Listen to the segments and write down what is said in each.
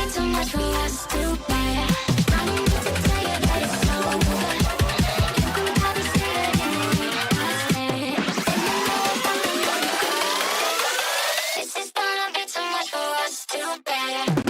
bit too much for us to bear. I don't need to tell you that it's over. You can probably see it in the way I stare. And you know if I'm the one you call, this is gonna be too much for us to bear.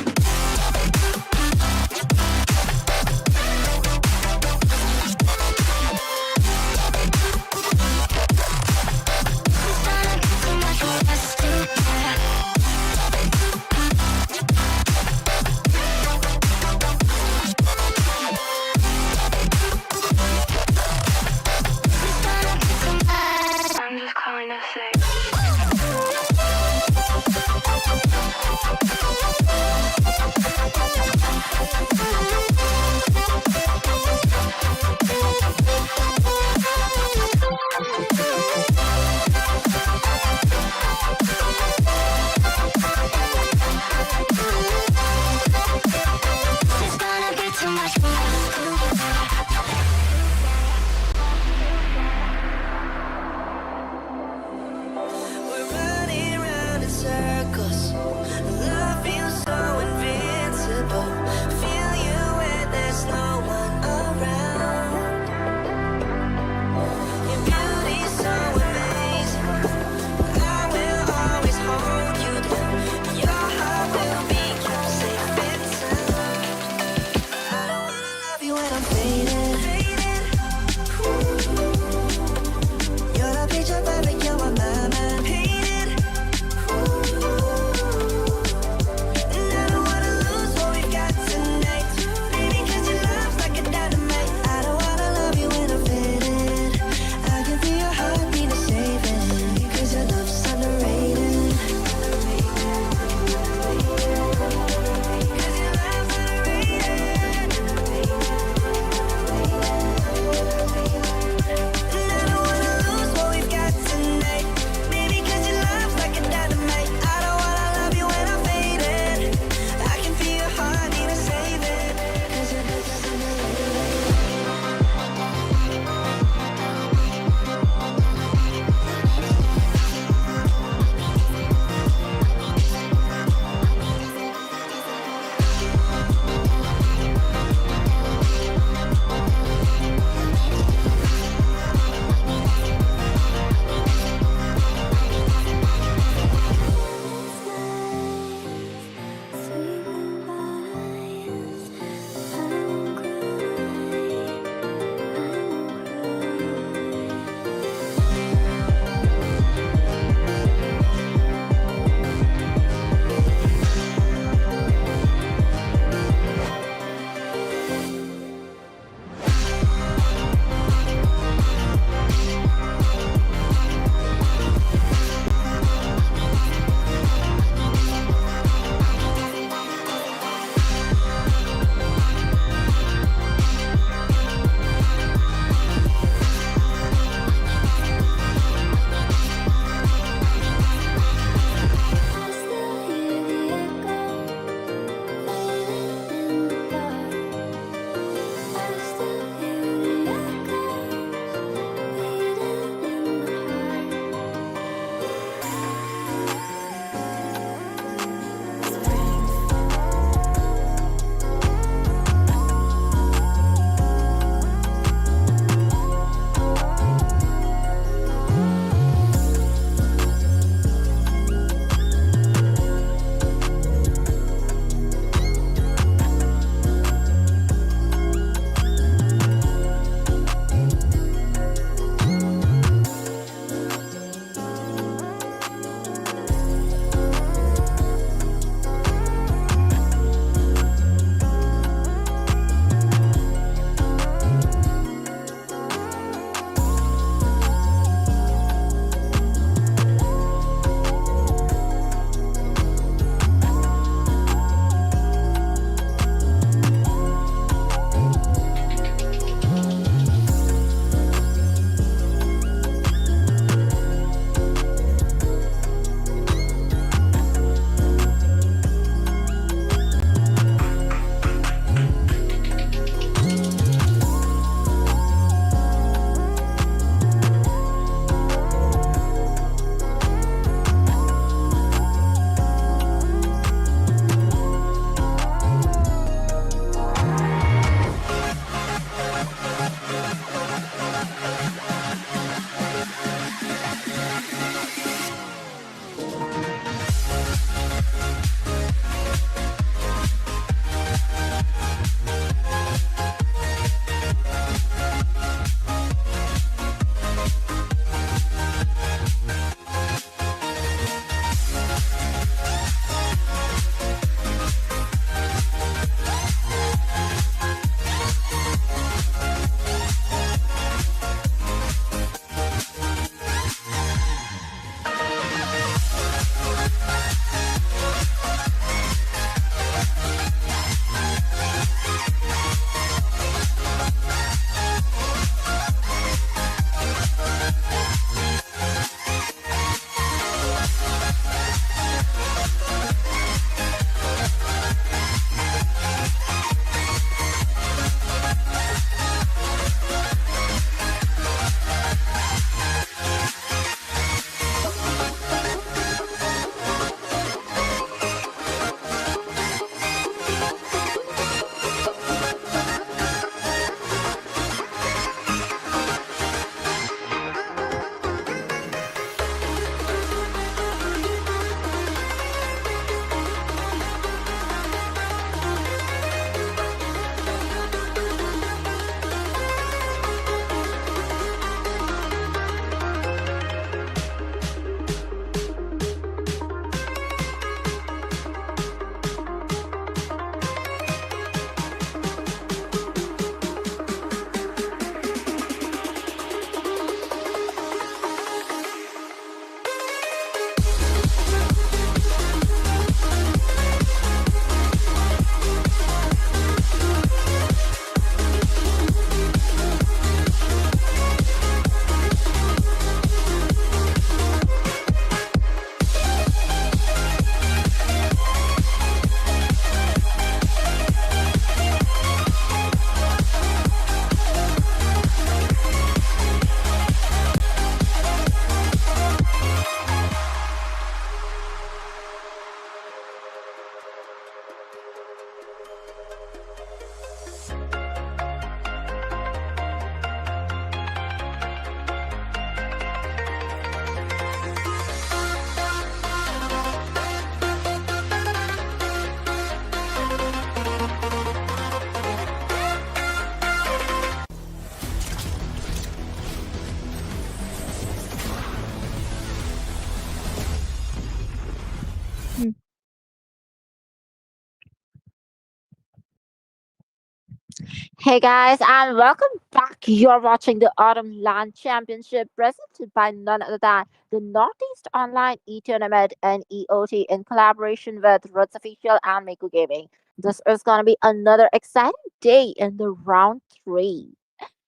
Hey guys, and welcome back. You're watching the Autumn LAN Championship presented by none other than the Northeast Online e-Tournament and EOT in collaboration with Roots Official and Mako Gaming. This is going to be another exciting day in the round three.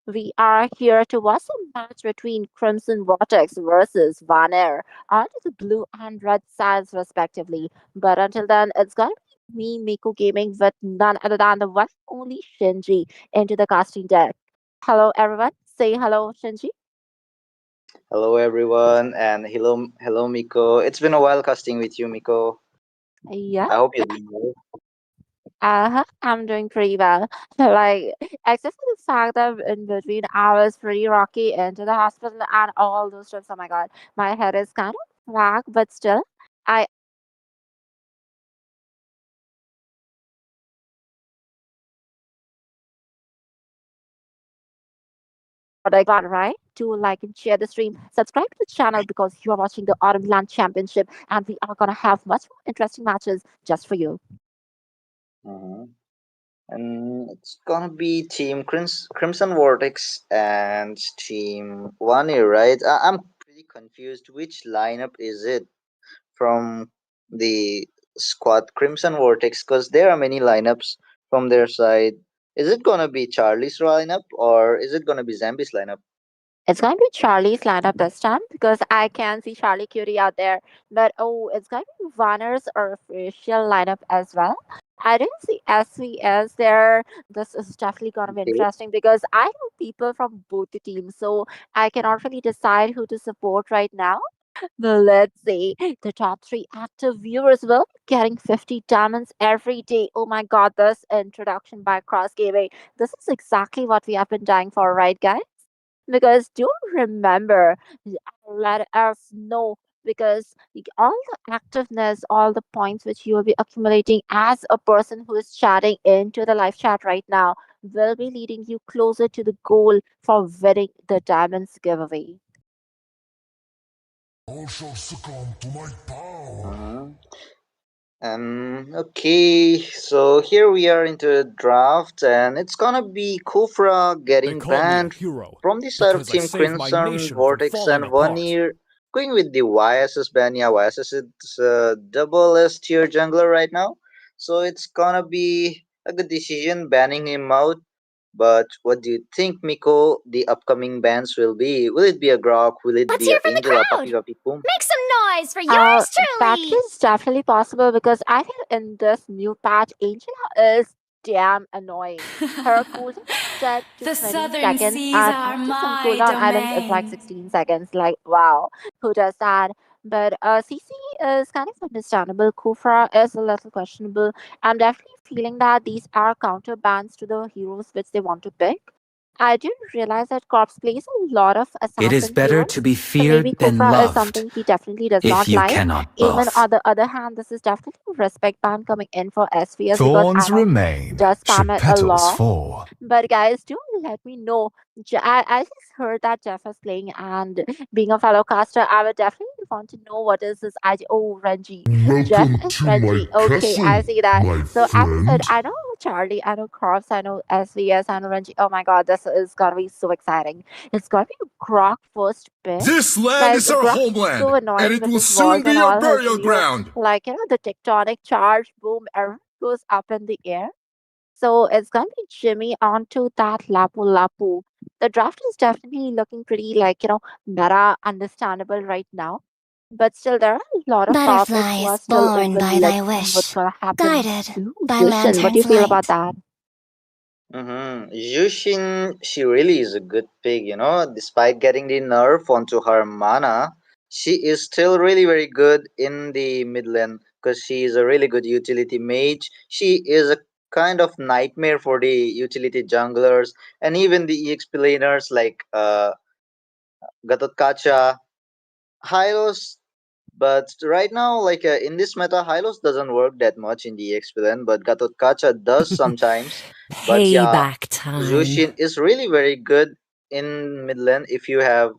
We are here to watch a match between Crimson Vortex versus Van Air on the blue and red sides, respectively. But until then, it's gonna be me, Miko Gaming, with none other than the one and only Shinji into the casting deck. Hello, everyone. Say hello, Shinji. Hello everyone and hello Miko. It's been a while casting with you, Miko. Yeah, I hope you're doing well. I'm doing pretty well. Like, except for the fact that in between I was pretty rocky into the hospital and all those trips. Oh my god, my head is kind of whack, but still. I like one, right? Do like and share the stream. Subscribe to the channel because you are watching the Autumn Land Championship and we are gonna have much more interesting matches just for you. hmm And it's gonna be Team Crimson Vortex and Team One Year, right? I'm pretty confused. Which lineup is it from the squad Crimson Vortex? Because there are many lineups from their side. Is it gonna be Charlie's lineup or is it gonna be Zambi's lineup? It's gonna be Charlie's lineup this time because I can see Charlie Curie out there. But oh, it's gonna be Vanner's official lineup as well. I didn't see SVS there. This is definitely gonna be Okay. interesting because I know people from both the teams, so I cannot really decide who to support right now. Well, let's see. The top three active viewers will be getting 50 diamonds every day. Oh my god, this introduction by Cross Gaming. This is exactly what we have been dying for, right, guys? Because do remember, let us know because all the activeness, all the points which you will be accumulating as a person who is chatting into the live chat right now will be leading you closer to the goal for winning the diamonds giveaway. Mhm. Okay, so here we are into the draft, and it's gonna be Kufra getting banned from the side of Team Crimson, Vortex, and One Year. Going with the YSS ban, yeah, YSS is double S tier jungler right now, so it's gonna be a good decision banning him out. But what do you think, Miko, the upcoming bans will be? Will it be a Grok? Will it Let's be hear a from the Angel, a Puppy crowd. Puppy Boom? Make some noise for Uh, yours that truly. is definitely possible because I think in this new patch, Angela is damn annoying. Her cooldown is set to The 20 southern seconds, seas and are anti-some my cooldown items is like domain. 16 seconds. Like, wow, who does that? But CC is kind of understandable. Kufra is a little questionable. I'm definitely feeling that these are counter bans to the heroes which they want to pick. I didn't realize that Corpse plays a lot of It is assassin better to heroes. be So maybe feared than Kufra is loved, something he definitely does if not you like. cannot Even both. on the other hand, this is definitely a respect ban coming in for SVS because I Thorns know he remain, does spam should it a petals lot. fall. But guys, do let me know. I just heard that Jeff is playing, and being a fellow caster, I would definitely want to know what is this IG. Oh, Renji. Jeff Welcome is to my Renji. Okay, I castle, see that. my So as I said, friend. I know Charlie, I know Crops, I know SVS, I know Renji. Oh my god, this is gonna be so exciting. It's gonna be Grok first pick. This land Guys, is our Grok is so homeland, and annoying it with will his soon walls and be our all his burial shield. ground. Like, the tectonic charge, boom, everything goes up in the air. So it's gonna be Jimmy onto that Lapu Lapu. The draft is definitely looking pretty like, meta understandable right now. But still there are a lot of power picks Butterfly who are is still born open. by thy Let's see what's wish, gonna happen guided to by Yushin. What do you lantern's feel about light. that? Yushin, she really is a good pick, you know. Despite getting the nerf onto her mana, she is still really very good in the mid lane because she is a really good utility mage. She is a kind of nightmare for the utility junglers and even the EXP laners like Gatotkacha, Hylos. But right now, like in this meta, Hylos doesn't work that much in the EXP lane, but Gatotkacha does sometimes. But yeah, Payback time. Zushin is really very good in mid lane if you have,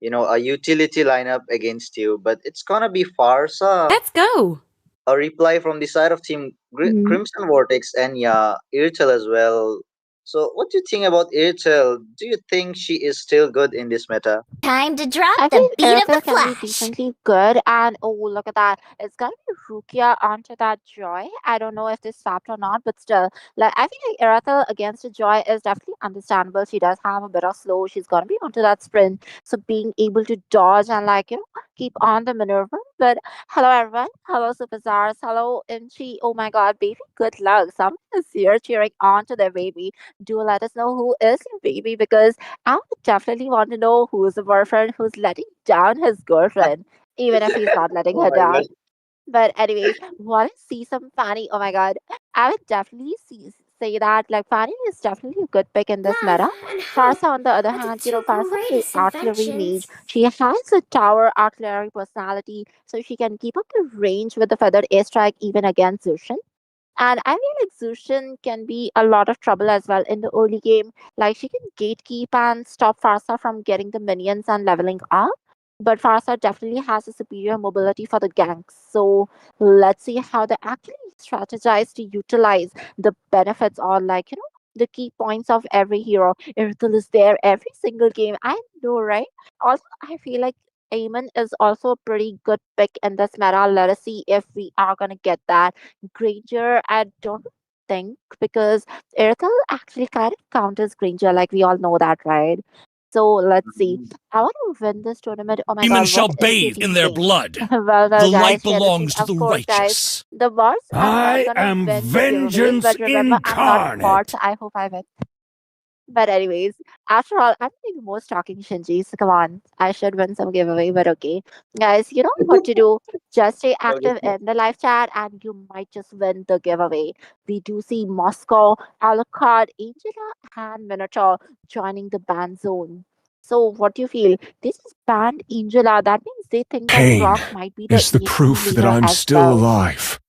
a utility lineup against you. But it's gonna be Farsa, Let's go. a reply from the side of Team Mhm. Crimson Vortex, and yeah, Irtel as well. So, what do you think about Airtel? Do you think she is still good in this meta? Time to drop I the feel beat of the Airtel can be flash. decently good, and oh, look at that. It's gonna be Rukia onto that Joy. I don't know if this swapped or not, but still, like, I feel like Airtel against a Joy is definitely understandable. She does have a bit of slow. She's gonna be onto that sprint. So being able to dodge and, like, keep on the maneuver. But hello, everyone. Hello, Superstars. Hello, Inchi. Oh my god, baby, good luck. Someone is here cheering on to their baby. Do let us know who is your baby, because I would definitely want to know who's the boyfriend who's letting down his girlfriend, even if he's not letting Oh her my down. god. But anyways, want to see some Fanny? Oh my god, I would definitely say that, like, Fanny is definitely a good pick in this meta. Love and hope Farsa, on the other are the hand, two Farsa is greatest a artillery mage. inventions. She has a tower artillery personality, so she can keep up the range with the feathered airstrike even against Zushin. And I feel like Zushin can be a lot of trouble as well in the early game. Like, she can gatekeep and stop Farsa from getting the minions and leveling up. But Farsa definitely has a superior mobility for the ganks. So let's see how they actually strategize to utilize the benefits, or, like, the key points of every hero. Irithel is there every single game. I know, right? Also, I feel like Aemon is also a pretty good pick in this meta. Let us see if we are gonna get that. Granger, I don't think, because Earthel actually kind of counters Granger, like we all know that, right? So let's see. Mhm. I want to win this tournament. Oh my Demons god, what shall is your bathe in team their saying? blood. Well, The light guys, share the screen. belongs to Of the course, guys, righteous. the bots are not I gonna am win the giveaway, vengeance but remember, I'm not a bot. incarnate. I hope I win. But anyways, after all, I'm doing the most talking, Shinji. So come on, I should win some giveaway. But okay, guys, you know what to do. Just stay active Okay. in the live chat, and you might just win the giveaway. We do see Moscow, Alucard, Angela, and Minotaur joining the ban zone. So what do you feel? They just banned Angela. That means they think that Pain Grok might be the is the EXP proof that leader I'm as still well. alive.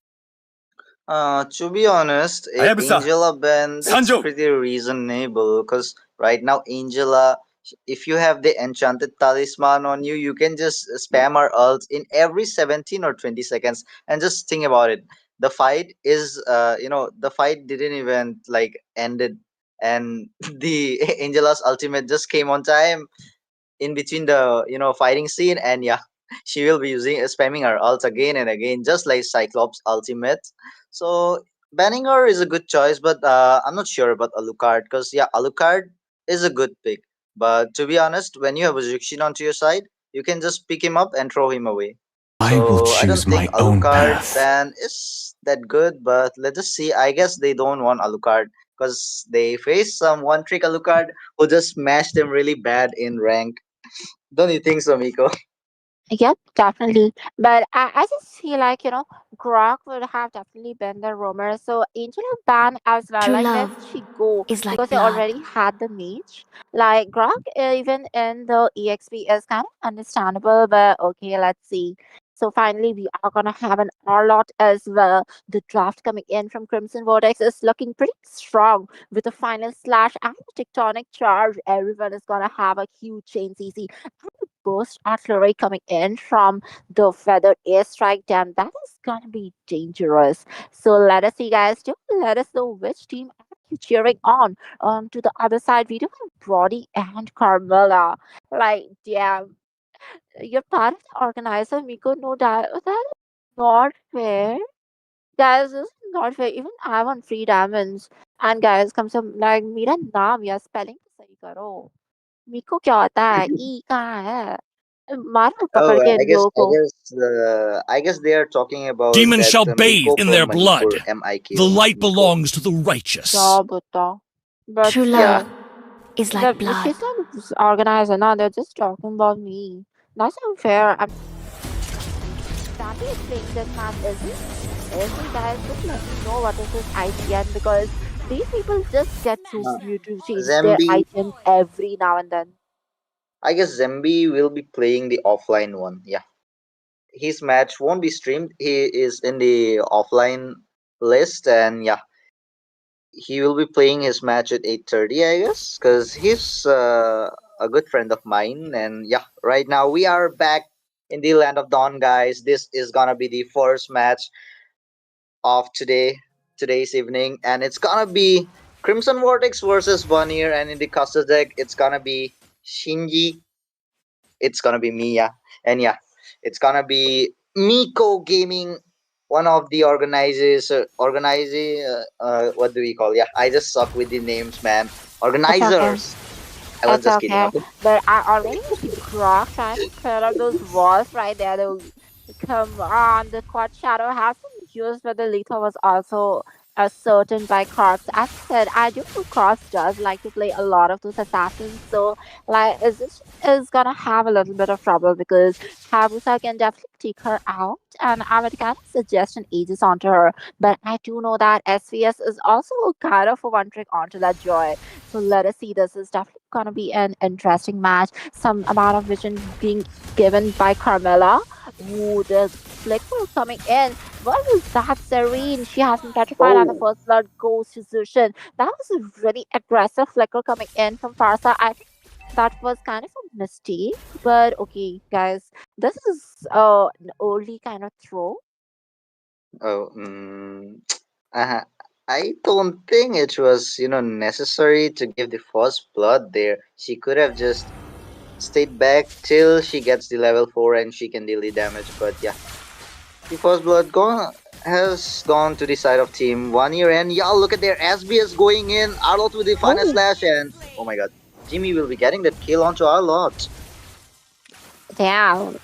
To be honest, Angela Ben, that's pretty reasonable because right now, Angela, if you have the enchanted talisman on you, you can just spam her ults in every 17 or 20 seconds. And just think about it. The fight is, the fight didn't even like ended, and the Angela's ultimate just came on time in between the fighting scene, and yeah, she will be using spamming her ults again and again, just like Cyclops ultimate. So banning her is a good choice, but I'm not sure about Alucard, because yeah, Alucard is a good pick, but to be honest, when you have a Zuxin onto your side, you can just pick him up and throw him away. I will So I don't choose think my own Alucard path. ban is that good, but let's just see. I guess they don't want Alucard because they face some one trick Alucard who just smashed them really bad in rank. Don't you think so, Miko? Yep, definitely. But I just feel like, Grok would have definitely been the roamer. So Angela ban as well. True Like, where love did she go? is like Because they blood. already had the mage. Like, Grok, even in the EXP, is kind of understandable. But okay, let's see. So finally, we are gonna have an R-lot as well. The draft coming in from Crimson Vortex is looking pretty strong with a final slash and a tectonic charge. Everyone is gonna have a huge chain CC burst artillery coming in from the feathered airstrike dam. That is gonna be dangerous. So let us see, guys. Do let us know which team are you cheering on. To the other side, we do have Brody and Carmela. Like, damn, you're part of the organizer, Miko. No doubt. That is not fair. Guys, this is not fair. Even I want free diamonds. And guys, come some like मेरा नाम या spelling तो सही करो. मीको क्या होता है? ई कहाँ है? मारो पकड़ Oh, के I इन guess लोगों I को. guess I guess they are talking about Demons that shall bathe Miko in from their Manipur, blood. Miko, The light Miko. belongs to the righteous. क्या बता? But True love Yeah, still, is like blood. she's not organizer now. They're just talking about me. That's unfair. I'm Sandy is playing this match, is he? Is he, guys? Just let me know what is his IGN, because these people just get so uh, weird to change their Zambi. IGN every now and then. I guess Zambi will be playing the offline one. Yeah, his match won't be streamed. He is in the offline list, and yeah, he will be playing his match at 8:30, I guess, because he's a good friend of mine. And yeah, right now we are back in the land of Dawn, guys. This is gonna be the first match of today's evening, and it's gonna be Crimson Vortex versus Vanir, and in the caster deck, it's gonna be Shinji, it's gonna be Mia, and yeah, it's gonna be Miko Gaming, one of the what do we call? Yeah, I just suck with the names, man. It's okay. Organizers. I was It's just kidding. okay. Okay. But I already see Grok trying to clear up those walls right there. Come on, the quad shadow has been used, but the lethal was also ascertained by Corpse. As I said, I do know Corpse does like to play a lot of those assassins, so like is gonna have a little bit of trouble because Habusa can definitely take her out, and I would kind of suggest an Aegis onto her. But I do know that SVS is also kind of a one trick onto that Joy. So let us see. This is definitely gonna be an interesting match. Some amount of vision being given by Carmela. Ooh, the flicker coming in. What was that, Serene? She has been petrified, and the Oh, first blood goes to Zushin. That was a really aggressive flicker coming in from Farsa. I think that was kind of a mistake, but okay, guys, this is an early kind of throw. oh. Uh, I don't think it was, necessary to give the first blood there. She could have just stayed back till she gets the level 4 and she can deal the damage. But yeah, the first blood has gone to the side of Team 1 year. And y'all look at their SBS going in. Arlott with the final Oh, slash. And oh my god, Jimmy will be getting that kill onto Arlott. damn.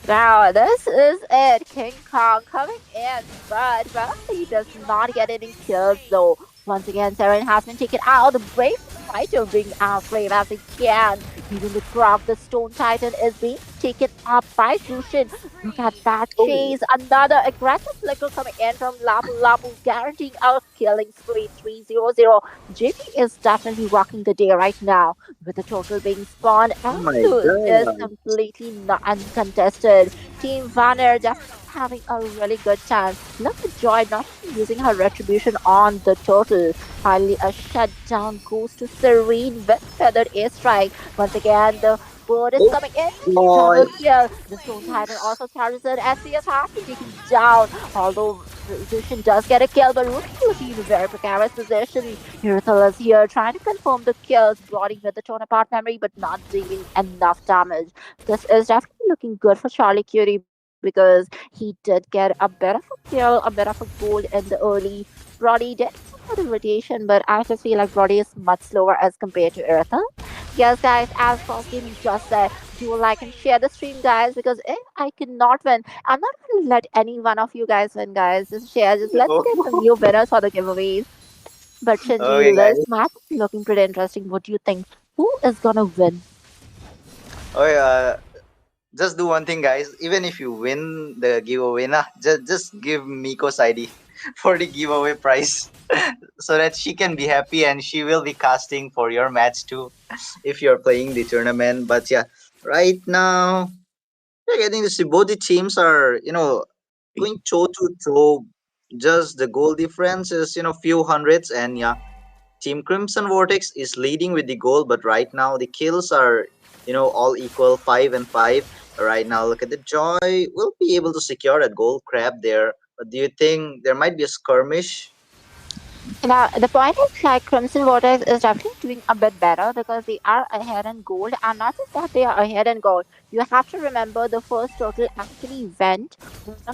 Now, this is it. King Kong coming in, but well, he does not get any kills though. Once again, Saren has been taken out. The Brave Fighter being as brave as he can. Even the Grog, the Stone Titan, is being taken up by Zushin. Look at that Oh, chase. Another aggressive flicker coming in from Lapu Lapu, guaranteeing a killing spree 300. JP is definitely rocking the day right now with the total being spawned. oh my Eldus is god. completely not uncontested. Team Vanner definitely having a really good time. Look at Joy not even using her retribution on the total. Finally, a shutdown goes to Serene with Feathered Airstrike. Once again, the bird is Oh coming in. boy. Double kill. The Stone Titan also carries it. SCS has been taken down. Although Zushin does get a kill, but Rookie looking in a very precarious position. Miracle is here trying to confirm the kills, Brody with the tone apart memory, but not dealing enough damage. This is definitely looking good for Charlie Curie because he did get a bit of a kill, a bit of a goal in the early. Brody did have the rotation, but I just feel like Brody is much slower as compared to Eartha. Yes, guys, as Boss Gaming just said, do like and share the stream, guys, because if I cannot win, I'm not going to let any one of you guys win, guys. Just share, just let's get some Oh, new winners for the giveaways. But Shinji, okay, this guys. match is looking pretty interesting. What do you think? Who is gonna win? Okay, just do one thing, guys. Even if you win the giveaway, just give Miko's ID for the giveaway prize, so that she can be happy and she will be casting for your match too, if you're playing the tournament. But yeah, right now we're getting to see both the teams are going toe to toe. Just the goal difference is few hundreds, and yeah, Team Crimson Vortex is leading with the goal, but right now the kills are, all equal, 5 and 5. Right now, look at the Joy. Will be able to secure that gold crab there. But do you think there might be a skirmish? Now, the point is like Crimson Vortex is definitely doing a bit better because they are ahead in gold, and not just that they are ahead in gold. You have to remember the first total actually went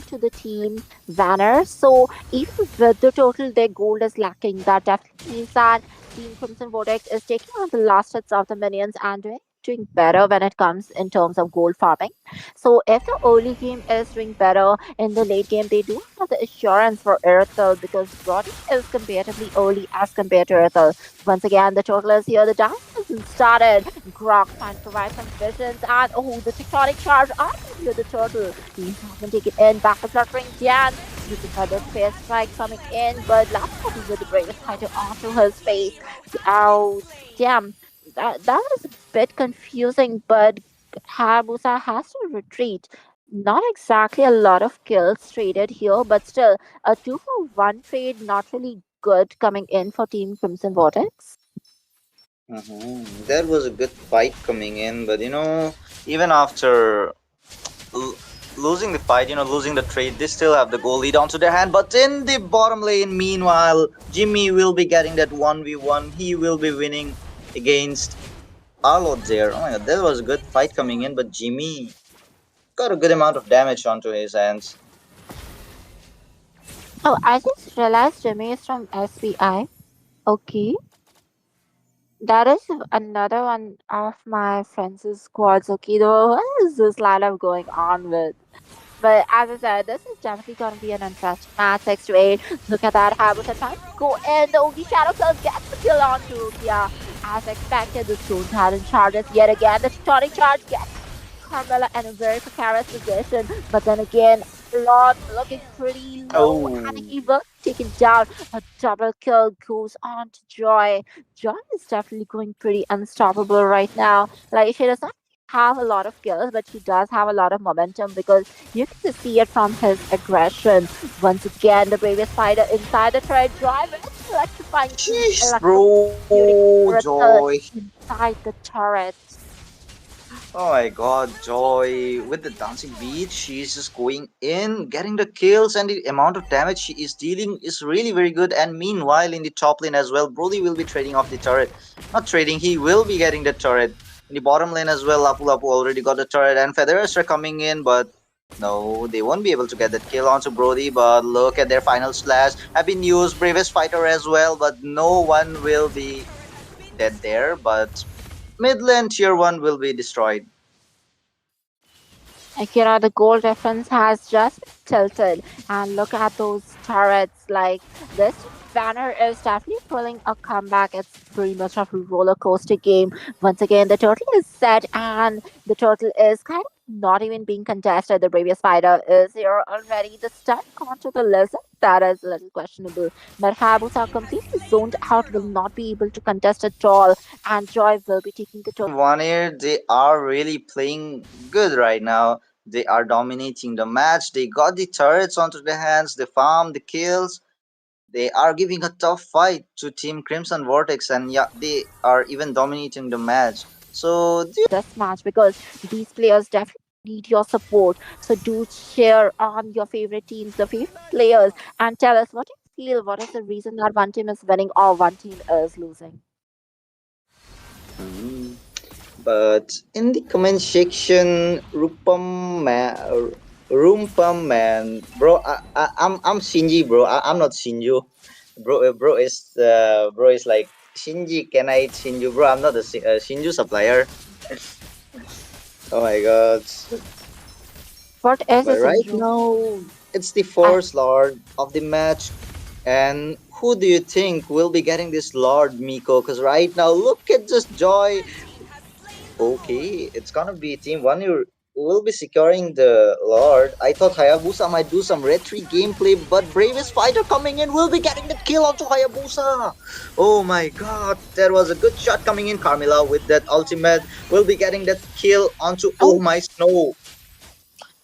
to the team Vanner. So even with the total, their gold is lacking. That definitely means that Team Crimson Vortex is taking on the last hits of the minions and doing better when it comes in terms of gold farming. So if the early game is doing better in the late game, they do have the assurance for Earthel because Brody is comparatively early as compared to Earthel. Once again, the total is here. The dance hasn't started. Grok trying to provide some visions, and oh, the tectonic charge after here the turtle. He hasn't taken in. Back to fluttering Jan with another fair strike coming in, but last one with the bravest title onto his face. Oh, damn. That was a bit confusing, but Hayabusa has to retreat. Not exactly a lot of kills traded here, but still a 2-for-1 trade, not really good coming in for Team Crimson Vortex. That was a good fight coming in, but even after losing the fight, losing the trade. They still have the goal lead onto their hand. But in the bottom lane, meanwhile, Jimmy will be getting that 1v1. He will be winning against Arlo there. Oh my god, that was a good fight coming in, but Jimmy got a good amount of damage onto his hands. Oh, I just realized Jimmy is from SBI. Okay. That is another one of my friends' squads. Okay, though, what is this lineup going on with? But as I said, this is definitely going to be an interesting match. 6 to 8. Look at that. Hayabusa trying to go in. The Ogi Shadow Kill gets the kill on Rukia. As expected, the Stone Tyrant charges yet again. The Tonic Charge gets Carmela in a very precarious position. But then again, Lord looking pretty low and Oh, he will take it down. A double kill goes on to Joy. Joy is definitely going pretty unstoppable right now. Like, she does not have a lot of kills, but she does have a lot of momentum because you can just see it from his aggression. Once again, the bravest fighter inside the turret drive and electrifying jeez, electrocuting bro, crystal Joy. inside the turret. Oh my god, Joy with the dancing beat, she's just going in, getting the kills, and the amount of damage she is dealing is really very good. And meanwhile, in the top lane as well, Brody will be trading off the turret. Not trading, he will be getting the turret. In the bottom lane as well, Lapu Lapu already got the turret, and Feathers are coming in, but no, they won't be able to get that kill onto Brody. But look at their final slash. Have been used, bravest fighter as well, but no one will be dead there. But mid lane tier 1 will be destroyed. Like, the goal reference has just tilted. And look at those turrets. Like, this banner is definitely pulling a comeback. It's pretty much of a roller coaster game. Once again, the turtle is set, and the turtle is kind of not even being contested. The previous fighter is here already. The stun onto the lizard, that is a little questionable. But Hayabusa completely zoned out, will not be able to contest at all. And Joy will be taking the turtle. Team One Air, they are really playing good right now. They are dominating the match. They got the turrets onto their hands. They farm the kills. They are giving a tough fight to Team Crimson Vortex, and yeah, they are even dominating the match. So This match because these players definitely need your support. So do share on your favorite teams, the favorite players, and tell us what you feel. What is the reason that one team is winning or one team is losing? Hmm. But in the comment section, Rumpam man, bro, I'm Shinji, bro. I'm not Shinju, bro. Bro is like Shinji. Can I eat Shinju, bro? I'm not a Shinju supplier. Oh my god! What is a But right Sinju? now, it's the I, first Lord of the match, and who do you think will be getting this Lord, Miko? Because right now, look at this Joy. Okay, it's gonna be Team One who will be securing the Lord. I thought Hayabusa might do some red 3 gameplay, but Bravest Fighter coming in will be getting the kill onto Hayabusa. Oh my god, there was a good shot coming in. Carmilla with that ultimate will be getting that kill onto Oh oh, My Snow.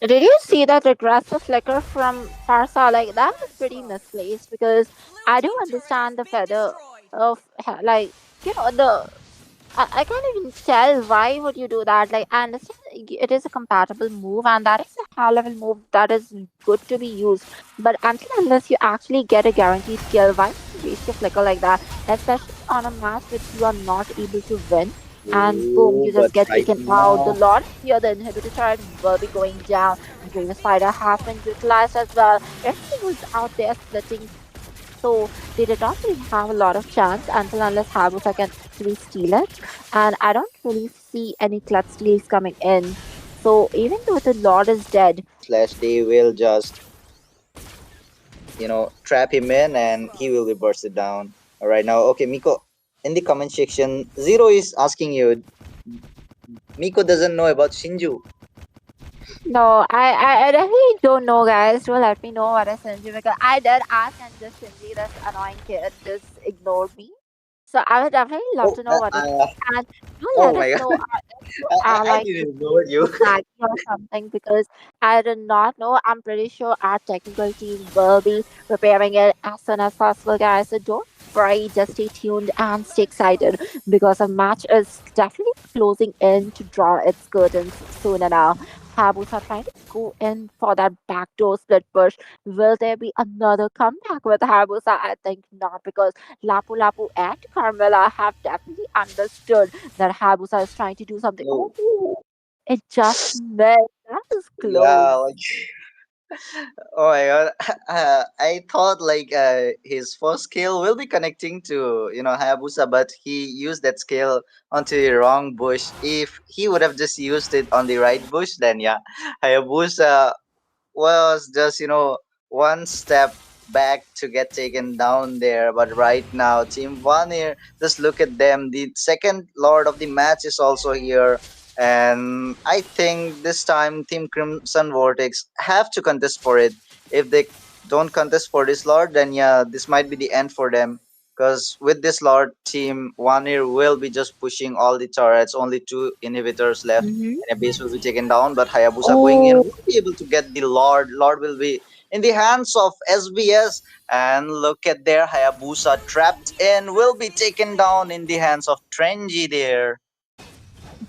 did you see that regressive flicker from Farsa? Like, that was pretty misplaced because I do understand the feather of, like, the I can't even tell why would you do that. Like, I understand it is a compatible move and that is a high level move that is good to be used. But until unless you actually get a guaranteed kill, why would you waste your flicker like that? Especially on a match which you are not able to win. And boom, Oh, you but just get right taken out. The now, Lord here, the inhibitor turret will be going down. The Bravest Spider has been utilized as well. Everything was out there splitting, so they did not really have a lot of chance until unless Hayabusa can actually steal it. And I don't really see any clutch steals coming in. So even though the Lord is dead, slash they will just trap him in and he will be bursted down. All right now, okay, Miko. In the comment section, Zero is asking you. Miko doesn't know about Shinju. no, I really don't know, guys. Do let me know what is Shinji because I did ask and this Shinji, this annoying kid, just ignored me. So I would definitely love Oh, to know what is and do oh let my us god, know I like didn't know you. lagging or something because I did not know. I'm pretty sure our technical team will be preparing it as soon as possible, guys. So don't worry, just stay tuned and stay excited because a match is definitely closing in to draw its curtains soon enough. Hayabusa trying to go in for that backdoor split push. Will there be another comeback with Hayabusa? I think not, because Lapu Lapu and Carmela have definitely understood that Hayabusa is trying to do something. Oh, Oh, it just missed. That was yeah, close. like oh my god. I thought like his first skill will be connecting to Hayabusa, but he used that skill onto the wrong bush. If he would have just used it on the right bush, then yeah, Hayabusa was just one step back to get taken down there. But right now Team Vanir, just look at them, the second lord of the match is also here, and I think this time Team Crimson Vortex have to contest for it. If they don't contest for this lord, then yeah, this might be the end for them, because with this lord, Team Vanir will be just pushing all the turrets, only two inhibitors left, Hmm. and a base will be taken down. But Hayabusa going in Oh, won't be able to get the Lord. Lord will be in the hands of SBS. And look at there, Hayabusa trapped in, will be taken down in the hands of Trenji there.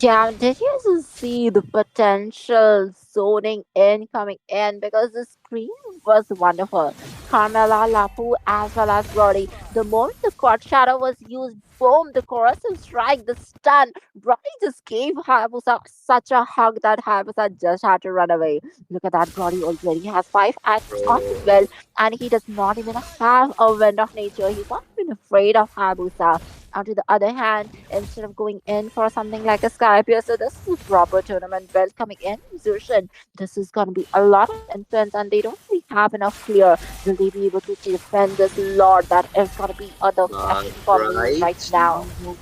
yeah, did you also see the potential zoning in coming in? Because the screen was wonderful. Carmela, Lapu, as well as Brody. The moment the quad shadow was used, boom, the corrosive strike, the stun. Brody just gave Hayabusa such a hug that Hayabusa just had to run away. Look at that, Brody already has 5 items on his Bro. belt, and he does not even have a wind of nature. He's not even afraid of Hayabusa. On to the other hand, instead of going in for something like a Sky Piercer, this is a proper tournament belt coming in. Zushin, this is going to be a lot of influence, and they don't really have enough clear. Will they be able to defend this Lord? That is going to be the But question for me right right now. now,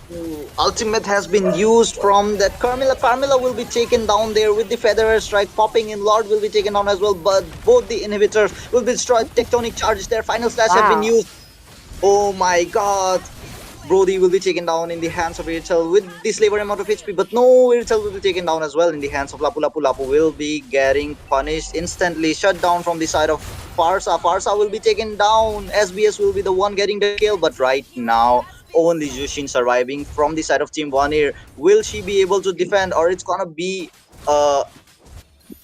ultimate has been used from that Carmilla. Carmilla will be taken down there with the Feather Strike popping in. Lord will be taken down as well, but both the inhibitors will be destroyed. Tectonic charges there. Final slash has been Wow. used. Oh my god. Brody will be taken down in the hands of Irtel with the slaver amount of HP, but no, Irtel will be taken down as well in the hands of Lapu. Lapu Lapu will be getting punished instantly, shut down from the side of Farsa. Farsa will be taken down. SBS will be the one getting the kill, but right now, only Jushin surviving from the side of Team Vanir. Will she be able to defend, or it's gonna be a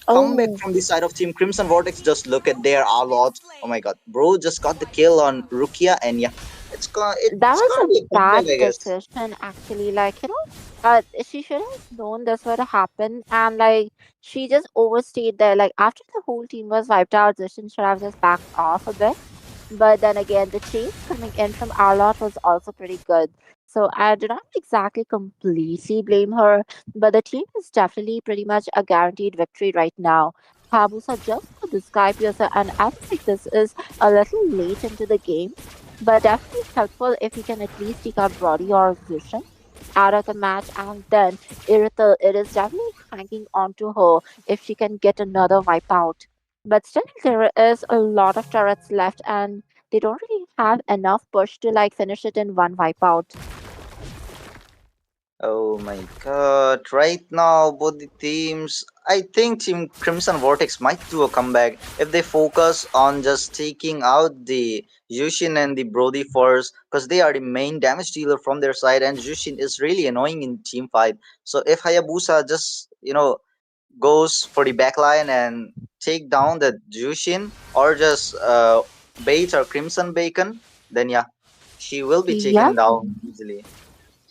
comeback Oh, from the side of Team Crimson Vortex? Just look at their lot. Oh my god, bro just got the kill on Rukia, and yeah, that it's was gonna a be a comeback, bad I guess. decision, actually. Like, she should have known this would happen, and like, she just overstayed there. Like, after the whole team was wiped out, Zishin should have just backed off a bit. But then again, the chase coming in from Arlott was also pretty good. So I do not exactly completely blame her, but the team is definitely pretty much a guaranteed victory right now. Habusa just got the Sky Piercer, and I feel like this is a little late into the game, but definitely helpful if he can at least take out Brody or Zushin out of the match, and then it is definitely hanging on to her if she can get another wipeout. But still, there is a lot of turrets left, and they don't really have enough push to like finish it in one wipeout. Oh my god, right now, both the teams, I think Team Crimson Vortex might do a comeback if they focus on just taking out the Jushin and the Brody first, because they are the main damage dealer from their side, and Jushin is really annoying in team fight. So if Hayabusa just, goes for the backline and take down the Jushin, or just bait or Crimson Bacon, then yeah, she will be taken Yep, down easily.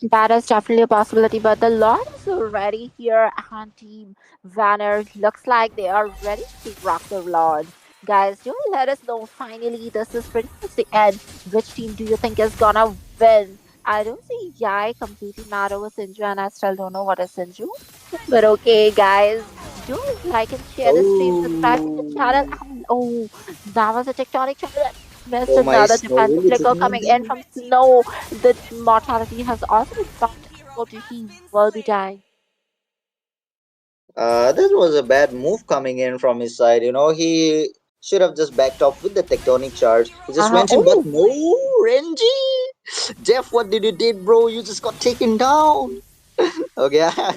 that is definitely a possibility. But the Lord is already here, and Team Vanner looks like they are ready to rock the Lord. Guys, do let us know. Finally, this is pretty much the end. Which team do you think is gonna win? I don't see Yai completely mad over Sinju, and I still don't know what is Sinju. But okay, guys, do like and share the stream, subscribe to the channel, Oh. and oh, that was a tectonic channel that missed Oh my another snow defensive will be flicker taking coming in down. from Snow. The mortality has also been bumped out. He will be dying. That was a bad move coming in from his side. He should have just backed off with the tectonic charge. He just went in, but Oh, no, Renji! Jeff, what did you did, bro? You just got taken down. Okay, a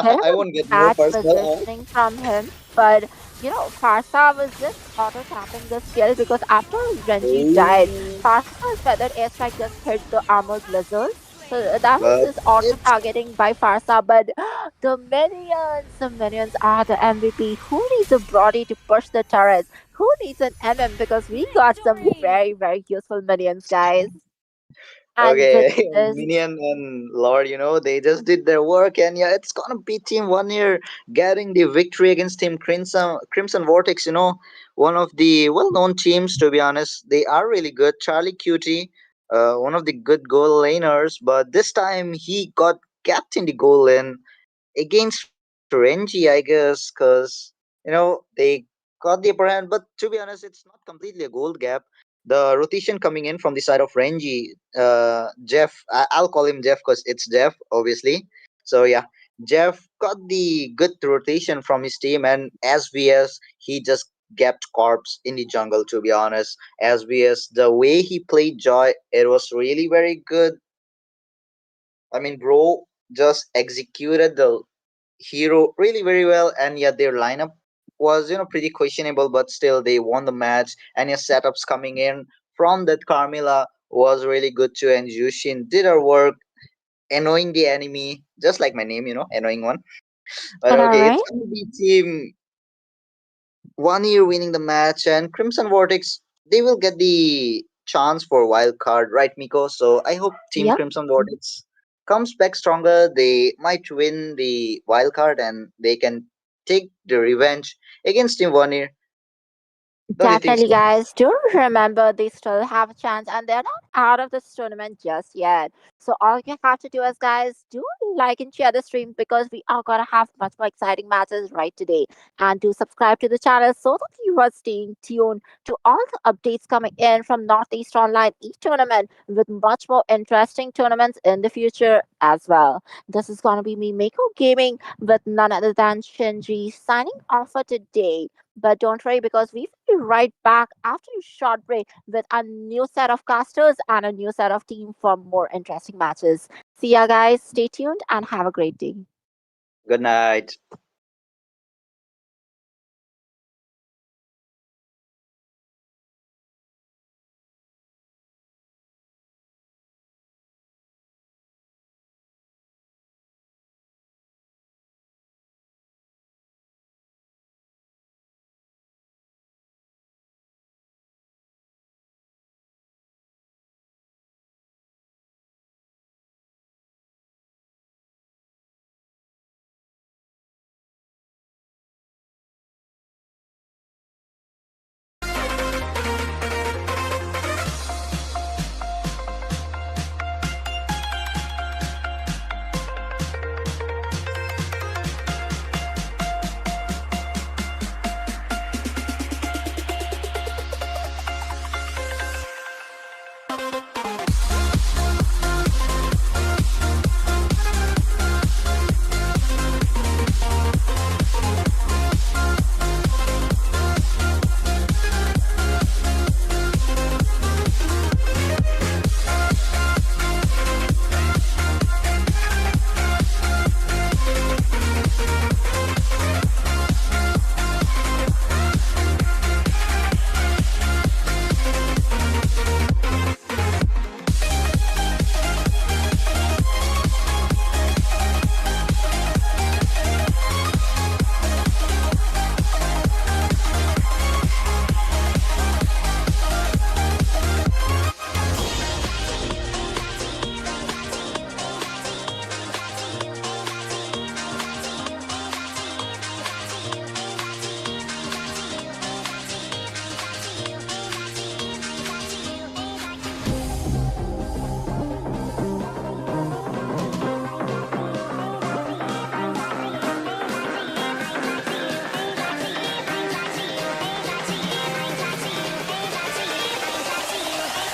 bit of I a won't get more bad personal. positioning from him, but Farsa was just auto tapping the skill because after Renji died, Oh, Farsa's feathered airstrike just hit the armored blizzard. So that was But just auto it's targeting by Farsa, but the minions are the MVP. Who needs a Brody to push the turrets? Who needs an MM? Because we got some very, very useful minions, guys. And with okay. this, Minion and Lord, they just did their work, and yeah, it's gonna be Team One Year getting the victory against Team Crimson Vortex. One of the well-known teams. To be honest, they are really good. Charlie Cutie, one of the good goal laners, but this time he got capped in the goal lane against Renji, I guess, because they got the upper hand. But to be honest, it's not completely a gold gap. The rotation coming in from the side of Renji, Jeff, I'll call him Jeff because it's Jeff, obviously. So yeah, Jeff got the good rotation from his team, and SVS he just kept corpse in the jungle. To be honest, SVS the way he played Joy, it was really very good. I mean, bro just executed the hero really very well, and yet their lineup was pretty questionable, but still they won the match. And your setups coming in from that Carmilla was really good too, and Jushin did her work, annoying the enemy, just like my name, annoying one. But and okay, alright, it's gonna be Team 1 Year winning the match, and Crimson Vortex they will get the chance for wild card, right, Miko? So I hope Team yep. Crimson Vortex comes back stronger. They might win the wild card, and they can take the revenge against Team 1 Year. Don't you think Definitely, so? guys. Do remember they still have a chance and they're not out of this tournament just yet. So, all you have to do is, guys, do like and share the stream because we are going to have much more exciting matches right today. And do subscribe to the channel so that you are staying tuned to all the updates coming in from Northeast Online e tournament with much more interesting tournaments in the future as well. This is going to be me, Mako Gaming, with none other than Shinji signing off for today. But don't worry because we will be right back after a short break with a new set of casters and a new set of team for more interesting matches. See ya, guys. Stay tuned and have a great day. Good night.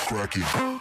Cracking.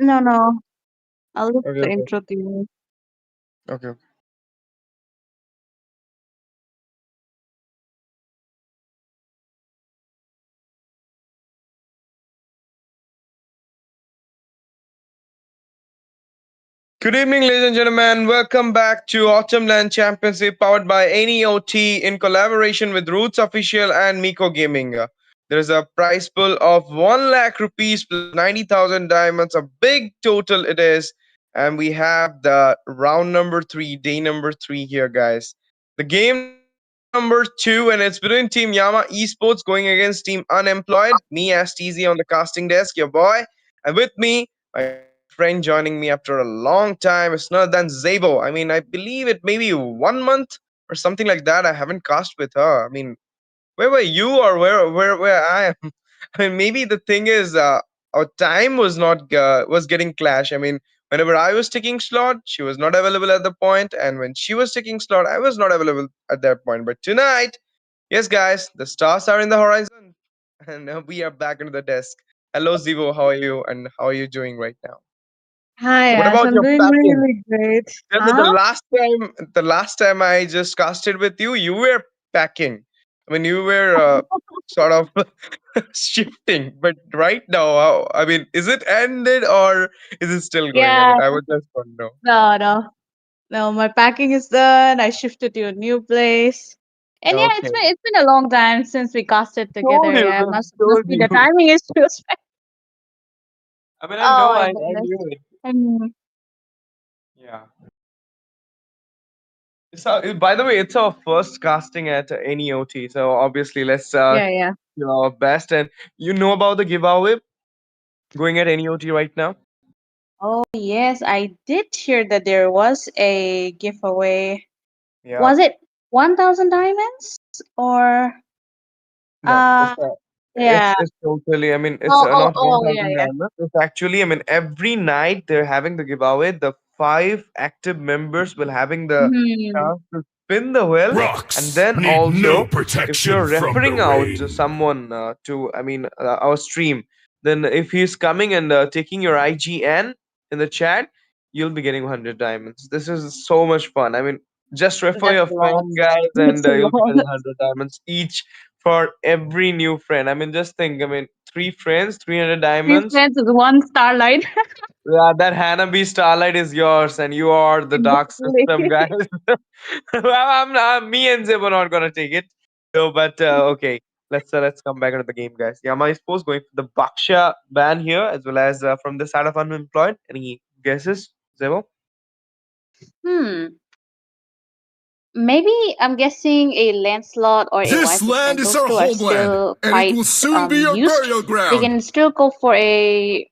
No, no. I'll leave Okay, the okay, intro to you. okay. Good evening, ladies and gentlemen. Welcome back to Autumn LAN Championship powered by NEOT in collaboration with Roots Official and Miko Gaming. There is a prize pool of 1 lakh rupees plus 90,000 diamonds. A big total it is. And we have the round number 3, day number 3 here, guys. The game number 2, and it's between Team Yama Esports going against Team Unemployed. Me as TZ on the casting desk, your boy. And with me, my friend joining me after a long time. It's none other than Zabo. I mean, I believe it maybe 1 month or something like that. I haven't cast with her. I mean, where were you or where I am? I mean, maybe the thing is, our time was not was getting clash. I mean, whenever I was taking slot, she was not available at the point, and when she was taking slot, I was not available at that point. But tonight, yes, guys, the stars are in the horizon, and we are back into the desk. Hello, Zivo. How are you? And how are you doing right now? Hi, What Ash. about I'm your doing packing? really great. Tell me Huh? the last time I just casted with you, you were packing. I mean, you were sort of shifting. But right now, I mean, is it ended or is it still going? I Yeah, mean, I would just want to know. no, no. No, my packing is done. I shifted to a new place. And yeah, Okay. it's been a long time since we casted Told together. you, Yeah, man. must Told be you. the timing is just I mean, I Oh know. my I goodness. knew it. Mm, Yeah. By the way, it's our first casting at NEOT. So obviously, let's yeah, yeah. do our best. And you know about the giveaway going at NEOT right now? Oh yes, I did hear that there was a giveaway. Yeah. Was it 1,000 diamonds or No, uh yeah. it's totally. I mean, it's Oh, oh, not one oh, yeah, thousand yeah. diamonds. It's actually. I mean, every night they're having the giveaway. The 5 active members will having the Hmm. chance to spin the wheel, and Rocks then need no also if protection you're from the referring out to rain. someone to, I mean, our stream, then if he's coming and taking your IGN in the chat, you'll be getting 100 diamonds. This is so much fun. I mean, just refer That's your a lot. friend, guys, That's and a you'll be lot. getting 100 diamonds each for every new friend. I mean, just think. I mean, 3 friends, 300 Three diamonds. friends is one starlight. Yeah, that Hanabi Starlight is yours, and you are the dark system, Exactly. guys. Me and Zib are not gonna take it. So, but okay, let's come back into the game, guys. Yama is supposed going for the Baksha ban here, as well as from the side of unemployed. Any guesses, Zebo? Hmm. Maybe I'm guessing a Lancelot or a This Wisest land Man. is Those our two are homeland, still and it quite will soon be our used. burial They ground. can still go for a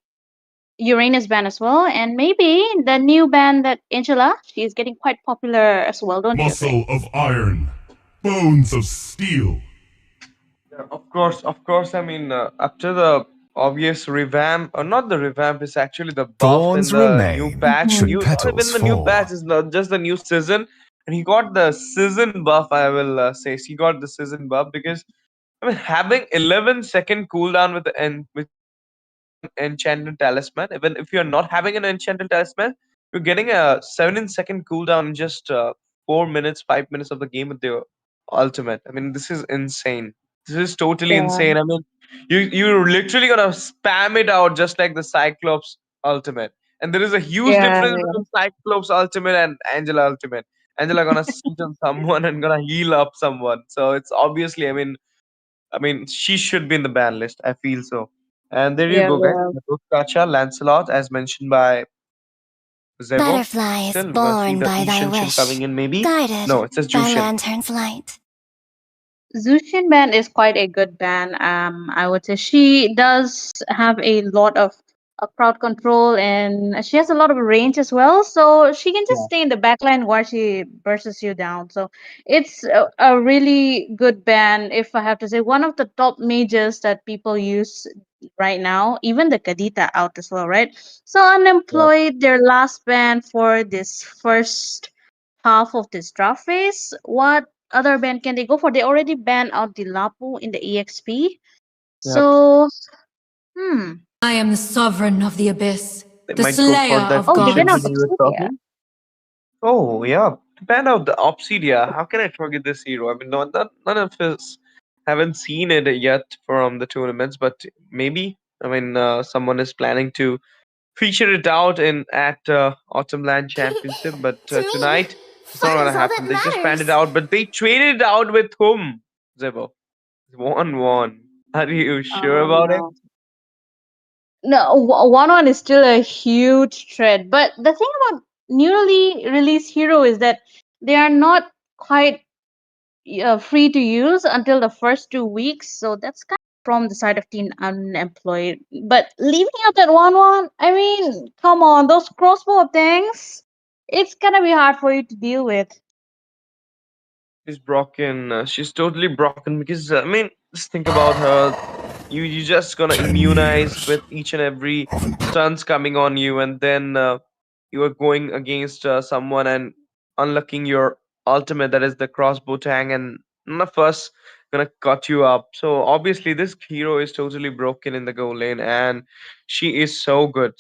Uranus band as well, and maybe the new band that Angela, she's getting quite popular as well, don't you agree? Muscle of iron, bones of steel. Yeah, of course, of course. I mean, after the obvious revamp, or not the revamp, it's actually the buff in Thorns the new remain patch. should Mhm. New, not petals even the new patch, fall. is not just the new season, and he got the season buff. I will say he got the season buff because I mean having 11-second cooldown with the with an enchanted talisman. Even if you're not having an enchanted talisman, you're getting a 17-second cooldown in just 4 minutes, 5 minutes of the game with the ultimate. I mean, this is insane. This is totally Yeah, insane. I mean, you're literally gonna spam it out just like the Cyclops ultimate. And there is a huge yeah, difference yeah, between Cyclops ultimate and Angela ultimate. Angela gonna sit on someone and gonna heal up someone. So it's obviously, I mean, she should be in the ban list. I feel so. And there you yeah, go, guys. yeah. Gacha, Lancelot, as mentioned by Zebo. Butterfly is Still, we're gonna see born the by thy Ishinshin wish, coming in, maybe. guided No, it says by Jushin. lantern's light. Zushin band is quite a good band. I would say she does have a lot of crowd control and she has a lot of range as well. So she can just Yeah. stay in the backline while she bursts you down. So it's a really good band, if I have to say. One of the top majors that people use right now, even the Kadita out as well, right? So Yeah. Unemployed, their last band for this first half of this draft phase. What other band can they go for? They already banned out the Lapu in the EXP. Yep. So, hmm. I am the sovereign of the abyss. They The might go for slayer that of Oh, they Q went out gods. that the you were Obsidia. talking. Oh yeah, banned out the Obsidia. How can I forget this hero? I mean, none of us haven't seen it yet from the tournaments, but maybe. I mean, someone is planning to feature it out in at Autumn LAN Championship, but To me, tonight it's not fun gonna is all happen. that They just banned it matters. out, but they traded it out with whom? Zebo. 1-1. Are you sure Oh about it? no. No, 1-1 is still a huge threat. But the thing about newly released hero is that they are not quite free to use until the first 2 weeks. So that's kind of from the side of Team Unemployed. But leaving out that 1-1, I mean, come on, those crossbow things, it's gonna be hard for you to deal with. She's broken. She's totally broken because I mean, just think about her. You just gonna 10 immunize years with each and every of imprisonment. stuns coming on you, and then you are going against someone and unlocking your ultimate, that is the crossbow tang, and none of us gonna cut you up. So obviously this hero is totally broken in the goal lane, and she is so good,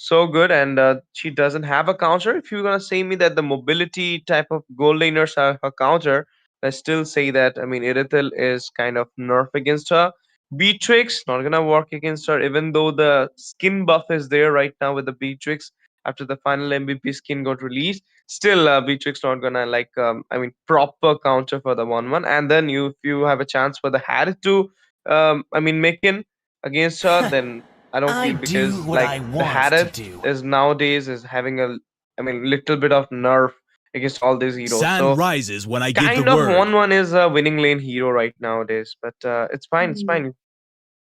and she doesn't have a counter. If you're gonna say me that the mobility type of goal laners are her counter, I still say that, I mean, Irithel is kind of nerf against her. Beatrix not gonna work against her, even though the skin buff is there right now with the Beatrix after the final MVP skin got released. Still, Beatrix not gonna like, I mean, proper counter for the 1-1. And then if you have a chance for the Harry to, I mean, make in against her, then I don't I feel, do because what like I the want to Harriet do. is nowadays is having a, I mean, little bit of nerf against all these heroes. Sun So rises when I give the kind of word. 1-1 is a winning lane hero right nowadays, but it's fine. It's Mm. fine. You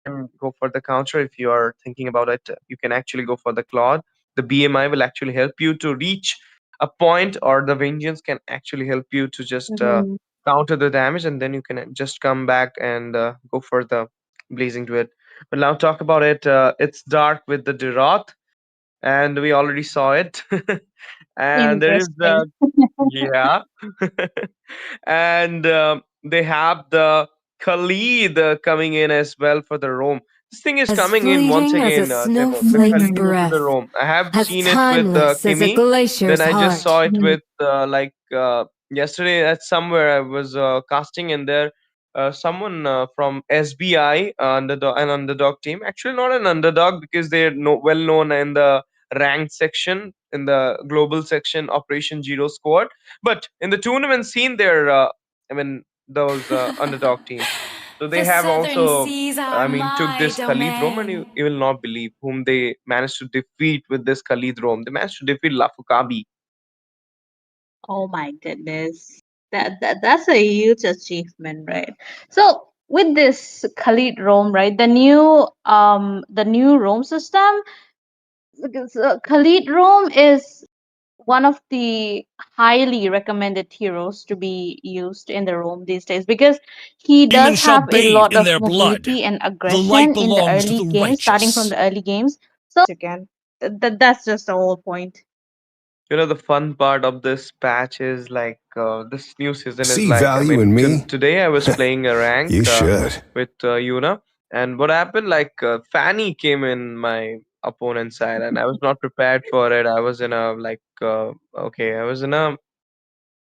can go for the counter if you are thinking about it. You can actually go for the Claude. The BMI will actually help you to reach a point, or the Vengeance can actually help you to just Mhm. counter the damage, and then you can just come back and go for the Blazing Duet. But now talk about it. It's dark with the Diroth, and we already saw it. And there is Interesting. yeah. And they have the Khalid coming in as well for the Rome. This thing is As coming in once fleeting as a again, Zebo. The snowflake's Khalid into the breath, Rome. I have as seen it with timeless as a Kimmy. Then glacier's I just saw heart. it Mhm. with yesterday at somewhere I was casting, and there someone from SBI, an underdog team. Actually, not an underdog, because they're well known in the ranked section, in the global section, Operation Zero Squad. But in the tournament scene, they're I mean, those underdog teams. So they The have southern also, seas are I mean, took my this Khalid Rome, and domain. you will not believe whom they managed to defeat with this Khalid Rome. They managed to defeat Lafukabi. Oh my goodness. That's a huge achievement, right? So with this Khalid Rome, right? The new Rome system, because, Khalid Rome is one of the highly recommended heroes to be used in the Rome these days because he Demons does shall have a bathe lot in of their blood. mobility and The light aggression in the belongs to early the games, starting from righteous. the early games. So you can. That's just the whole point. You know, the fun part of this patch is like, this new season is See like, I value mean, in me? today I was playing a rank You should. with Yuna, and what happened, like, Fanny came in my opponent's side, and I was not prepared for it. I was in a like, okay, I was in a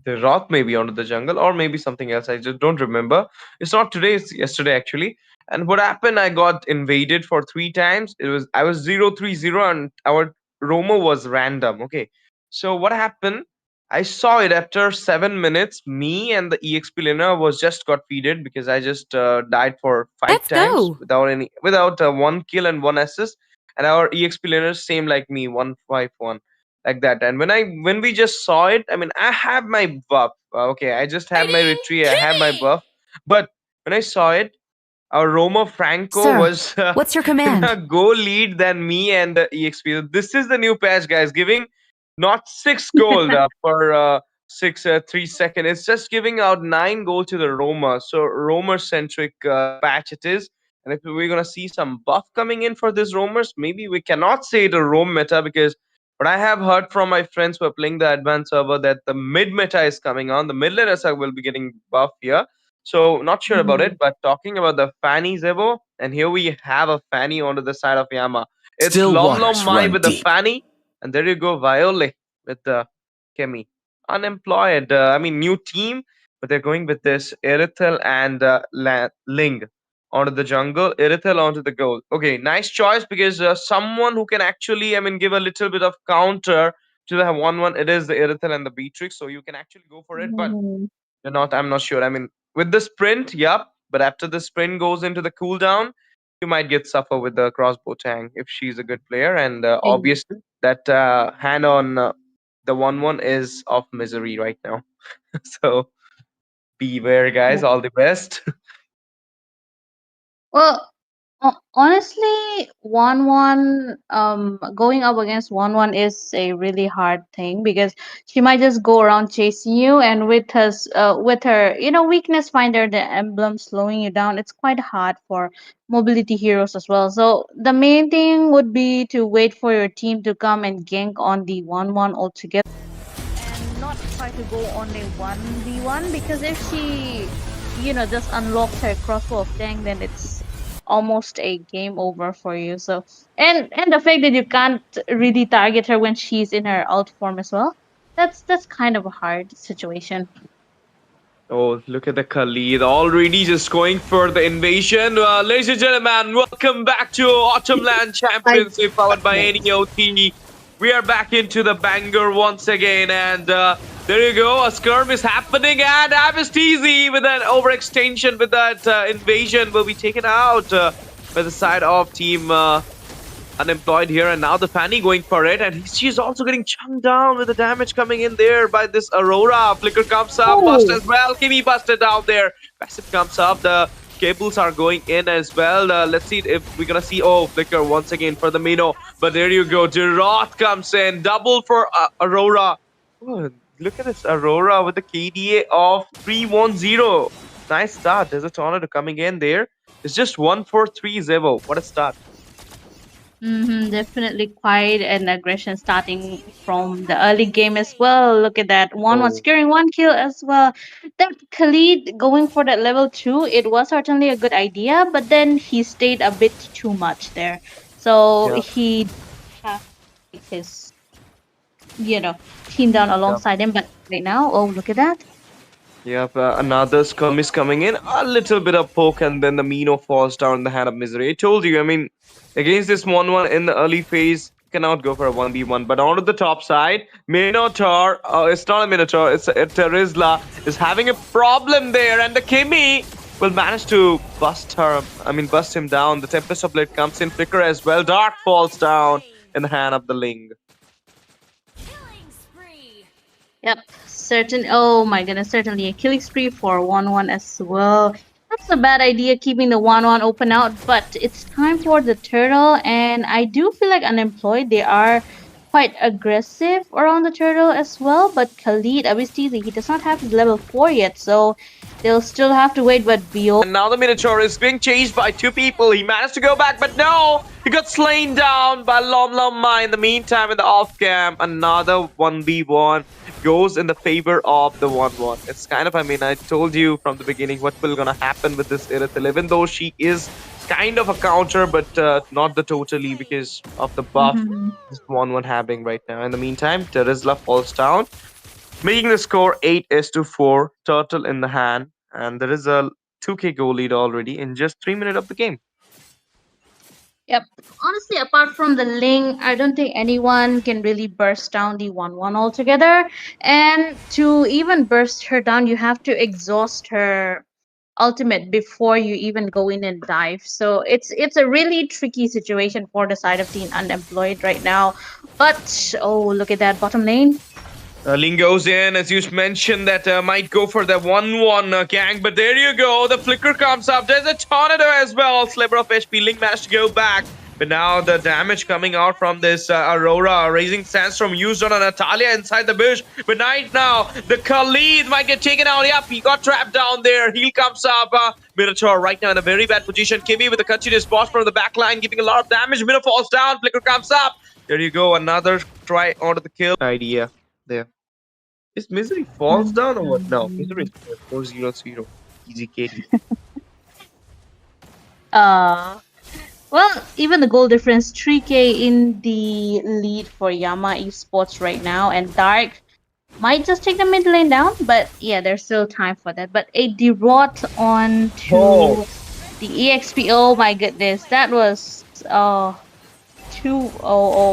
the rock, maybe onto the jungle, or maybe something else. I just don't remember. It's not today, it's yesterday actually. And what happened, I got invaded for 3 times. I was 0-3-0, and our Romo was random. Okay. So what happened? I saw it after 7 minutes. Me and the EXP laner was just got feeded, because I just died for five Let's times go. without one kill and one assist. And our EXP laner same like me, 151, like that. And when we just saw it, I mean, I have my buff. Okay, I just have my Fighting retreat, I have my Kimmy! buff. But when I saw it, our Roma Franco Sir, was what's your in command? a goal lead than me and the EXP. This is the new patch, guys, giving not 6 gold for 3 seconds. It's just giving out 9 gold to the Roma. So Roma centric patch it is. And if we're gonna see some buff coming in for this Romers, maybe we cannot say it a Rome meta, because but I have heard from my friends who are playing the advanced server that the mid meta is coming on. The mid laners will be getting buff here. So not sure about Mhm. it, but talking about the Fanny Zebo, and here we have a Fanny onto the side of Yama. It's Still Lom Lom waters Mai run with the deep. Fanny, And there you go, Viole with Kemi. Unemployed. New team, but they're going with this Irithel and Ling onto the jungle. Irithel onto the goal. Okay, nice choice because someone who can actually, give a little bit of counter to the 1-1. It is the Irithel and the Beatrix, so you can actually go for it. But Mhm. you're not. I'm not sure. With the sprint, yup. But after the sprint goes into the cooldown, you might get suffer with the crossbow tank if she's a good player. And obviously, that hand on the 1-1 is of misery right now. So beware, guys. All the best. Well, honestly, 1-1, going up against 1-1 is a really hard thing because she might just go around chasing you, and with her, weakness finder, the emblem slowing you down, it's quite hard for mobility heroes as well. So the main thing would be to wait for your team to come and gank on the 1-1 altogether, and not try to go on a 1v1, because if she just unlocks her crossbow of tank, then it's almost a game over for you. So, and the fact that you can't really target her when she's in her alt form as well, that's kind of a hard situation. Oh, look at the Khalid already just going for the invasion. Ladies and gentlemen, welcome back to Autumn LAN Championship powered by NEOT. We are back into the banger once again, and there you go. A skirm is happening, and Abisteezy with an overextension with that invasion will be taken out by the side of team Unemployed here, and now the Fanny going for it, and she's also getting chunked down with the damage coming in there by this Aurora. Flicker comes up, bust as well. Kimmy busted down there. Passive comes up. The cables are going in as well. Let's see if we're gonna see. Oh, Flicker once again for the Mino. But there you go. Jirot comes in. Double for Aurora. Oh, look at this Aurora with the KDA of 310. Nice start. There's a tornado coming in there. It's just 1-4-3 Zevo. What a start. Definitely quite an aggression starting from the early game as well. Look at that. One was Oh. securing one kill as well. That Khalid going for that level 2, it was certainly a good idea, but then he stayed a bit too much there. So Yeah. he have his, team down alongside him. But right now, oh, look at that. Yep, another scum is coming in. A little bit of poke, and then the Mino falls down in the hand of misery. I told you, against this 1-1 in the early phase, you cannot go for a 1v1. But onto the top side, Minotaur, it's not a Minotaur, it's a Terizla, is having a problem there, and the Kimmy will manage to bust him down. The Tempest of Blade comes in, Flicker as well. Dark falls down in the hand of the Ling. Yep, oh my goodness, certainly a killing spree for 1-1 as well. That's a bad idea, keeping the 1-1 open out, but it's time for the turtle, and I do feel like Unemployed, they are quite aggressive around the turtle as well, but Khalid, obviously, he does not have his level 4 yet, so they'll still have to wait, but Vio... And now the Minotaur is being chased by 2 people. He managed to go back, but no! He got slain down by Lom Lomma. In the meantime, in the off-cam, another 1v1 goes in the favor of the 1-1. It's kind of, I told you from the beginning what will gonna happen with this Irithel, even though she is kind of a counter, but not the totally because of the buff this 1-1 having right now. In the meantime, Terizla falls down, making the score 8-4, turtle in the hand, and there is a 2k goal lead already in just 3 minutes of the game. Yep. Honestly, apart from the Ling, I don't think anyone can really burst down the 1-1 altogether. And to even burst her down, you have to exhaust her ultimate before you even go in and dive. So it's a really tricky situation for the side of Team Unemployed right now. But oh, look at that bottom lane. Ling goes in, as you mentioned, that might go for the 1-1 gang, but there you go. The Flicker comes up. There's a Tornado as well. Sliver of HP. Ling managed to go back. But now the damage coming out from this Aurora. Raising Sandstorm used on a Natalia inside the bush. But right now, the Khalid might get taken out. Yep, he got trapped down there. Heal comes up. Minotaur right now in a very bad position. Kimmy with the continuous boss from the back line, giving a lot of damage. Minotaur falls down. Flicker comes up. There you go. Another try onto the kill. Idea there. Is Misery falls down or what? No, Misery is 4-0-0. Easy KD. Well, even the goal difference, 3K in the lead for Yama Esports right now, and Dark might just take the mid lane down, but yeah, there's still time for that. But a derot on Oh, to the EXP. Oh my goodness, that was 2-0.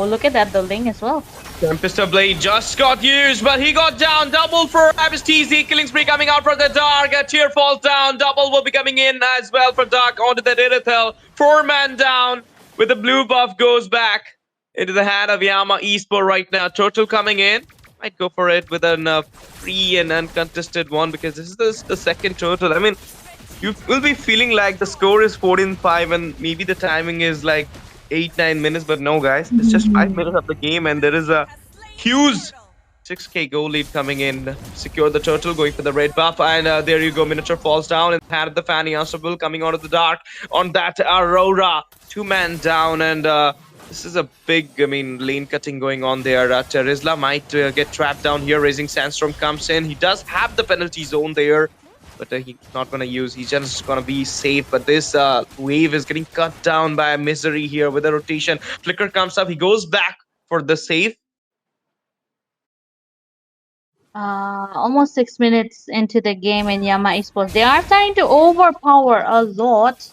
Look at that, the link as well. Tempest Blade just got used, but he got down. Double for Abyss TZ. Killing spree coming out from the Dark. A tier falls down. Double will be coming in as well for Dark onto the Irithel. 4-man down with the blue buff goes back into the hand of Yama Esport right now. Turtle coming in. Might go for it with an free and uncontested one because this is the second Turtle. I mean, you will be feeling like the score is 14-5 and maybe the timing is like 8-9 minutes, but no, guys, it's just 5 minutes of the game and there is a huge 6k goal lead coming in. Secure the turtle, going for the red buff, and there you go. Miniature falls down and had the Fanny Unstoppable coming out of the dark on that Aurora. 2-man down, and this is a big, lane cutting going on there. Terizla might get trapped down here. Raising Sandstorm comes in. He does have the penalty zone there, but he's not going to use. He's just going to be safe. But this wave is getting cut down by Misery here with a rotation. Flicker comes up. He goes back for the save. Almost 6 minutes into the game in Yama Esports. They are starting to overpower a lot.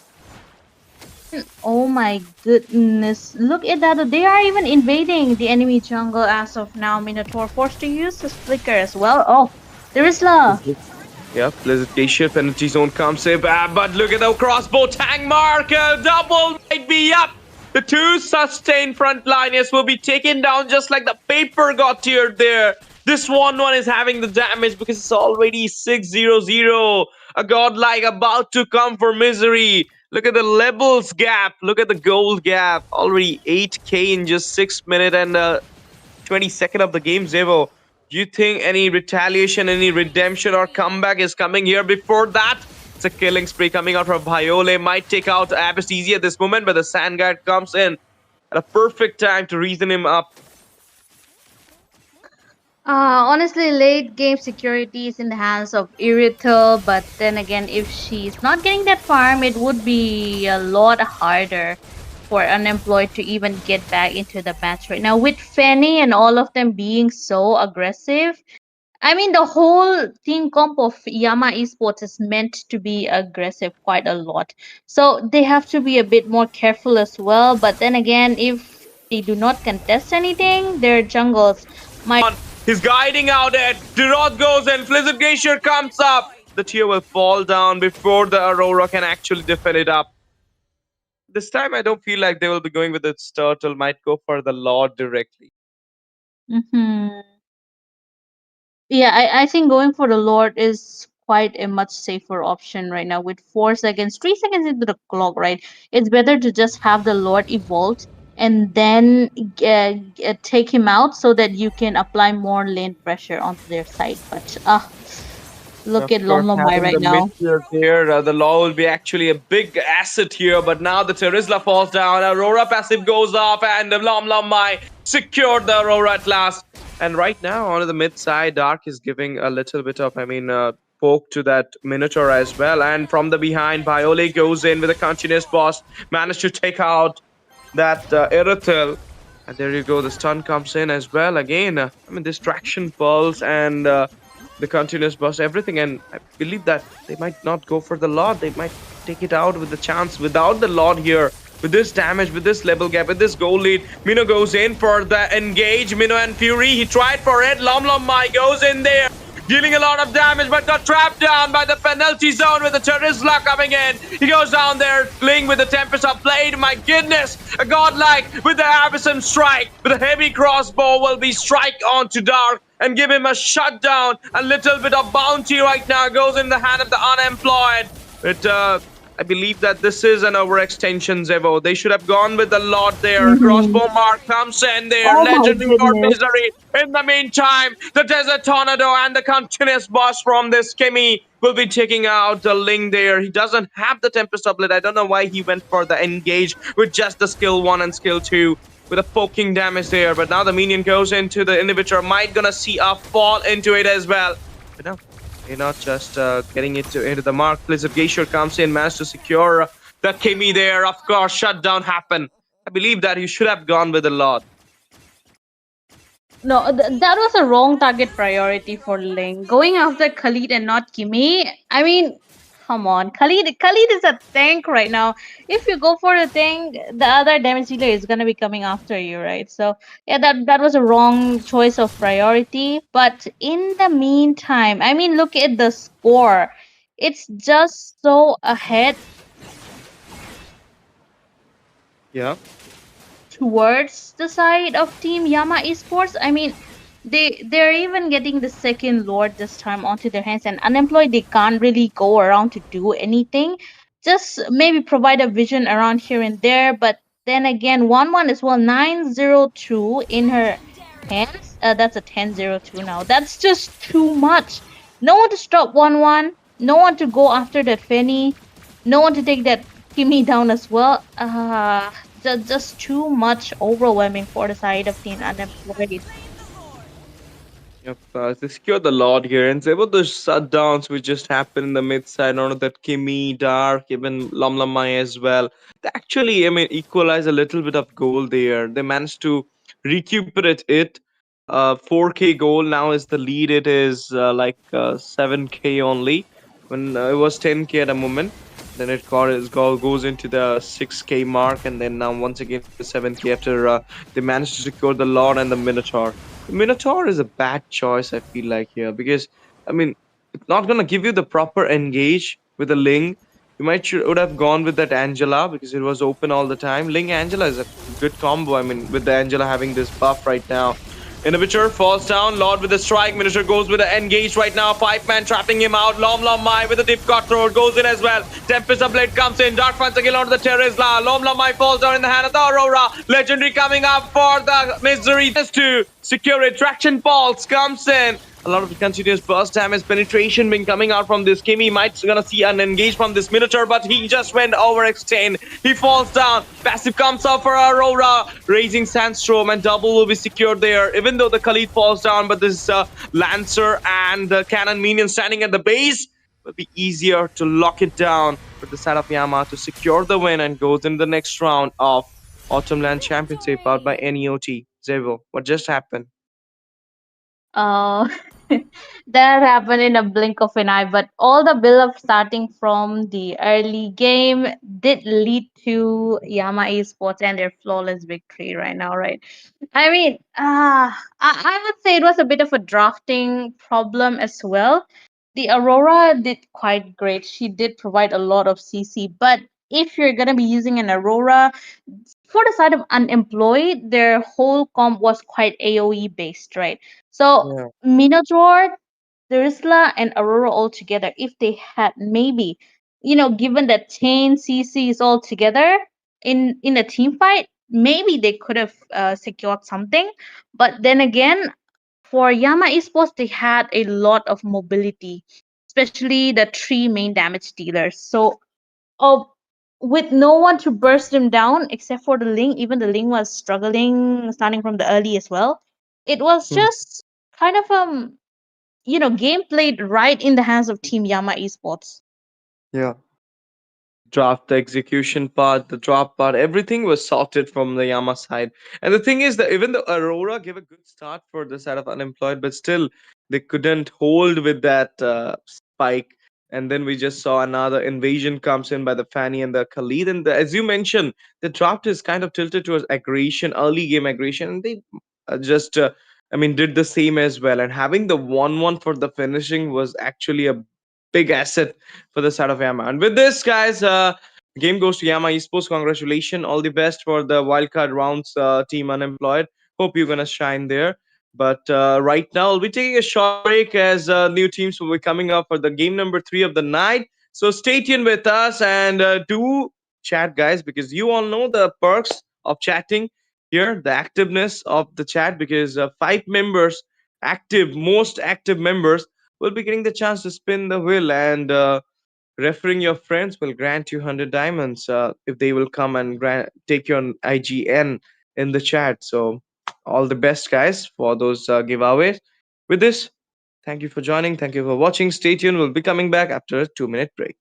Oh my goodness. Look at that. They are even invading the enemy jungle as of now. Minotaur forced to use his flicker as well. Oh, there is love. Yeah, Blizzard Glacier penalty zone comes in, but look at the crossbow tang mark. Double might be up. The two sustained frontliners will be taken down just like the paper got tiered there. This one is having the damage because it's already 6-0-0. A godlike about to come for Misery. Look at the levels gap. Look at the gold gap. Already 8k in just 6 minutes and 22nd of the game, Zevo. Do you think any retaliation, any redemption or comeback is coming here before that? It's a killing spree coming out from Viole. Might take out Abyss easy at this moment, but the Sand Guard comes in at a perfect time to reason him up. Honestly, late game security is in the hands of Irithel, but then again, if she's not getting that farm, it would be a lot harder for Unemployed to even get back into the match right now. With Fanny and all of them being so aggressive, I mean, the whole team comp of Yama Esports is meant to be aggressive quite a lot. So they have to be a bit more careful as well. But then again, if they do not contest anything, their jungles might. He's guiding out it. Duroth goes in. Blizzard Glacier comes up. The tier will fall down before the Aurora can actually defend it up. This time, I don't feel like they will be going with its turtle. Might go for the Lord directly. Yeah, I think going for the Lord is quite a much safer option right now. With 4 seconds, 3 seconds into the clock, right? It's better to just have the Lord evolved and then take him out so that you can apply more lane pressure onto their side. But look at Lomlomai right now. There, the law will be actually a big asset here, but now the Terizla falls down. Aurora passive goes off, and Lomlomai secured the Aurora at last. And right now, on the mid side, Dark is giving a little bit of, poke to that Minotaur as well. And from the behind, Viole goes in with a continuous boss, managed to take out that Irithel. And there you go, the stun comes in as well. Again, distraction pulse and the continuous boss, everything. And I believe that they might not go for the Lord. They might take it out with the chance without the Lord here. With this damage, with this level gap, with this goal lead, Mino goes in for the engage. Mino and Fury, he tried for it. Lomlomai goes in there, dealing a lot of damage, but got trapped down by the penalty zone with the Terizla coming in. He goes down there, playing with the Tempest of Blade. My goodness, a godlike with the Abyssum strike. With a heavy crossbow will be strike onto Dark and give him a shutdown. A little bit of bounty right now goes in the hand of the Unemployed. But I believe that this is an overextension, Zevo. They should have gone with the Lord there. Crossbow mark comes in there. Oh Legendary for Misery. In the meantime, the Desert Tornado and the continuous boss from this Kimmy will be taking out the Ling there. He doesn't have the Tempest Doublet. I don't know why he went for the engage with just the skill 1 and skill 2. With a poking damage there. But now the minion goes into the inhibitor. Might gonna see a fall into it as well. But no. You're not just getting into the mark. Blizzard Glacier comes in, managed to secure The Kimmy there, of course, shutdown happened. I believe that you should have gone with a lot. No, that was a wrong target priority for Ling. Going after Khalid and not Kimi. I mean, come on, Khalid is a tank right now. If you go for the tank, the other damage dealer is gonna be coming after you, right? So yeah, that was a wrong choice of priority. But in the meantime, I mean, look at the score. It's just so ahead Yeah. towards the side of Team Yama Esports. I mean, they're even getting the second Lord this time onto their hands, and unemployed they can't really go around to do anything. Just maybe provide a vision around here and there, but then again, 1-1 as well, 902 in her hands. That's a 10-02 now. That's just too much. No one to stop 1-1. No one to go after that Fanny. No one to take that Kimi down as well. Just too much overwhelming for the side of Team Unemployed. Yep, they secured the Lord here, and there were the shutdowns which just happened in the mid side. None of that Kimi, Dark, even Lamlamai as well. They actually, I mean, equalize a little bit of goal there. They managed to recuperate it. 4K goal now is the lead. It is 7K only. When it was 10K at a moment, then goes into the 6K mark, and then now once again to 7K after they managed to secure the Lord and the Minotaur. Minotaur is a bad choice, I feel like here, because I mean it's not gonna give you the proper engage with a Ling. You would have gone with that Angela because it was open all the time. Ling Angela is a good combo. I mean, with the Angela having this buff right now. Inhibitor falls down. Lord with the strike. Miniature goes with the engage right now. 5-man trapping him out. Lom Mai with the deep cutthroat goes in as well. Tempest of Blade comes in. Dark finds again onto the terrace. Lom Mai falls down in the hand of the Aurora. Legendary coming up for the Misery. Just to secure it. Traction Pulse comes in. A lot of continuous burst damage penetration been coming out from this. Kimi might gonna see an engage from this Minotaur, but he just went overextend. He falls down. Passive comes up for Aurora, raising Sandstorm, and double will be secured there. Even though the Khalid falls down, but this Lancer and the Cannon minion standing at the base will be easier to lock it down for the side of Yama to secure the win and goes in the next round of Autumn LAN Championship powered by NEOT. Zevo, what just happened? Uh, that happened in a blink of an eye, but all the build up starting from the early game did lead to Yama Esports and their flawless victory right now, right? I mean, I would say it was a bit of a drafting problem as well. The Aurora did quite great. She did provide a lot of CC, but if you're gonna be using an Aurora, for the side of unemployed, their whole comp was quite AoE based, right? So Yeah. Minotaur, Therisla, and Aurora all together, if they had maybe, given that chain CCs all together in a team fight, maybe they could have secured something. But then again, for Yama Esports, they had a lot of mobility, especially the three main damage dealers. So uh, with no one to burst them down except for the Ling, even the Ling was struggling starting from the early as well. It was Hmm. just kind of game played right in the hands of Team Yama Esports. Yeah. Draft, the execution part, the drop part, everything was sorted from the Yama side. And the thing is that even the Aurora gave a good start for the side of unemployed, but still they couldn't hold with that spike. And then we just saw another invasion comes in by the Fanny and the Khalid. And as you mentioned, the draft is kind of tilted towards aggression, early game aggression, and they just I mean did the same as well. And having the 1-1 for the finishing was actually a big asset for the side of Yama. And with this, guys, game goes to Yama Esports. Congratulations. All the best for the wildcard rounds, team unemployed. Hope you're going to shine there. But right now, we'll be taking a short break as new teams will be coming up for the game number 3 of the night. So stay tuned with us and do chat, guys, because you all know the perks of chatting here, the activeness of the chat, because 5 members, most active members, will be getting the chance to spin the wheel, and referring your friends will grant you 100 diamonds if they will come and take your IGN in the chat. So all the best, guys, for those giveaways. With this, thank you for joining, thank you for watching. Stay tuned, we'll be coming back after a 2-minute break.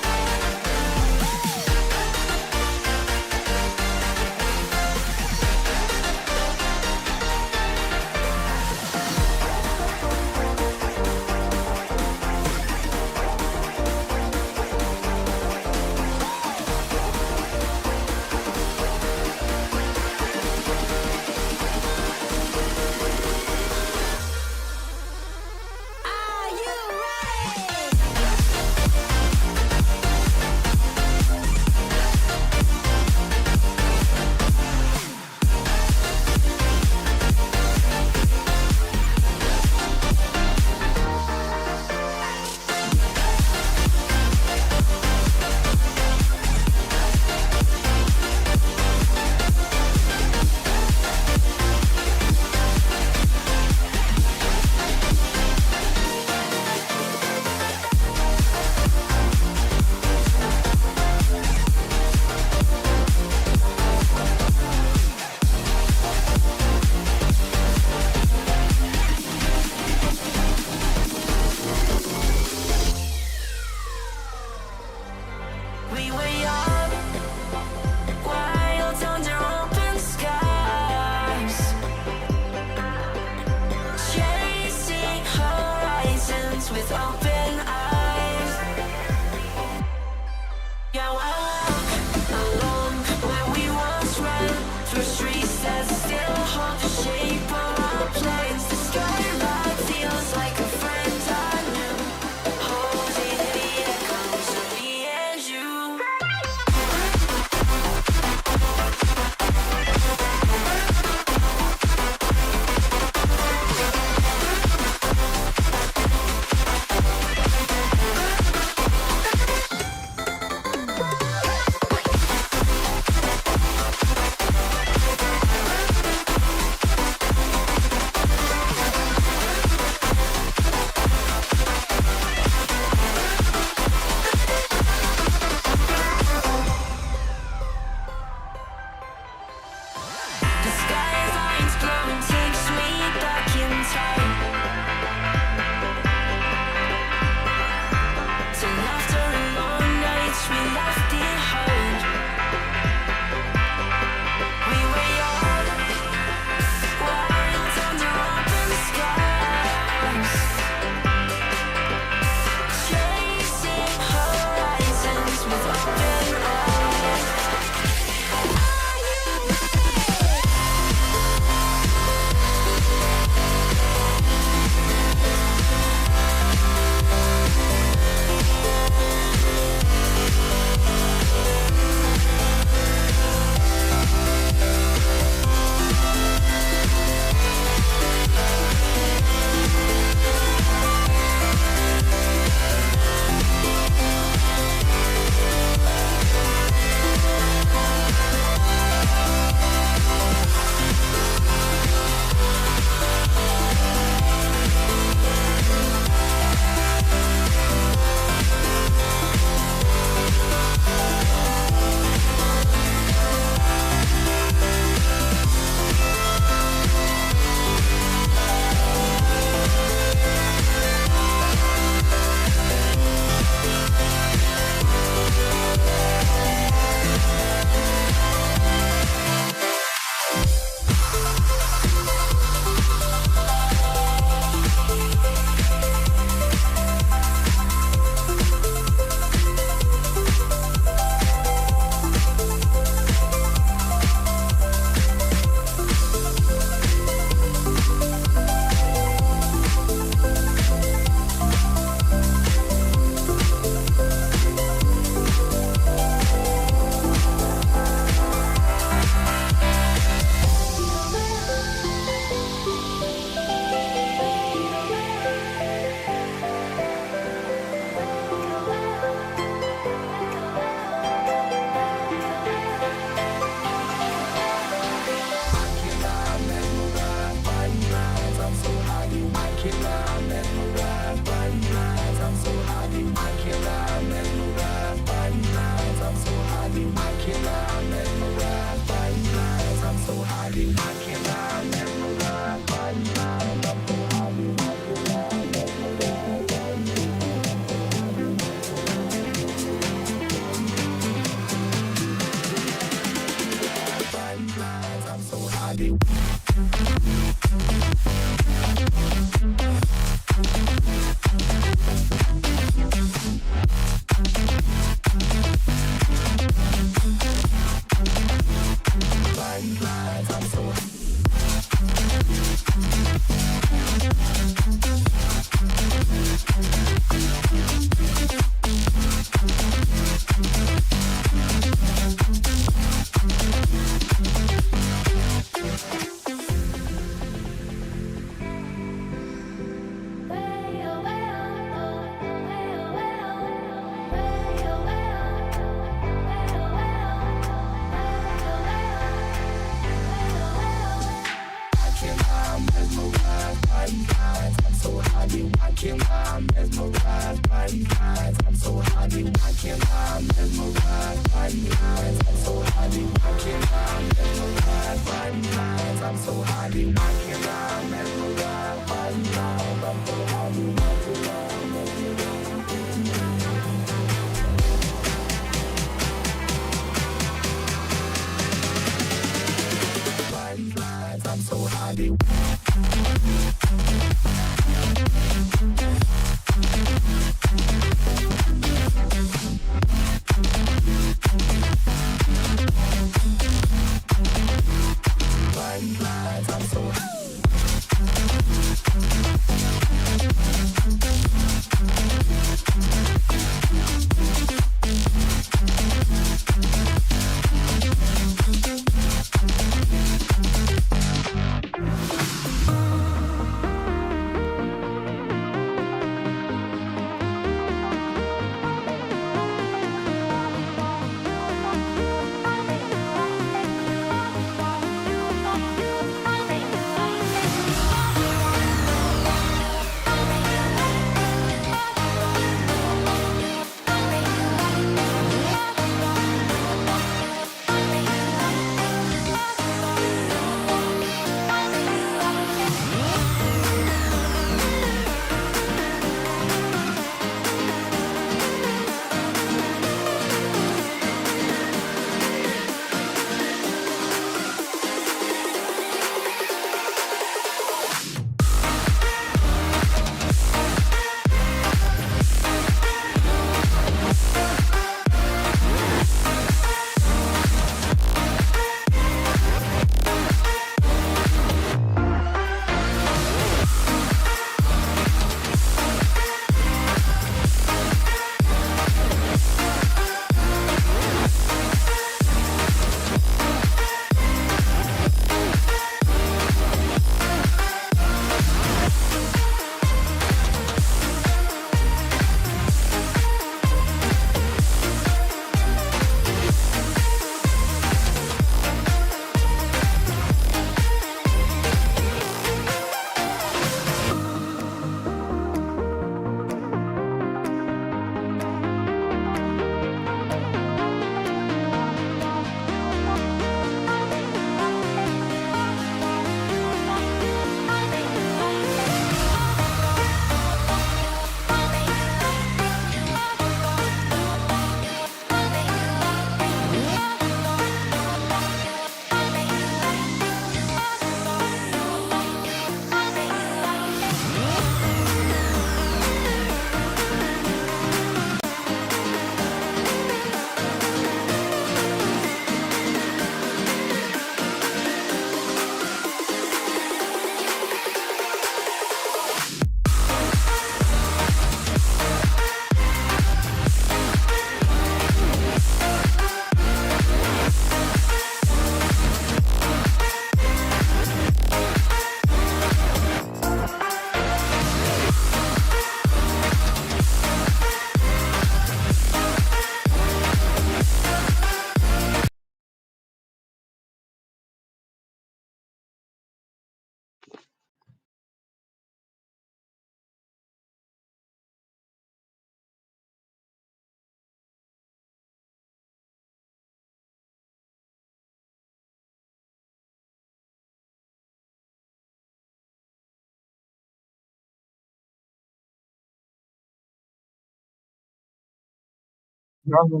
हाँ हाँ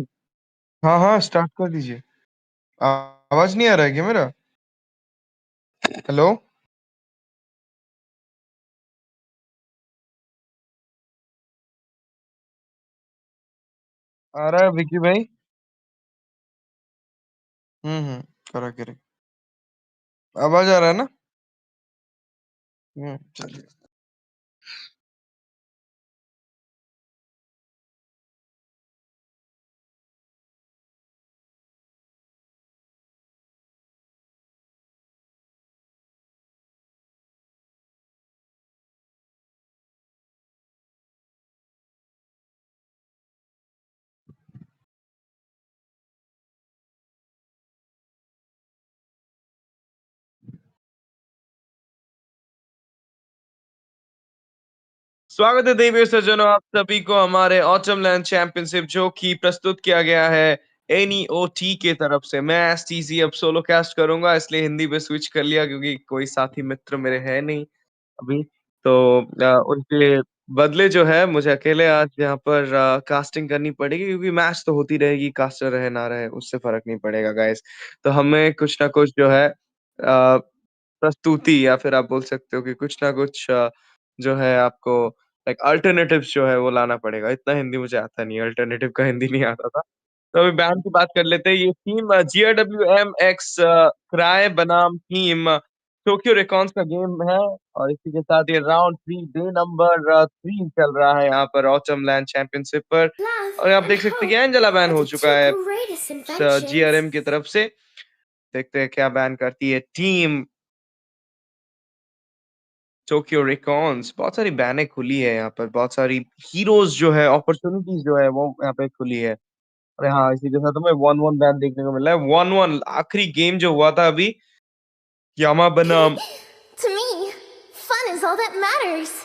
हाँ हाँ, start कर दीजिए। आवाज नहीं आ रहा है क्या मेरा? हेलो। आ रहा है विकी भाई? करा करे। आवाज आ रहा है ना? चलिए। स्वागत है देवी सज्जनों आप सभी को हमारे ऑटम लैंड चैंपियनशिप जो कि प्रस्तुत किया गया है एनईओटी के तरफ से। मैं एसटीसी अब सोलो कास्ट करूंगा इसलिए हिंदी पे स्विच कर लिया क्योंकि कोई साथी मित्र मेरे है नहीं अभी। तो उनके बदले जो है मुझे अकेले आज यहाँ पर कास्टिंग करनी पड़ेगी क्योंकि मैच तो होती रहेगी, कास्टर रहे ना रहे उससे फर्क नहीं पड़ेगा गाइस। तो हमें कुछ ना कुछ जो है प्रस्तुति या फिर आप बोल सकते हो कि कुछ ना कुछ जो है आपको लाइक अल्टरनेटिव्स जो है वो लाना पड़ेगा। इतना हिंदी मुझे आता नहीं है, अल्टरनेटिव का हिंदी नहीं आता था। तो अभी बैंड की बात कर लेते हैं। ये टीम GRWMX क्राय बनाम टीम टोक्यो रेकॉन्स का गेम है और इसी के साथ ये राउंड 3 डे नंबर 3 चल रहा है यहाँ पर ऑटम लैंड चैंपियनशिप पर। Love और आप and देख सकते हैं hope कि एंजेला बैन are हो the चुका two है greatest inventions. GRM की तरफ से। देखते हैं क्या बैन करती है टीम टोक्यो रेकॉन्स। बहुत सारी बैनें खुली है यहाँ पर, बहुत सारी हीरोज जो है अपॉर्चुनिटीज जो है वो यहाँ पे खुली है। अरे हाँ, इसी के साथ हमें 1-1 बैन देखने को मिल रहा है। 1-1 आखिरी गेम जो हुआ था अभी यामा बनाम To me, fun is all that matters.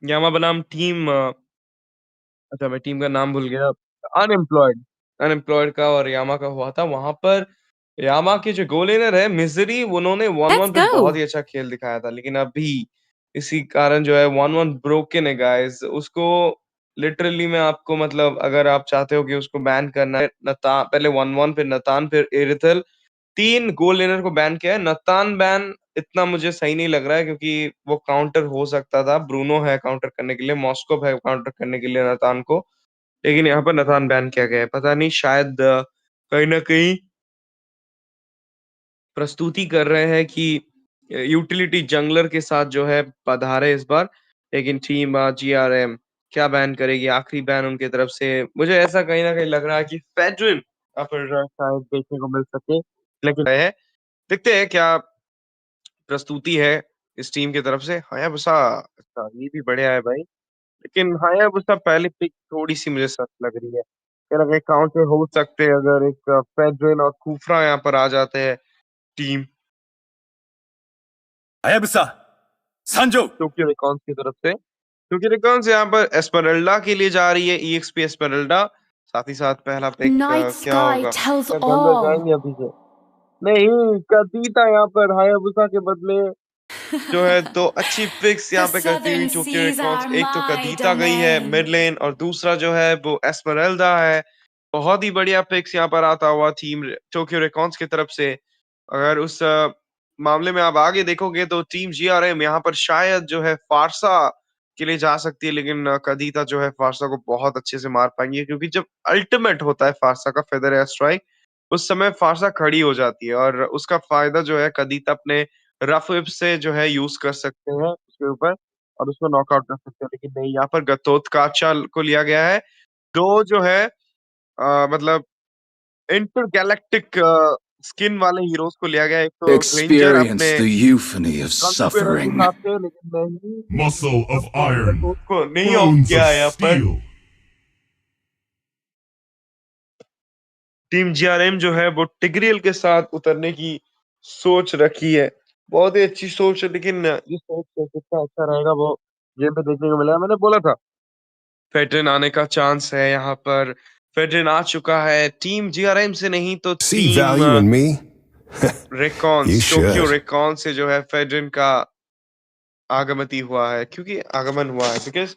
यामा बनाम टीम अच्छा मैं टीम का नाम भूल गया। अनएम्प्लॉयड अनएम्प्लॉयड का और यामा का हुआ था। वहां पर यामा के जो गोल लेनर है मिजरी, उन्होंने 1-1 पे बहुत ही अच्छा खेल दिखाया था, लेकिन अभी इसी कारण जो है 1-1 ब्रोकन है गाइस। उसको लिटरली मैं आपको मतलब अगर आप चाहते हो कि उसको बैन करना है, नता पहले 1-1 फिर नतान फिर एरिथल, 3 गोल लेनर को बैन किया है। नतान बैन इतना मुझे सही नहीं लग रहा है क्योंकि वो काउंटर हो सकता था। ब्रूनो है काउंटर करने के लिए, मॉस्को है काउंटर करने के लिए नतान को, लेकिन यहाँ पर नतान बैन किया गया है। पता नहीं शायद कहीं न कहीं प्रस्तुति कर रहे हैं कि यूटिलिटी जंगलर के साथ जो है पधारे इस बार। लेकिन टीम जीआरएम क्या बैन करेगी? आखिरी बैन उनकी तरफ से मुझे ऐसा कहीं न कहीं लग रहा है कि फेडरन या फिर शायद देखने को मिल सके। लेकिन है देखते हैं क्या प्रस्तुति है इस टीम की तरफ से। हायाबुसा अच्छा ये भी बढ़िया है भाई, लेकिन हायाबुसा पहली पिक थोड़ी-सी मुझे सख्त लग रही है। कहीं न कहीं काउंटर हो सकते हैं अगर एक फेडरन और कुफरा यहाँ पर आ जाते हैं टीम 参上 टोक्यो रेकॉन्स की तरफ से। टोक्यो रेकॉन्स यहाँ पर एस्मेराल्डा के लिए जा रही है, ईएक्सपी एस्मेराल्डा। साथ ही साथ पहला पिक Night क्या sky होगा? tells क्या गंदर all. जाएँगे अभी से? नहीं, कदीता यहाँ पर हायाबुसा के बदले जो है 2 अच्छी पिक्स The यहाँ पे करती हुई southern Tokyo seas reckons. are एक तो my कदीता गई है मिड domain. लेन और दूसरा जो है वो एस्मेराल्डा है। बहुत ही बढ़िया पिक्स यहाँ पर आता हुआ टीम टोक्यो रेकॉन्स की तरफ से। अगर उस मामले में आप आगे देखोगे तो टीम जीआरएम यहाँ पर शायद जो है फारसा के लिए जा सकती है, लेकिन कदीता जो है फारसा को बहुत अच्छे से मार पाएंगे क्योंकि जब अल्टीमेट होता है फारसा का फेदर एयर स्ट्राइक उस समय फारसा खड़ी हो जाती है और उसका फायदा जो है कदीता अपने रफ विप से जो है यूज कर सकते हैं उसके ऊपर और उसको नॉकआउट कर सकते हैं। लेकिन नहीं, यहाँ पर गतोत काचा को लिया गया है। दो जो है मतलब इंटरगैलेक्टिक स्किन वाले हीरोज को लिया गया है। एक तो ग्रेंजर अपने Experience the euphony of कॉन्स्पिरर के suffering. हिसाब से, लेकिन नहीं Muscle of iron, गतोत को नहीं ऑफ bones किया of है यहाँ पर। steel. टीम जीआरएम जो है वो टिग्रियल के साथ उतरने की सोच रखी है। बहुत ही अच्छी सोच है, लेकिन ये सोच से कितना अच्छा रहेगा वो गेम पे देखने को मिलेगा। मैंने बोला था फेटरन आने का चांस है यहाँ पर। फेटरन आ चुका है टीम जीआरएम से, नहीं तो See team value in me? You recons Tokyo should. Recon से जो है फेडरन का आगमती हुआ है क्योंकि आगमन हुआ है बिकॉज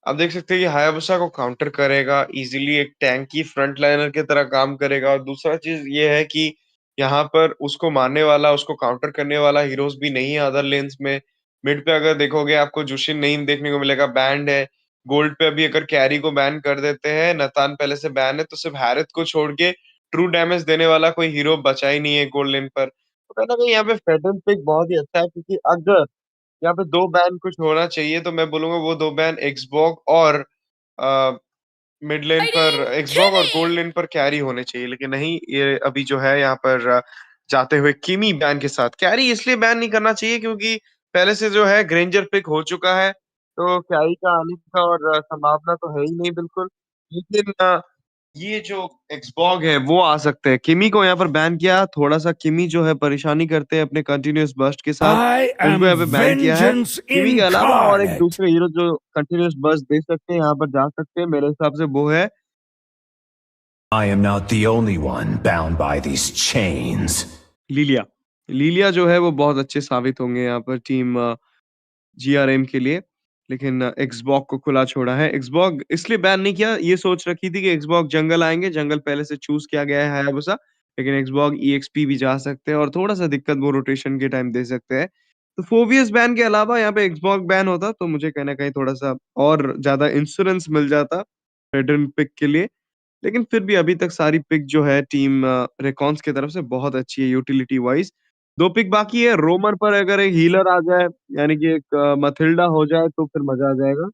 आप देख सकते हैं कि हायाबुसा को काउंटर करेगा इजीली, एक टैंकी फ्रंट लाइनर की तरह काम करेगा। और दूसरा चीज ये है कि यहाँ पर उसको मारने वाला उसको काउंटर करने वाला हीरोज भी नहीं है अदर लेन्स में। मिड पे अगर देखोगे आपको जुशिन नहीं देखने को मिलेगा, बैंड है। गोल्ड पे अभी अगर कैरी को बैन कर देते हैं, नतान पहले से बैन है, तो सिर्फ हैरिथ को छोड़ के ट्रू डैमेज देने वाला कोई हीरो बचा ही नहीं है गोल्ड लेन पर। तो कहीं ना कहीं यहाँ पे फेडरन पिक बहुत ही अच्छा है क्योंकि अगर यहाँ पे 2 बैन कुछ होना चाहिए तो मैं बोलूँगा वो 2 बैन एक्सबॉग और अ, मिड लेन पर एक्सबॉग और गोल्ड लेन पर कैरी होने चाहिए। लेकिन नहीं, ये अभी जो है यहाँ पर जाते हुए किमी बैन के साथ। कैरी इसलिए बैन नहीं करना चाहिए क्योंकि पहले से जो है ग्रेंजर पिक हो चुका है, तो कैरी का आने का और संभावना तो है ही नहीं बिल्कुल। लेकिन ये जो एक्सबॉग है वो आ सकते हैं। किमी को यहाँ पर बैन किया, थोड़ा सा किमी जो है परेशानी करते हैं अपने कंटिन्यूअस बर्स्ट के साथ, I उनको am यहाँ पे बैन किया है। vengeance किमी के अलावा और एक incarnate. दूसरे हीरो जो कंटिन्यूअस बर्स्ट दे सकते हैं यहाँ पर जा सकते हैं, मेरे हिसाब से वो है I am not the only one bound by these chains. लीलिया। लीलिया जो है वो बहुत अच्छे साबित होंगे यहाँ पर टीम जीआरएम के लिए। लेकिन एक्सबॉग को खुला छोड़ा है। एक्सबॉग इसलिए बैन नहीं किया, ये सोच रखी थी कि एक्सबॉग जंगल आएंगे, जंगल पहले से चूज किया गया है हायाबुसा, लेकिन एक्सबॉग ईएक्सपी भी जा सकते हैं और थोड़ा सा दिक्कत वो रोटेशन के टाइम दे सकते हैं। तो फोवियस बैन के अलावा यहाँ पे एक्सबॉग बैन होता तो मुझे कहीं ना कहीं थोड़ा सा और ज्यादा इंश्योरेंस मिल जाता रिटर्न पिक के लिए। लेकिन फिर भी अभी तक सारी पिक जो है टीम रेकॉन्स की तरफ से बहुत अच्छी है यूटिलिटी वाइज। 2 पिक बाकी है। रोमर पर अगर एक हीलर आ जाए, यानी कि एक मथिल्डा हो जाए तो फिर मजा आ जाएगा।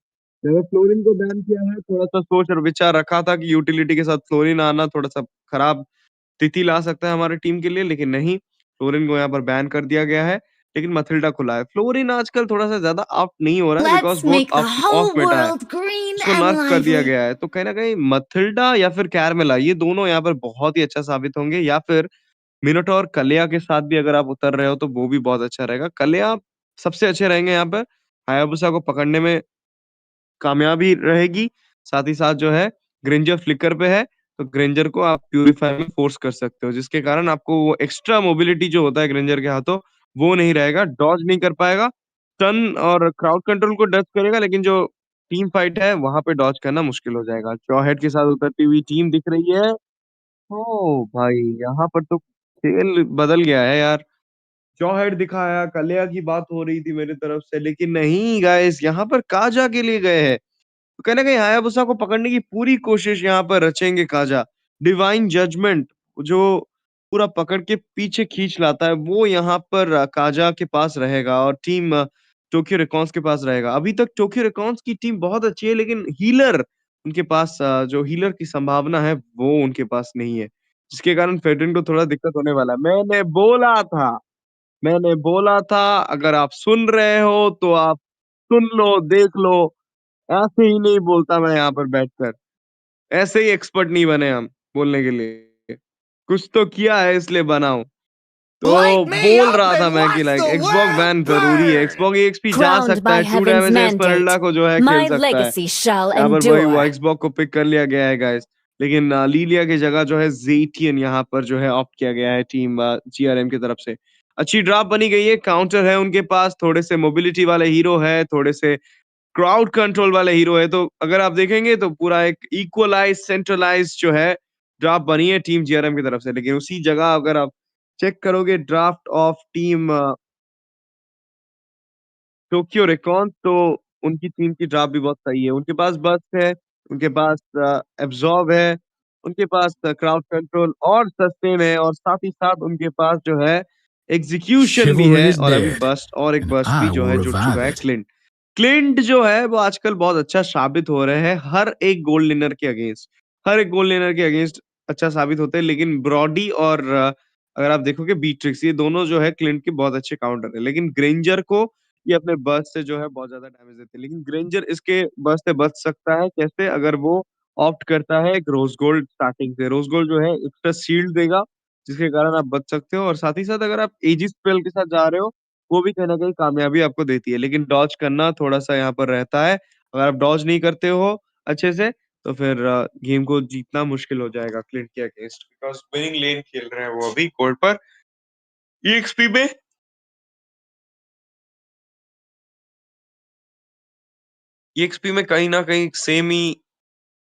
मैंने फ्लोरिन को बैन किया है, थोड़ा-सा सोच और विचार रखा था कि यूटिलिटी के साथ फ्लोरिन आना थोड़ा-सा खराब स्थिति ला सकता है हमारी टीम के लिए, लेकिन नहीं, फ्लोरिन को यहाँ पर बैन कर दिया गया है, लेकिन मथिल्डा खुला है। फ्लोरिन आजकल थोड़ा-सा ज़्यादा अप नहीं हो रहा है बिकॉज़ Let's बहुत make the of of whole Meta है। world green उसको and नर्फ कर दिया lively. गया है, तो कहीं न कहीं मथिल्डा या फिर कैरमेला ये दोनों यहाँ पर बहुत ही अच्छा साबित होंगे, या फिर मिनोटॉर कलेया के साथ भी अगर आप उतर रहे हो तो वो भी बहुत अच्छा रहेगा। कलेया सबसे अच्छे रहेंगे यहाँ पर, हायाबुसा को पकड़ने में कामयाबी रहेगी। साथ ही साथ जो है ग्रेंजर फ्लिकर पे है, तो ग्रेंजर को आप प्यूरीफायर में फोर्स कर सकते हो, जिसके कारण आपको वो एक्स्ट्रा मोबिलिटी जो होता है ग्रेंजर के हाथों, वो नहीं रहेगा, डॉज नहीं कर पाएगा। स्टन और क्राउड कंट्रोल को डच करेगा, लेकिन जो टीम फाइट है वहाँ पे डॉज करना मुश्किल हो जाएगा। जॉहेड के साथ उतरती हुई टीम दिख रही है। ओह भाई! यहाँ पर तो खेल बदल गया है यार। जॉहेड दिखाया, कलेया की बात हो रही थी मेरी तरफ से, लेकिन नहीं गाइस, यहाँ पर काजा के लिए गए हैं। तो कहीं न कहीं हायाबुसा को पकड़ने की पूरी कोशिश यहाँ पर रचेंगे काजा। डिवाइन जजमेंट जो पूरा पकड़ के पीछे खींच लाता है, वो यहाँ पर काजा के पास रहेगा और टीम टोक्यो रेकॉन्स के पास रहेगा। अभी तक टोक्यो रेकॉन्स की टीम बहुत अच्छी है, लेकिन हीलर उनके पास जो हीलर की संभावना है, वो उनके पास नहीं है, जिसके कारण फेडरिन को थोड़ा दिक्कत होने वाला है। मैंने बोला था अगर आप सुन रहे हो तो आप सुन लो, देख लो। ऐसे ही नहीं बोलता मैं यहाँ पर बैठकर। ऐसे ही एक्सपर्ट नहीं बने हम बोलने के लिए। कुछ तो किया है इसलिए बना हूँ। तो Light me बोल up रहा था and मैं कि watch like the एक्सबॉग world ban ज़रूरी है। burn. एक्सबॉग एक्सपी जा Crowned सकता by है, 2 heaven's डैमेज एस्पेरल्डा mandate, को जो है खेल my सकता है। legacy shall यहाँ पर वही हुआ, endure. एक्सबॉग को पिक कर लिया गया है गाइस। लेकिन लीलिया की जगह जो है ज़ेटियन यहाँ पर जो है ऑप्ट किया गया है टीम जीआरएम की तरफ से। अच्छी ड्रॉप बनी गई है, काउंटर है उनके पास, थोड़े से मोबिलिटी वाले हीरो है, थोड़े से क्राउड कंट्रोल वाले हीरो है, तो अगर आप देखेंगे तो पूरा एक इक्वलाइज सेंट्रलाइज जो है ड्राफ्ट बनी है टीम जीआरएम की तरफ से। लेकिन उसी जगह अगर आप चेक करोगे draft of team Tokyo Recon, तो उनकी टीम की ड्राफ्ट भी बहुत सही है। उनके पास बस्ट है, उनके पास एब्जॉर्ब है, उनके पास क्राउड कंट्रोल और सस्टेन है, और साथ ही साथ उनके पास जो है एग्जीक्यूशन भी Chivalry है, is और अभी dead, बस्ट और एक and बस्ट भी I जो will है जुड़ चुका revive है, it. क्लिंट। क्लिंट जो है वो आजकल बहुत अच्छा साबित हो रहे हैं हर एक गोल्ड लेनर के अगेंस्ट। हर एक गोल्ड लेनर के अगेंस्ट अच्छा साबित होते हैं, लेकिन ब्रॉडी और अगर आप देखोगे बीट्रिक्स, ये दोनों जो है क्लिंट के बहुत अच्छे काउंटर है। लेकिन ग्रेंजर को ये अपने बर्स्ट से जो है बहुत ज्यादा डैमेज देते हैं, लेकिन ग्रेंजर इसके बर्स्ट से बच सकता है कैसे? अगर वो ऑप्ट करता है एक रोज गोल्ड स्टार्टिंग से। रोज गोल्ड जो है एक्स्ट्रा शील्ड देगा, जिसके कारण आप बच सकते हो, और साथ ही साथ अगर आप एजिस स्पेल के साथ जा रहे हो, वो भी कहीं न कहीं कामयाबी आपको देती है। लेकिन डॉज करना थोड़ा-सा यहाँ पर रहता है। अगर आप डॉज नहीं करते हो अच्छे से, तो फिर गेम को जीतना मुश्किल हो जाएगा क्लिंट के अगेंस्ट, बिकॉज़ विनिंग लेन खेल रहे हैं वो अभी कोर्ट पर। ईएक्सपी में ईएक्सपी में कहीं न कहीं सेम ही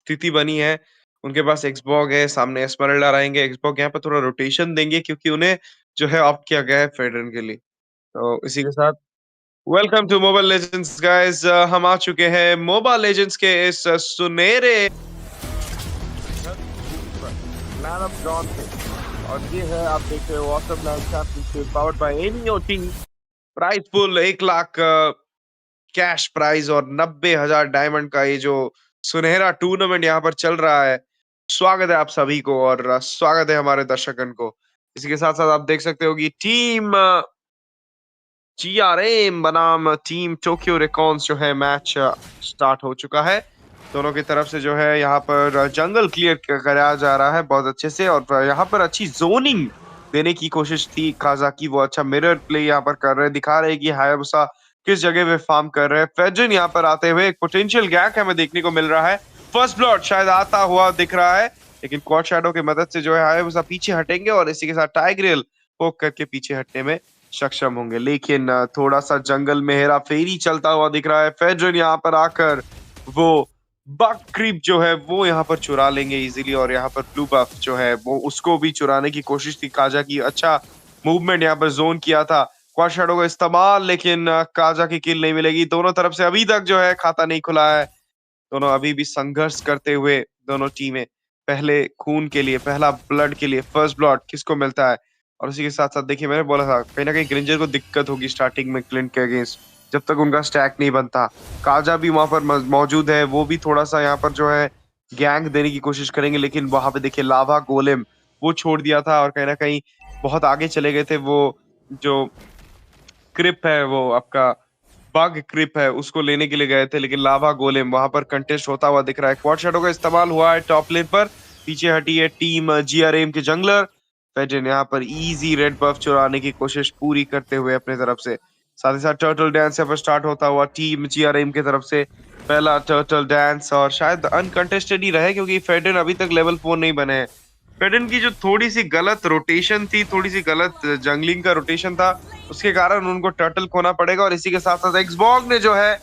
स्थिति बनी है। उनके पास एक्सबॉग है, सामने एस्मेराल्डा रहेंगे। एक्सबॉग यहाँ पे थोड़ा रोटेशन देंगे क्योंकि उन्हें जो है ऑप्ट किया गया है फेडरन के लिए। तो इसी के साथ welcome to Mobile Legends guys. हम आ चुके हैं मोबाइल लेजेंड्स के इस सुनहरे लैंड ऑफ डॉन पे, और ये है आप देख रहे हो awesome land championship powered by NEOT. Price pool 1 lakh cash prize और 90,000 डायमंड का ये जो सुनहरा टूर्नामेंट यहाँ पर चल रहा है। स्वागत है आप सभी को, और स्वागत है हमारे दर्शकन को। इसी के साथ साथ आप देख सकते हो कि टीम जीआरएम बनाम टीम टोक्यो रेकॉन्स जो है मैच स्टार्ट हो चुका है। दोनों की तरफ से जो है यहाँ पर जंगल क्लियर कराया जा रहा है बहुत अच्छे से, और यहाँ पर अच्छी जोनिंग देने की कोशिश थी काजाकी। वो अच्छा मिरर प्ले यहाँ पर कर रहे हैं, दिखा रहे हैं कि हायाबुसा किस जगह पे फार्म कर रहे हैं। फेजन यहाँ पर आते हुए एक पोटेंशियल गैंग हमें देखने को मिल रहा है। फर्स्ट ब्लड शायद आता हुआ दिख रहा है, लेकिन क्वाड शैडो की मदद से जो है हायाबुसा पीछे हटेंगे और इसी के साथ टाइग्रेल पोक करके पीछे हटने में सक्षम होंगे। लेकिन थोड़ा सा जंगल में हेरा फेरी चलता हुआ दिख रहा है। फेजन यहाँ पर आकर वो बग क्रीप जो है वो यहाँ पर चुरा लेंगे इजीली, और यहाँ पर ब्लू बफ जो है वो उसको भी चुराने की कोशिश थी काजा की। अच्छा मूवमेंट यहाँ पर जोन किया था क्वाड शैडो का इस्तेमाल, लेकिन काजा की किल नहीं मिलेगी। दोनों तरफ से अभी तक जो है खाता नहीं खुला है। दोनों अभी भी संघर्ष करते हुए दोनों टीमें, पहले खून के लिए, पहला ब्लड के लिए, फर्स्ट ब्लड किसको मिलता है। और उसी के साथ साथ देखिए मैंने बोला था कहीं ना कहीं ग्रेंजर को दिक्कत होगी स्टार्टिंग में क्लिंट के अगेंस्ट, जब तक उनका स्टैक नहीं बनता। काजा भी वहां पर मौजूद है, वो भी थोड़ा सा यहाँ पर जो है गैंग देने की कोशिश करेंगे, लेकिन वहां पे देखिए लावा गोलेम वो छोड़ दिया था और कहीं ना कहीं बहुत आगे चले गए थे। वो जो क्रिप है, वो आपका बग क्रिप है, उसको लेने के लिए गए थे, लेकिन लावा गोलेम वहां पर कंटेस्ट होता हुआ दिख रहा है। क्वाड शैडो का इस्तेमाल हुआ है टॉप लेन पर, पीछे हटी है टीम जीआरएम के जंगलर। फेजन यहाँ पर इजी रेड बफ चुराने की कोशिश पूरी करते हुए अपने तरफ से, साथ ही साथ टर्टल डांस यहाँ पर स्टार्ट होता हुआ टीम जीआरएम की तरफ से। पहला टर्टल डांस और शायद अनकंटेस्टेड ही रहे, क्योंकि फेडन अभी तक लेवल 4 नहीं बने हैं। फेडन की जो थोड़ी सी गलत रोटेशन थी, थोड़ी सी गलत जंगलिंग का रोटेशन था, उसके कारण उनको टर्टल खोना पड़ेगा। और इसी के साथ साथ एक्सबॉग ने जो है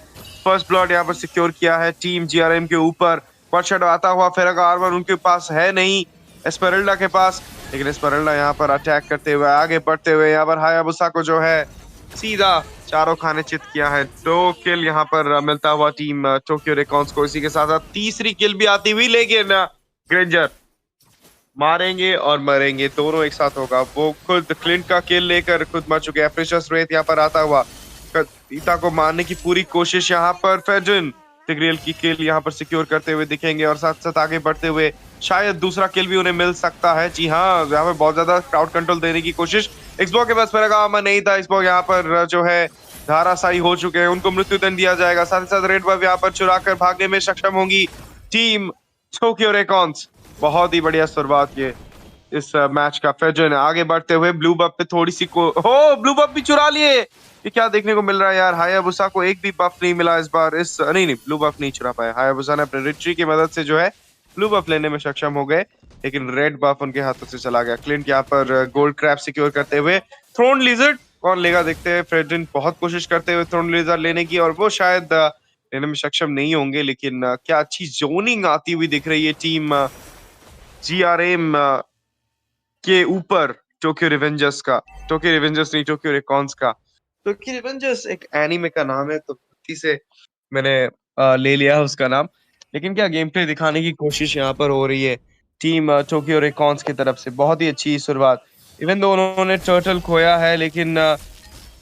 फर्स्ट ब्लड यहाँ पर सिक्योर किया है टीम जीआरएम के ऊपर। क्वाड शैडो आता हुआ, फेरा का आर्मर उनके पास है नहीं एस्पेरल्डा के पास, लेकिन एस्पेरल्डा यहाँ पर अटैक करते हुए आगे बढ़ते हुए यहाँ पर हायाबुसा को जो है सीधा चारों खाने चित किया है। 2 किल यहाँ पर मिलता हुआ टीम टोक्यो रेकॉन्स को। इसी के साथ साथ तीसरी किल भी आती हुई, लेकिन ग्रेंजर मारेंगे और मरेंगे दोनों एक साथ होगा। वो खुद क्लिंट का किल लेकर खुद मर चुके हैं। प्रेशियस रेत यहाँ पर आता हुआ गीता को मारने की पूरी कोशिश, यहाँ पर फेजन टिग्रियल की किल यहाँ पर सिक्योर करते हुए दिखेंगे, और साथ साथ आगे बढ़ते हुए शायद दूसरा किल भी उन्हें मिल सकता है। जी हाँ, यहाँ पर बहुत ज्यादा क्राउड कंट्रोल देने की कोशिश। एक्सबॉग के पास पैरागामा नहीं था, एक्सबॉग यहाँ पर जो है धाराशायी हो चुके हैं, उनको मृत्युदंड दिया जाएगा। साथ ही साथ रेड बफ यहाँ पर चुरा कर भागने में सक्षम होंगी टीम टोक्यो रेकॉन्स। बहुत ही बढ़िया शुरुआत ये इस मैच का। फेजन आगे बढ़ते हुए ब्लू बफ पे थोड़ी सी ब्लू बफ भी चुरा लिए। ये क्या देखने को मिल रहा है यार, हायाबुसा को एक भी बफ नहीं मिला इस बार। नहीं ब्लू बफ नहीं चुरा पाया हायाबुसा ने, अपने रिट्री की मदद से जो है ब्लू बफ लेने में सक्षम हो गए, लेकिन रेड बफ उनके हाथों से चला गया। क्लिंट यहाँ पर गोल्ड क्रैप सिक्योर करते हुए, थ्रोन लिजर्ड कौन लेगा देखते हैं। फेजन बहुत कोशिश करते हुए थ्रोन लिजर्ड लेने की, और वो शायद लेने में सक्षम नहीं होंगे, लेकिन क्या अच्छी जोनिंग आती हुई दिख रही है टीम जीआरएम के ऊपर टोक्यो रिवेंजर्स का। टोक्यो रिवेंजर्स नहीं, टोक्यो रेकॉन्स का। टोक्यो रिवेंजर्स एक एनीमे का नाम है, तो गलती से मैंने ले लिया उसका नाम, लेकिन क्या गेम प्ले दिखाने की कोशिश यहाँ पर हो रही है टीम टोक्यो रेकॉन्स की तरफ से। बहुत ही अच्छी शुरुआत, इवन दो उन्होंने टर्टल खोया है, लेकिन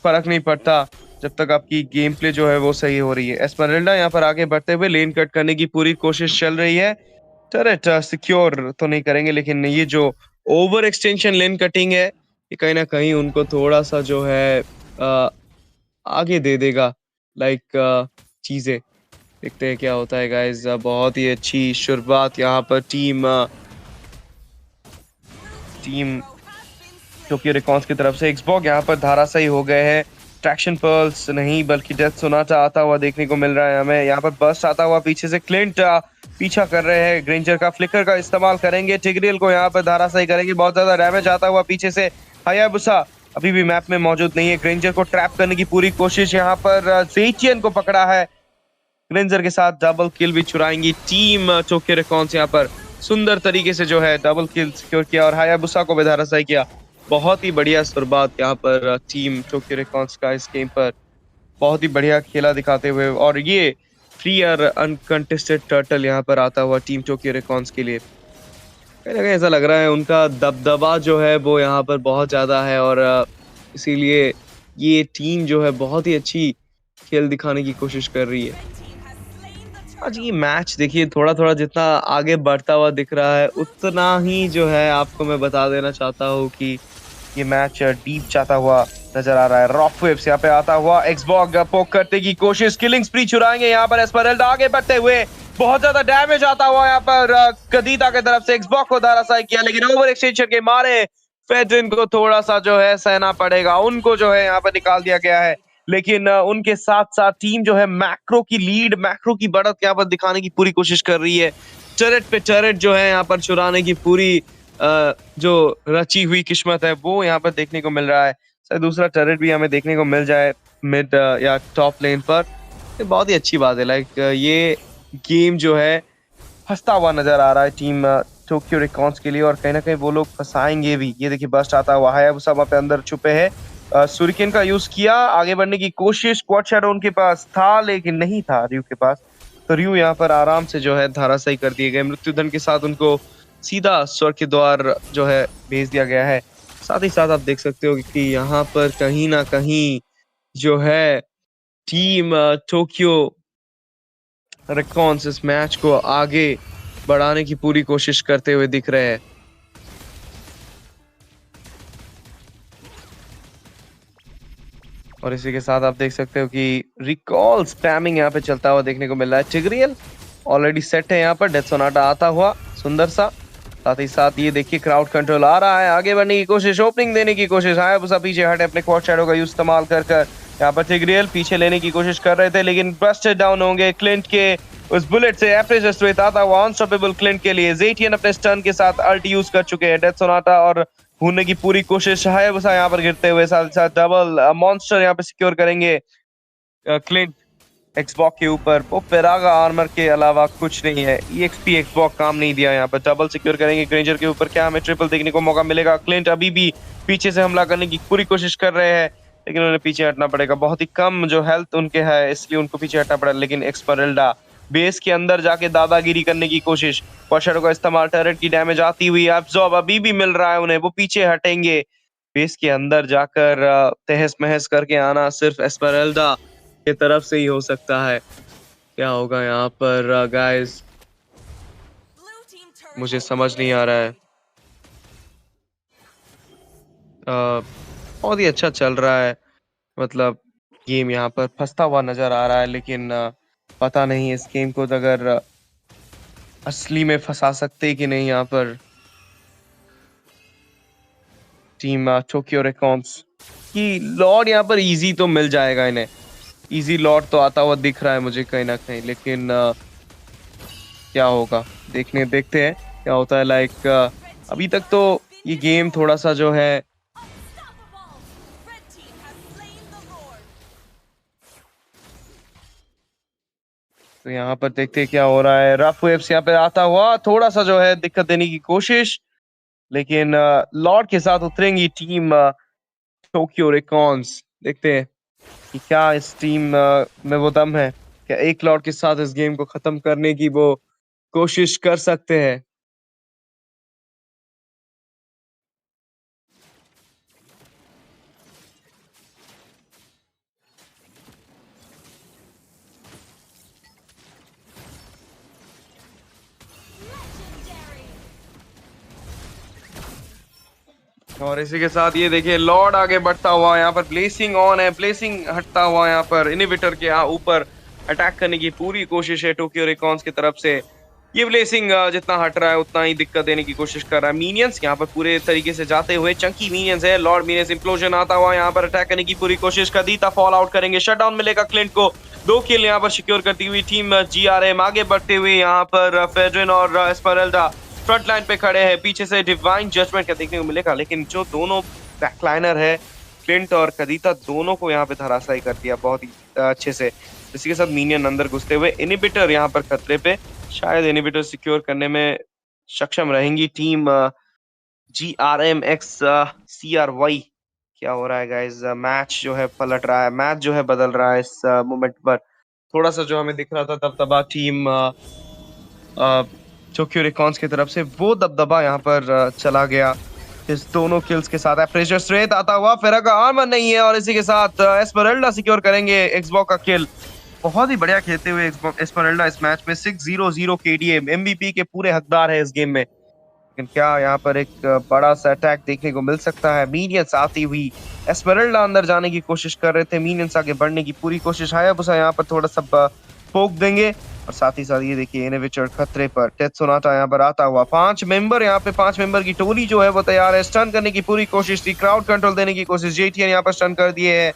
फर्क नहीं पड़ता जब तक आपकी गेम प्ले जो है वो सही हो रही है। एस्पेरल्डा यहाँ पर आगे बढ़ते हुए लेन कट करने की पूरी कोशिश चल रही है। टरेट सिक्योर तो नहीं करेंगे, लेकिन ये जो ओवर एक्सटेंशन लेन कटिंग है, ये कहीं ना कहीं उनको थोड़ा सा जो है आगे दे देगा लाइक चीजें। देखते हैं क्या होता है गाइस। बहुत ही अच्छी शुरुआत यहाँ पर टीम टोक्यो रेकॉन्स की तरफ से। एक्सबॉग यहाँ पर धाराशायी हो गए हैं। ट्रैक्शन पर्ल्स नहीं बल्कि डेथ सोनाटा आता हुआ देखने को मिल रहा है हमें। यहाँ पर बस्ट आता हुआ पीछे से, क्लिंट पीछा कर रहे हैं, ग्रेंजर का फ्लिकर का इस्तेमाल करेंगे, टिग्रियल को यहाँ पर धाराशायी करेंगे। बहुत ज्यादा डैमेज आता हुआ पीछे से। हायाबुसा अभी भी मैप में मौजूद नहीं है, ग्रेंजर को ट्रैप करने की पूरी कोशिश। यहाँ पर जेचियन को पकड़ा है, ग्रेंजर के साथ डबल किल भी चुराएंगी टीम टोक्यो रेकॉन्स। यहाँ पर सुंदर तरीके से जो है डबल किल सिक्योर किया और हायाबुसा को भी धाराशायी किया। बहुत ही बढ़िया शुरुआत यहाँ पर टीम टोक्यो रेकॉन्स का इस गेम पर, बहुत ही बढ़िया खेला दिखाते हुए। और ये फ्री और अनकंटेस्टेड टर्टल यहाँ पर आता हुआ टीम टोक्यो रेकॉन्स के लिए। कहीं ना कहीं ऐसा लग रहा है उनका दबदबा जो है वो यहाँ पर बहुत ज़्यादा है, और इसीलिए ये टीम जो है बहुत ही अच्छी खेल दिखाने की कोशिश कर रही है। आज ये मैच देखिए थोड़ा थोड़ा जितना आगे बढ़ता हुआ दिख रहा है, उतना ही जो है आपको मैं बता देना चाहता हूँ कि ये मैच डीप जाता हुआ नजर आ रहा है। रॉफ वेव्स यहाँ पे आता हुआ एक्सबॉग पोक करने की कोशिश, किलिंग स्प्री चुराएंगे यहाँ पर एस्परेल्डा आगे बढ़ते हुए, बहुत ज्यादा डैमेज आता हुआ यहाँ पर कदीता की तरफ से एक्सबॉग को धराशायी किया, लेकिन ओवर एक्सटेंशन के मारे फेडरिन को थोड़ा सा जो है सहना पड़ेगा, उनको जो है यहाँ पर निकाल दिया गया है। लेकिन उनके साथ साथ टीम जो है मैक्रो की लीड, मैक्रो की बढ़त यहाँ पर दिखाने की पूरी कोशिश कर रही है। टरेट पे टरेट जो है यहाँ पर चुराने की पूरी जो रची हुई किस्मत है वो यहाँ पर देखने को मिल रहा है। शायद दूसरा टरेट भी हमें देखने को मिल जाए मिड या टॉप लेन पर, ये बहुत ही अच्छी बात है। लाइक ये गेम जो है फंसता हुआ नजर आ रहा है टीम टोक्यो रिकॉन्स के लिए, और कहीं ना कहीं वो लोग फंसाएंगे भी। ये देखिए बस्ट आता हुआ है, वो सब वहाँ पे अंदर छुपे हैं। सुरिकेन का यूज किया, आगे बढ़ने की कोशिश, क्वाड शैडो उनके पास था लेकिन नहीं था रयू के पास, तो रयू यहाँ पर आराम से जो है धाराशायी कर दिए गए। मृत्युधन के साथ उनको सीधा स्वर्ग के द्वार जो है भेज दिया गया है। साथ ही साथ आप देख सकते हो कि यहाँ पर कहीं ना कहीं जो है टीम टोक्यो रिकॉन्स इस मैच को आगे बढ़ाने की पूरी कोशिश करते हुए दिख रहे हैं। और इसी के साथ आप देख सकते हो कि रिकॉल स्पैमिंग यहाँ पे चलता हुआ देखने को मिल रहा है। टिग्रियल ऑलरेडी सेट है यहाँ पर, डेथ सोनाटा आता हुआ सुंदर सा। साथ ही साथ ये देखिए क्राउड कंट्रोल आ रहा है, आगे बढ़ने की कोशिश, ओपनिंग देने की कोशिश, हायाबुसा पीछे हटे अपने क्वाड शैडो का यूज इस्तेमाल कर यहाँ पर टिग्रियल पीछे लेने की कोशिश कर रहे थे, लेकिन बस्टेड डाउन होंगे क्लिंट के उस बुलेट से। एप्रेजस्ट आता हुआ अनस्टॉपेबल क्लिंट के लिए, ज़ेटियन अपने स्टन के साथ अल्ट यूज कर चुके हैं। डेथ सोनाटा और भूनने की पूरी कोशिश, हायाबुसा यहाँ पर गिरते हुए, साथ साथ डबल मॉन्स्टर यहाँ पे सिक्योर करेंगे क्लिंट एक्सबॉक के ऊपर। वो पेरागा आर्मर के अलावा कुछ नहीं है, EXP एक्सबॉक काम नहीं दिया यहाँ पर। डबल सिक्योर करेंगे ग्रेंजर के ऊपर, क्या हमें ट्रिपल देखने को मौका मिलेगा? क्लिंट अभी भी पीछे से हमला करने की पूरी कोशिश कर रहे हैं, लेकिन उन्हें पीछे हटना पड़ेगा। बहुत ही कम जो हेल्थ उनके है, इसलिए उनको पीछे हटना पड़ा। लेकिन एक्सपरेल्डा बेस के अंदर जाके दादागिरी करने की कोशिश, क्वाशरो का इस्तेमाल, टर्रेट की डैमेज आती हुई, एब्जॉर्ब अभी भी मिल रहा है उन्हें, वो पीछे हटेंगे। बेस के अंदर जाकर तहस महस करके आना सिर्फ एस्परेल्डा की तरफ से ही हो सकता है। क्या होगा यहाँ पर गाइस, मुझे समझ नहीं आ रहा है। बहुत ही अच्छा चल रहा है, मतलब गेम यहाँ पर फंसता हुआ नजर आ रहा है, लेकिन पता नहीं इस गेम को अगर असली में फंसा सकते कि नहीं यहाँ पर टीम टोक्यो रिकॉन्स की। लॉर्ड यहाँ पर इजी तो मिल जाएगा इन्हें, इजी लॉर्ड तो आता हुआ दिख रहा है मुझे कहीं ना कहीं, लेकिन क्या होगा देखते हैं क्या होता है। लाइक अभी तक तो ये गेम थोड़ा सा जो है तो यहाँ पर देखते हैं क्या हो रहा है। रफ वेव्स यहाँ पे आता हुआ थोड़ा सा जो है दिक्कत देने की कोशिश, लेकिन लॉर्ड के साथ उतरेंगी टीम टोक्यो रिकॉन्स। देखते हैं कि क्या इस टीम में वो दम है, क्या एक लॉर्ड के साथ इस गेम को खत्म करने की वो कोशिश कर सकते हैं। और इसी के साथ ये देखिए लॉर्ड आगे बढ़ता हुआ, यहाँ पर ब्लेसिंग ऑन है, ब्लेसिंग हटता हुआ यहाँ पर इनिबिटर के ऊपर अटैक करने की पूरी कोशिश है टोक्यो रिकॉन्स की तरफ से। ये ब्लेसिंग जितना हट रहा है उतना ही दिक्कत देने की कोशिश कर रहा है। मीनियंस यहाँ पर पूरे तरीके से जाते हुए, चंकी मीनियंस है, लॉर्ड मीनियंस इंप्लोजन आता हुआ यहाँ पर अटैक करने की पूरी कोशिश, कदीता फॉल आउट करेंगे, शटडाउन मिलेगा क्लिंट को। 2 किल यहाँ पर सिक्योर करती हुई टीम GRM आगे बढ़ते हुए, यहाँ पर फेडरिन और एस्परेल्डा फ्रंट लाइन पे खड़े हैं। पीछे से डिवाइन जजमेंट का देखने को मिलेगा, लेकिन जो दोनों बैकलाइनर है क्लिंट और कदीता, दोनों को यहाँ पे धराशायी कर दिया बहुत ही अच्छे से। इसी के साथ मीनियन अंदर घुसते हुए, इनिबिटर यहाँ पर खतरे पे, शायद इनिबिटर सिक्योर करने में सक्षम रहेंगी टीम GRM x CRY। क्या हो रहा है गाइस, मैच जो है पलट रहा है, मैच जो है बदल रहा है इस मोमेंट पर। थोड़ा सा जो हमें दिख रहा था दबदबा टीम टोक्यो रिकॉन्स की तरफ से, वो दबदबा यहाँ पर चला गया इस दोनों किल्स के साथ। प्रेशर स्ट्रेट आता हुआ, फेरा का आर्मर नहीं है, और इसी के साथ एस्परेल्डा सिक्योर करेंगे एक्सबॉक का किल। बहुत ही बढ़िया खेलते हुए एस्परेल्डा इस मैच में 600 KDA MVP के पूरे हकदार है इस गेम में। लेकिन क्या यहाँ पर एक बड़ा सा अटैक देखने को मिल सकता है। मीनियंस आती हुई एस्मेराल्डा अंदर जाने की कोशिश कर रहे थे, मीनियंस आगे बढ़ने की पूरी कोशिश। हायाबुसा यहाँ पर थोड़ा सा पोक देंगे और साथ ही साथ ये देखिए इनोवेटर खतरे पर। टेथ सोनाटा यहाँ पर आता हुआ, 5 मेंबर की टोली जो है वो तैयार है। स्टन करने की पूरी कोशिश थी, क्राउड कंट्रोल देने की कोशिश, जेटीएन यहाँ पर स्टन कर दिए है,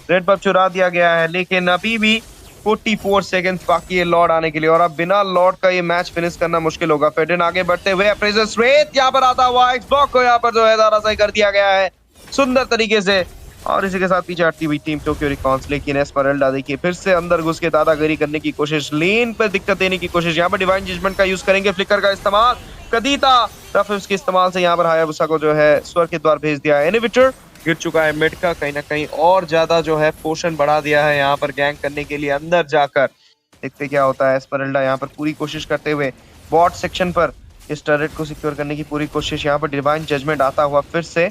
रेड बफ चुरा दिया गया है, लेकिन अभी भी 44 सेकंड्स बाकी है लॉर्ड आने के लिए और अब बिना लॉर्ड का ये मैच फिनिश करना मुश्किल होगा। फेडरिन आगे बढ़ते हुए अप्रेजर स्ट्रेट यहाँ पर आता हुआ, एक्सबॉक्स को यहाँ पर जो है धराशायी कर दिया गया है सुंदर तरीके से। और इसी के साथ पीछे हटती हुई टीम टोक्यो रिकॉन्स, लेकिन एस्मेराल्डा देखिए फिर से अंदर घुस के दादागिरी करने की कोशिश, लेन पर दिक्कत देने की कोशिश। यहाँ पर डिवाइन जजमेंट का यूज करेंगे, फ्लिकर का इस्तेमाल, कदीता रफिल्स के इस्तेमाल से यहाँ पर हायाबुसा को जो है स्वर के द्वार भेज दिया है। इनोवेटर गिर चुका है मिड का, कहीं ना कहीं और ज्यादा जो है पोर्शन बढ़ा दिया है यहाँ पर गैंग करने के लिए अंदर जाकर। देखते क्या होता है। एस्मेराल्डा यहाँ पर पूरी कोशिश करते हुए बॉट सेक्शन पर इस टर्रेट को सिक्योर करने की पूरी कोशिश। यहाँ पर डिवाइन जजमेंट आता हुआ फिर से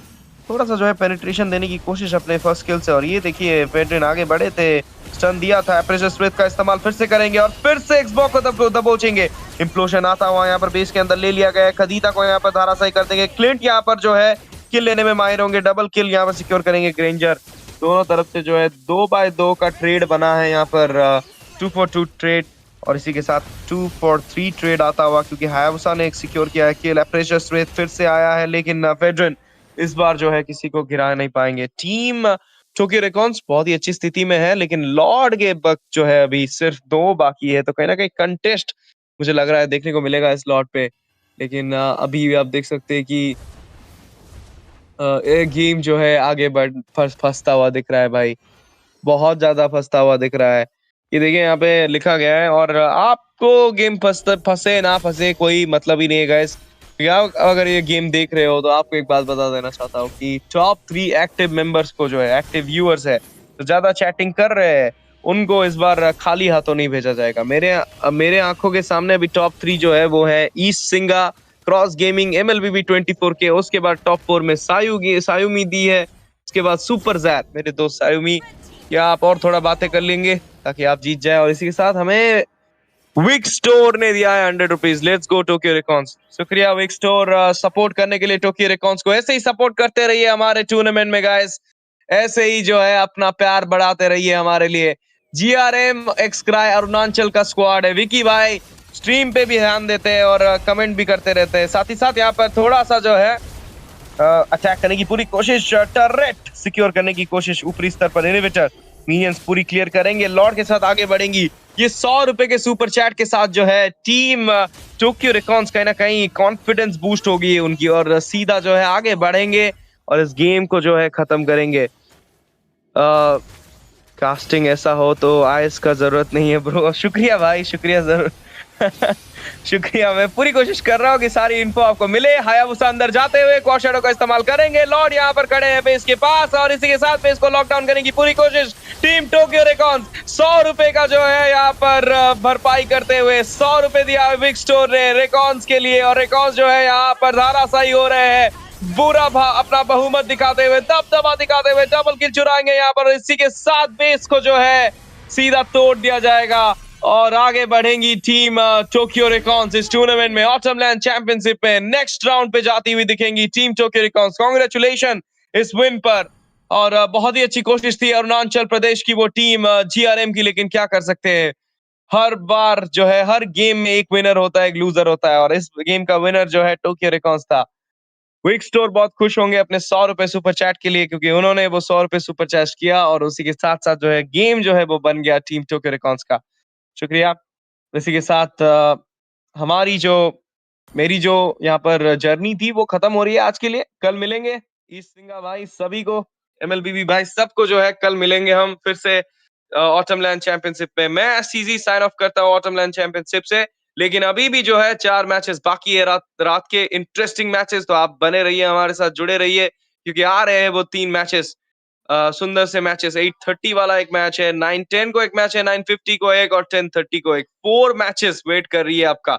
थोड़ा सा जो है पेनिट्रेशन देने की कोशिश अपने फर्स्ट स्किल से। और ये देखिए फेडरिन आगे बढ़े थे, स्टन दिया था, प्रेशर स्प्रेड का इस्तेमाल फिर से करेंगे और फिर से एक्सबॉक्स को दबोचेंगे। इंप्लोशन आता हुआ यहाँ पर बेस के अंदर ले लिया गया है, खदीता को यहाँ पर धाराशायी कर देंगे। क्लिंट यहाँ पर जो है किल लेने में माहिर होंगे, डबल किल यहाँ पर सिक्योर करेंगे ग्रेंजर। दोनों तरफ से जो है 2x2 का ट्रेड बना है यहाँ पर, 2 for 2 ट्रेड और इसी के साथ 2 for 3 ट्रेड आता हुआ, क्योंकि हायाबुसा ने एक सिक्योर किया है किल। प्रेशर स्प्रेड फिर से आया है, लेकिन फेडरिन इस बार जो है किसी को गिरा नहीं पाएंगे। टीम टोक्यो रिकॉन्स बहुत ही अच्छी स्थिति में है, लेकिन लॉर्ड के वक्त जो है अभी सिर्फ 2 बाकी है, तो कहीं ना कहीं कंटेस्ट मुझे लग रहा है देखने को मिलेगा इस लॉर्ड पे। लेकिन अभी भी आप देख सकते हैं कि एक गेम जो है आगे बढ़ फंसता हुआ दिख रहा है भाई, बहुत ज्यादा फंसता हुआ दिख रहा है। ये देखिए यहाँ पे लिखा गया है, और आपको गेम फंसे ना फंसे कोई मतलब ही नहीं है गाइस। अगर ये गेम देख रहे हो तो आपको एक बात बता देना चाहता हूँ कि टॉप 3 एक्टिव मेंबर्स को जो है, एक्टिव व्यूअर्स है तो ज्यादा चैटिंग कर रहे हैं, उनको इस बार खाली हाथों नहीं भेजा जाएगा। मेरे आंखों के सामने अभी टॉप 3 जो है वो है ईस्ट सिंगा, क्रॉस गेमिंग, MLBB 24K, उसके बाद टॉप 4 में सायुमी दी है, उसके बाद सुपर जैर मेरे दोस्त सायुमी। क्या आप और थोड़ा बातें कर लेंगे ताकि आप जीत जाए। और इसी के साथ हमें विक स्टोर ने दिया है 100 rupees. Let's go Tokyo recons. शुक्रिया विक स्टोर सपोर्ट करने के लिए टोक्यो रिकॉन्स को। ऐसे ही सपोर्ट करते रहिए हमारे टूर्नामेंट में गाइस, ऐसे ही जो है अपना प्यार बढ़ाते रहिए हमारे लिए। GRM एक्सक्राई अरुणाचल का स्क्वाड है, विकी भाई स्ट्रीम पे भी ध्यान देते हैं और कमेंट भी करते रहते हैं। साथ ही साथ यहाँ पर थोड़ा सा जो है अटैक करने की पूरी कोशिश, टर्रेट सिक्योर करने की कोशिश ऊपरी स्तर पर। इनोवेटर मिनियंस पूरी क्लियर करेंगे, लॉर्ड के साथ आगे बढ़ेंगी। ये 100 रुपए के सुपर चैट के साथ जो है टीम टोक्यो रिकॉन्स कहीं ना कहीं कॉन्फिडेंस बूस्ट होगी उनकी, और सीधा जो है आगे बढ़ेंगे और इस गेम को जो है खत्म करेंगे। कास्टिंग ऐसा हो तो आइस का जरूरत नहीं है ब्रो। शुक्रिया भाई, शुक्रिया जरूर शुक्रिया। मैं पूरी कोशिश कर रहा हूँ कि सारी इन्फो आपको मिले। हायाबुसा अंदर जाते हुए क्वाशैडो का इस्तेमाल करेंगे, लॉर्ड यहाँ पर खड़े हैं बेस के पास, और इसी के साथ बेस को लॉकडाउन करने की पूरी कोशिश। टीम टोक्यो रिकॉन्स 100 रुपए का जो है यहाँ पर भरपाई करते हुए 100 रुपए दिया है बिग स्टोर ने रिकॉन्स के लिए, और रिकॉन्स जो है यहाँ पर धाराशायी हो रहे हैं। बुरा अपना बहुमत दिखाते हुए, दबदबा दिखाते हुए डबल किल चुराएंगे यहाँ पर। इसी के साथ बेस को जो है सीधा तोड़ दिया जाएगा और आगे बढ़ेंगी टीम टोक्यो रिकॉन्स इस टूर्नामेंट में। ऑटम लैंड चैंपियनशिप में नेक्स्ट राउंड पे जाती हुई दिखेंगी टीम टोक्यो रिकॉन्स। कांग्रेचुलेशन इस विन पर, और बहुत ही अच्छी कोशिश थी अरुणाचल प्रदेश की वो टीम GRM की, लेकिन क्या कर सकते हैं, हर बार जो है हर गेम में एक विनर होता है एक लूजर होता है, और इस गेम का विनर जो है टोक्यो रिकॉन्स था। क्विक स्टोर बहुत खुश होंगे अपने 100 रुपए सुपर चैट के लिए, क्योंकि उन्होंने वो 100 रुपए सुपर चैट किया और उसी के साथ साथ जो है गेम जो है वो बन गया टीम टोक्यो रिकॉन्स का। शुक्रिया। इसी के साथ हमारी जो मेरी जो यहाँ पर जर्नी थी वो खत्म हो रही है आज के लिए। कल मिलेंगे ईस्ट सिंगा भाई सभी को, MLBB भाई सबको जो है कल मिलेंगे हम फिर से ऑटम लैंड चैंपियनशिप में। मैं सीजी साइन ऑफ करता हूँ ऑटम लैंड चैंपियनशिप से, लेकिन अभी भी जो है 4 मैचेस बाकी है, रात के इंटरेस्टिंग मैचेस, तो आप बने रहिए हमारे साथ, जुड़े रहिए, क्योंकि आ रहे हैं वो 3 मैचेस, सुंदर से मैचेस। 8:30 वाला एक मैच है, 9:10 को एक मैच है, 9:50 को एक, और 10:30 को एक। 4 मैचेस वेट कर रही है आपका।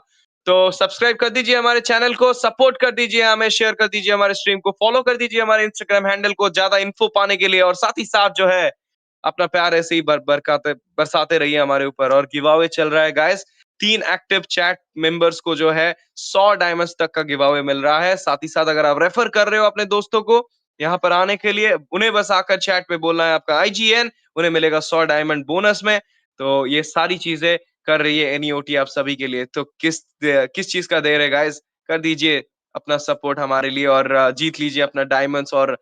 तो सब्सक्राइब कर दीजिए हमारे चैनल को, सपोर्ट कर दीजिए हमें, शेयर कर दीजिए हमारे स्ट्रीम को, फॉलो कर दीजिए हमारे इंस्टाग्राम हैंडल को ज्यादा इन्फो पाने के लिए, और साथ ही साथ जो है अपना प्यार ऐसे ही बरसाते रहिए हमारे ऊपर। और गिव अवे चल रहा है गाइस, 3 एक्टिव चैट मेंबर्स को जो है 100 डायमंड्स तक का गिव अवे मिल रहा है। साथ ही साथ अगर आप रेफर कर रहे हो अपने दोस्तों को यहाँ पर आने के लिए, उन्हें बस आकर चैट पे बोलना है आपका आईजीएन, उन्हें मिलेगा 100 डायमंड बोनस में। तो ये सारी चीजें कर रही है एनईओटी आप सभी के लिए। तो किस चीज का देर है गाइस, कर दीजिए अपना सपोर्ट हमारे लिए और जीत लीजिए अपना डायमंड्स, और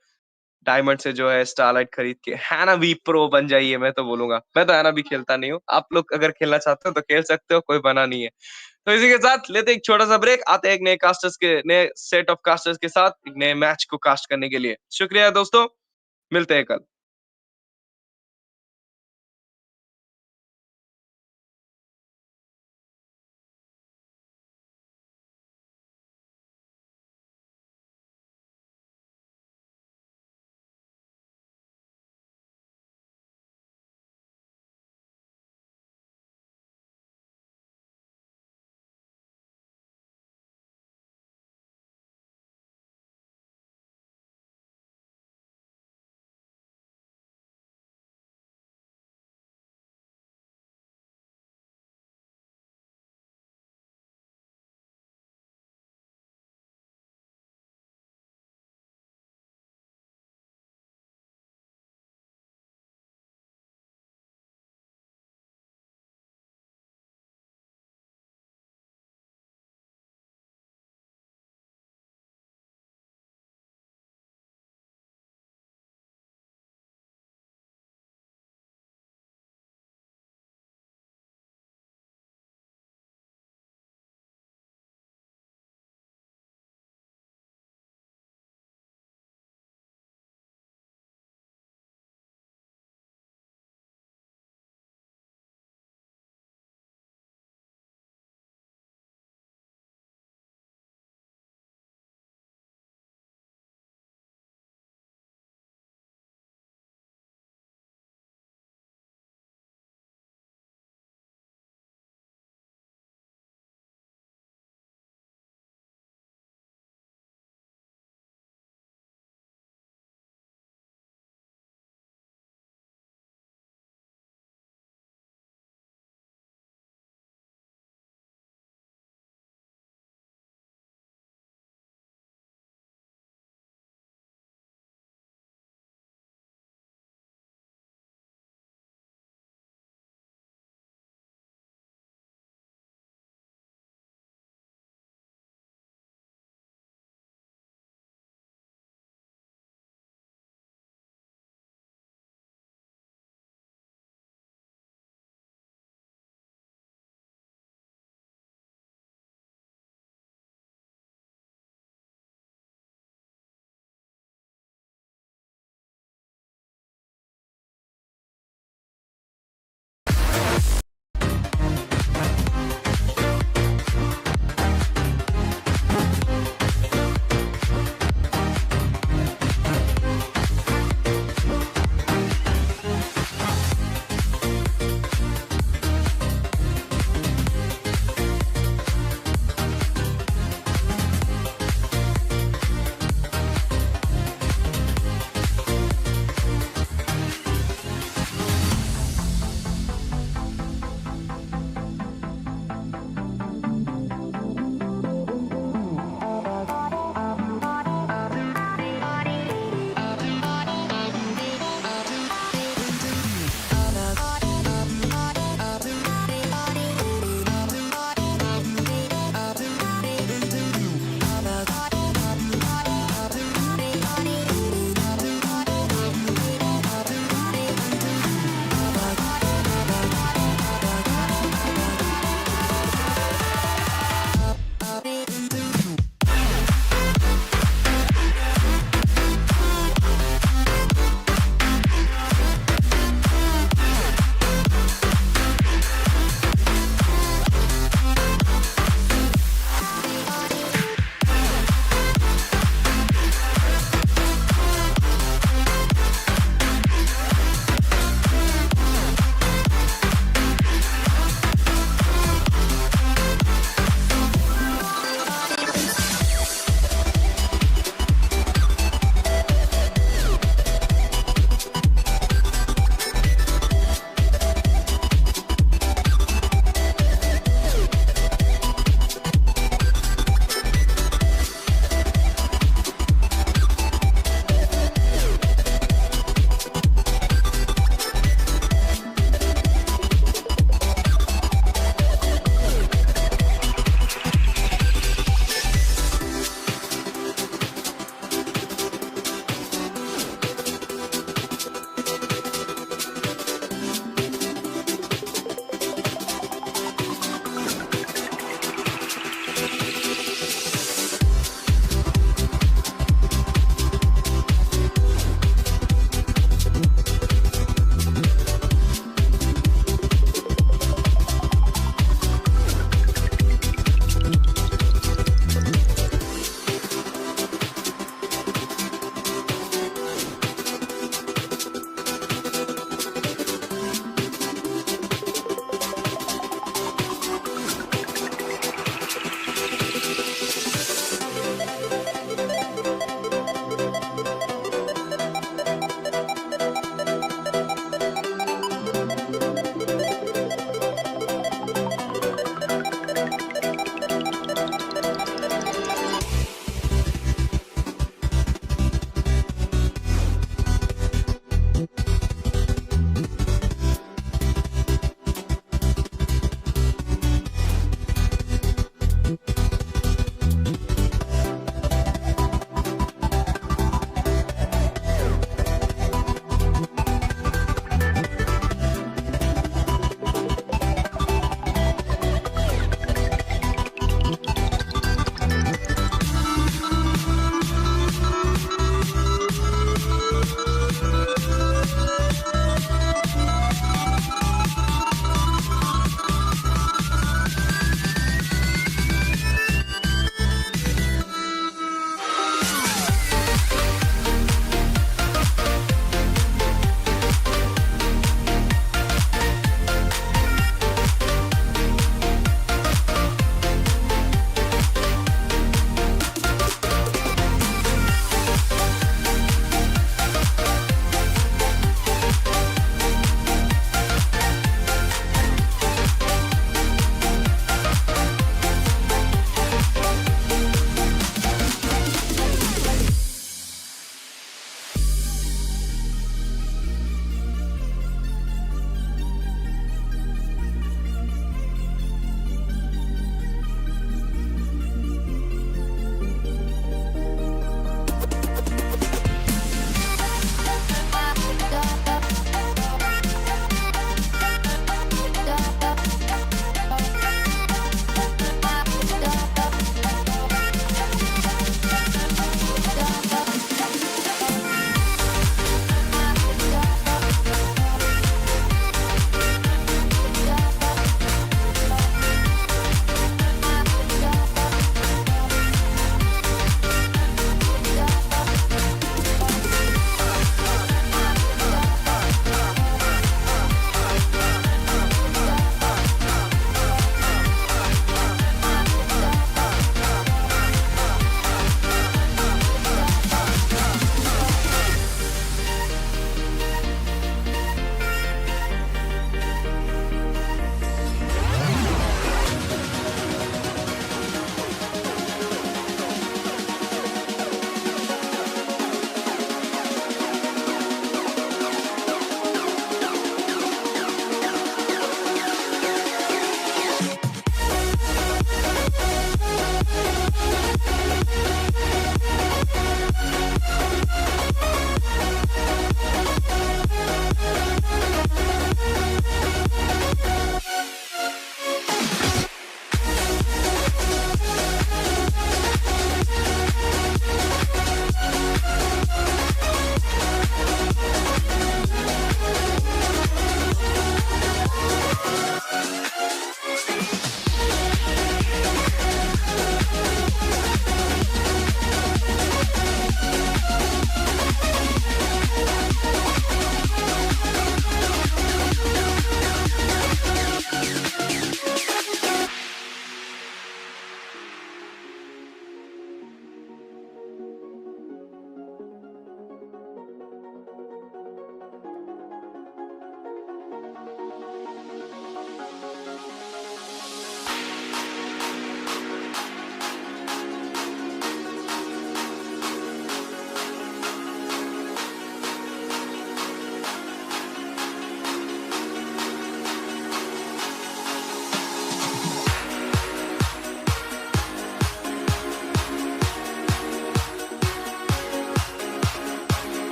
डायमंड से जो है स्टारलाइट खरीद के हैना भी प्रो बन जाइए। मैं तो बोलूंगा, मैं तो हैना भी खेलता नहीं हूँ, आप लोग अगर खेलना चाहते हो तो खेल सकते हो, कोई बना नहीं है। तो इसी के साथ लेते हैं एक छोटा सा ब्रेक, आते हैं एक नए कास्टर्स के, नए सेट ऑफ कास्टर्स के साथ एक नए मैच को कास्ट करने के लिए। शुक्रिया दोस्तों, मिलते हैं कल।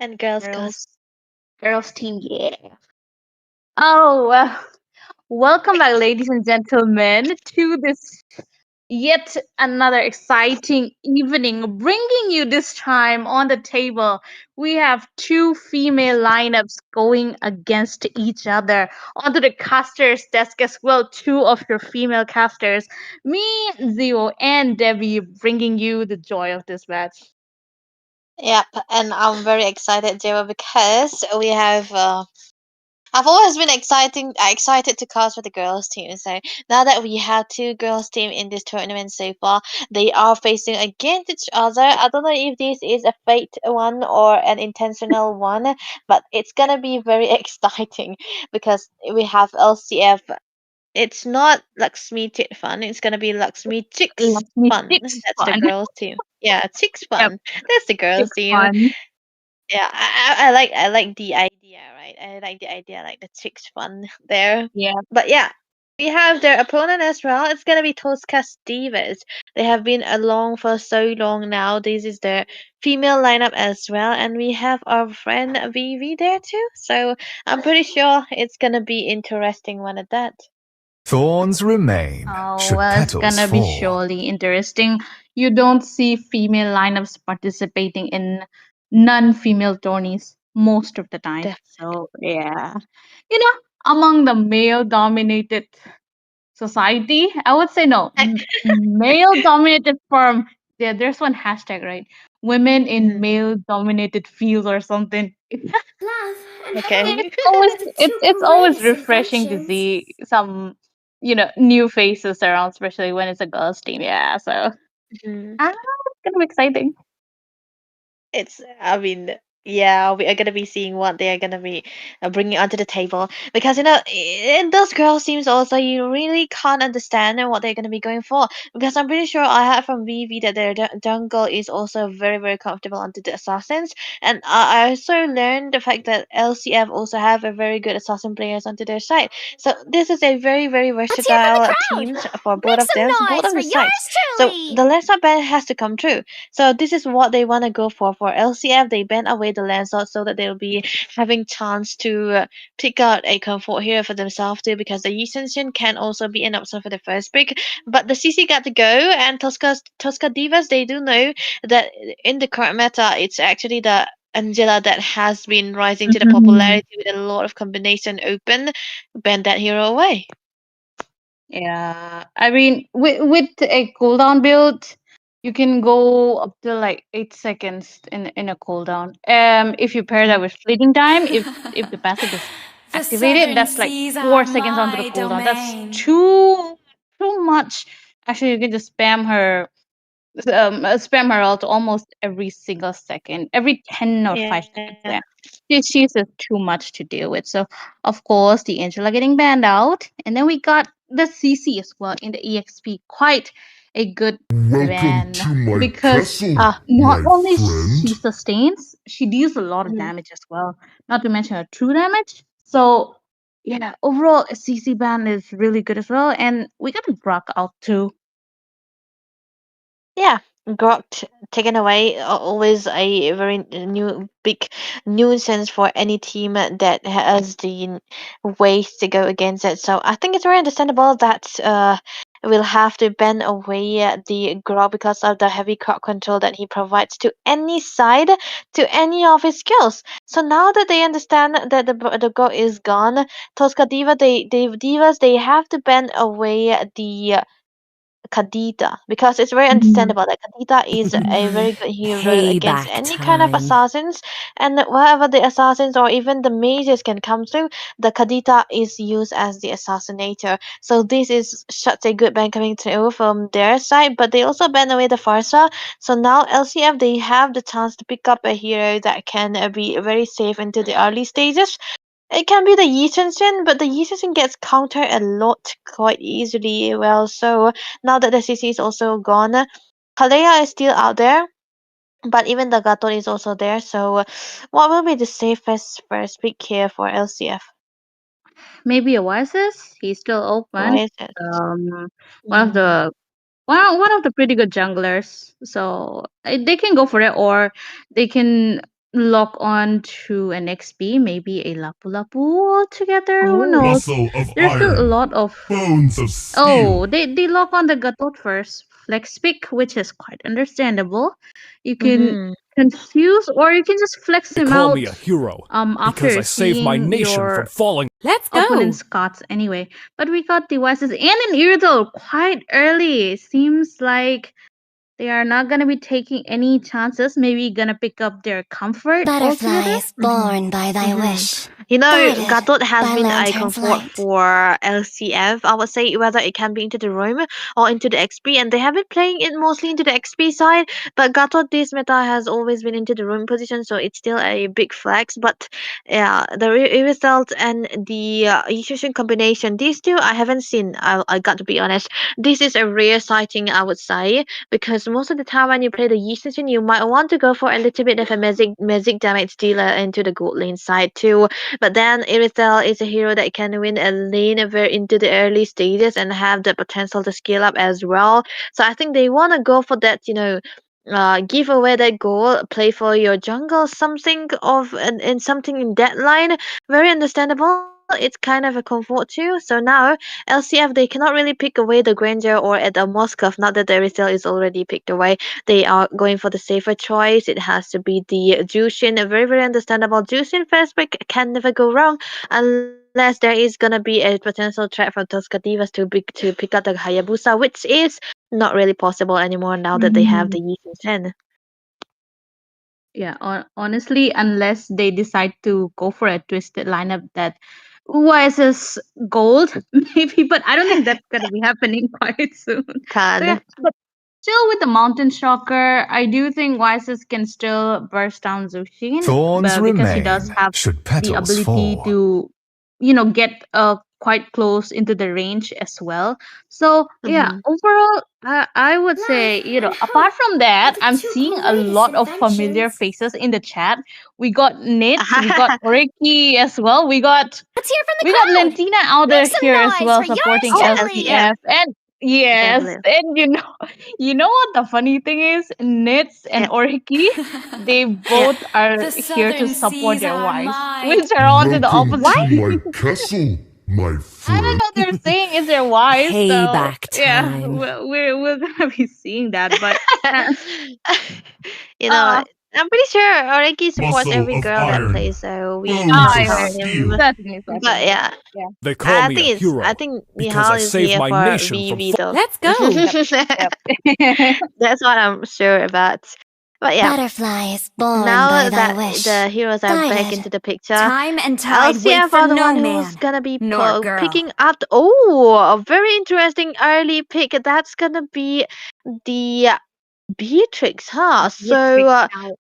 And girls, Girls, girls team, yeah. Oh, welcome back, ladies and gentlemen, to this yet another exciting evening. Bringing you this time on the table, we have two female lineups going against each other. Onto the casters desk as well, two of your female casters, me, Zio, and Debbie, bringing you the joy of this match. Yep, and I'm very excited, Jeva, because we have. I've always been excited to cast for the girls team. So now that we have two girls team in this tournament so far, they are facing against each other. I don't know if this is a fate one or an intentional one, but it's gonna be very exciting because we have LCF. It's not Lakshmi Tit Fun. It's gonna be Lakshmi Chicks Let me Fun. fix That's the fun. girls team. Yeah, Chicks Yep, Fun. That's the girls fix team. fun. Yeah, I like the idea, right? I like the idea, like the chicks fun there. Yeah. But yeah, we have their opponent as well. It's gonna be Tosca Stevens. They have been along for so long now. This is their female lineup as well, and we have our friend Vivi there too. So I'm pretty sure it's gonna be interesting one at that. Thorns remain, Oh, should well, it's petals gonna be fall. surely interesting. You don't see female lineups participating in non-female tourneys most of the time. So, yeah. You know, among the male-dominated society, I would say no. Male-dominated firm. Yeah, there's one hashtag, right? Women in Mhm. male-dominated fields or something. Love and hate Okay. it's always are the it's two it's always greatest refreshing to inventions. see some new faces around, especially when it's a girls team. Yeah, so Mhm. it's gonna be exciting. I mean, yeah, we are gonna be seeing what they are gonna be bringing onto the table because in those girls teams also you really can't understand what they're gonna be going for because I'm pretty sure I heard from Vivi that their jungle is also very very comfortable onto the assassins, and I also learned the fact that LCF also have a very good assassin players onto their side. So this is a very very Let's hear from the versatile crowd. teams for both Make of them, some both noise of for the sides. yours So truly. the last ban has to come true. So this is what they want to go for LCF. They ban away the Lancelot so that they'll be having chance to pick out a comfort hero for themselves too, because the Yi Shen can also be an option for the first pick. But the CC got to go, and Tosca Divas, they do know that in the current meta, it's actually the Angela that has been rising to the Mhm. popularity with a lot of combination open. Ban that hero away. Yeah, I mean, with a cooldown build, you can go up to like 8 seconds in a cooldown. If you pair that with fleeting time, if the passive is The activated, southern that's like seas are 4 seconds onto the my cooldown. That's domain. too much. Actually, you can just spam her out almost every single second, every 10 or 5 seconds. Yeah. Yeah, she's just too much to deal with. So, of course, the Angela getting banned out, and then we got the CC as well in the EXP. Quite a good Welcome ban to my because castle, Ah. not my only she friend. sustains, she deals a lot of Mhm. damage as well. Not to mention her true damage. So. Yeah, overall, a CC ban is really good as well, and we got Brock out too. Yeah, got taken away. Always a very new big nuisance for any team that has the ways to go against it. So I think it's very understandable that we'll have to ban away the Grog because of the heavy crowd control that he provides to any side, to any of his skills. So now that they understand that the Grog is gone, Tosca Diva they have to ban away the Kadita, because it's very Mhm. understandable that Kadita is a very good hero against Payback any kind of time. assassins, and wherever the assassins or even the mages can come through, the Kadita is used as the assassinator. So this is such a good ban coming through from their side, but they also ban away the Farsa. So now LCF they have the chance to pick up a hero that can be very safe into the early stages. It can be the Yi Shen, but the Yi Shen gets countered a lot quite easily. Well, so now that the CC is also gone, Kalea is still out there, but even the Gato is also there. So, what will be the safest first pick here for LCF? Maybe Oasis. He's still Why open. is it? Um, one of Mm. the one of the pretty good junglers. So they can go for it, or they can lock on to an XP, maybe a Lapu Lapu altogether. Who Ooh. knows? Muscle of There's still a iron. lot of. Bones of Oh, steel. they lock on the Gatot first. Flex pick, which is quite understandable. You can Mm-hmm. confuse, or you can just flex They him call me out a hero because after I saved my seeing nation from your falling. Let's go. opponent's cards anyway. But we got devices and an Irrital quite early. Seems like they are not gonna be taking any chances. Maybe gonna pick up their comfort altogether. Butterflies born by thy Mhm. wish. You know, Guided Gatot has by been a lantern's comfort light. for LCF. I would say whether it can be into the room or into the XP, and they have been playing it mostly into the XP side. But Gatot this meta has always been into the room position, so it's still a big flex. But yeah, the result and the Yishushin combination, these two I haven't seen. I got to be honest. This is a rare sighting, I would say, because most of the time when you play the Yishushin, you might want to go for a little bit of a magic damage dealer into the gold lane side too. But then Irisel is a hero that can win a lane very into the early stages and have the potential to scale up as well. So I think they want to go for that, give away that goal, play for your jungle, something of and something in that line. Very understandable. It's kind of a comfort too. So now LCF they cannot really pick away the Granger or at the Moskov. Not that the Irisel is already picked away. They are going for the safer choice. It has to be the Jushin, a very, very understandable Jushin first pick can never go wrong unless there is gonna be a potential threat from Toscadivas to pick up the Hayabusa, which is not really possible anymore now that they have Mhm. the Yishin 10. Yeah, honestly, unless they decide to go for a twisted lineup that YSS gold, maybe, but I don't think that's gonna be happening quite soon. So yeah, Can. but still with the Mountain Shocker, I do think YSS can still burst down Zushin, Thorns but because he does remain, have should the petals ability fall. to, get quite close into the range as well. So yeah, Hmm. overall, I would say, Love and apart hope from are that, the I'm two seeing a greatest lot of familiar inventions. faces in the chat. We got Nitz, we got Oriki as well. Let's hear from the We got crowd. Lentina out there Make some here as noise well for yours supporting Oh, truly. LCF. LCF. And yes, Definitely. and you know what the funny thing is? Nitz and Yep. Oriki, they Yeah. both are The here to southern support seas their are wives, mine. which are on to the Welcome opposite. Why? to my castle, my I don't friend. know. They're saying it's their wives, so Payback yeah, time. we're gonna be seeing that. But uh, you know, uh I'm pretty sure Oreki supports Muscle every of girl that iron. plays, so we Bones cannot of yeah, count him. steel. certainly, But certainly, yeah, yeah. They call me a I hero think because I Nihal is saved here my for nation from VV though. Let's go. Yep, yep. That's what I'm sure about. But yeah, Butterflies born by now thy that wish. the heroes are back Guided. into the picture, Time and tide wait LCF for are the no one who's man, gonna be nor girl. picking up. A very interesting early pick. That's gonna be the Beatrix, huh? So, Beatrix out.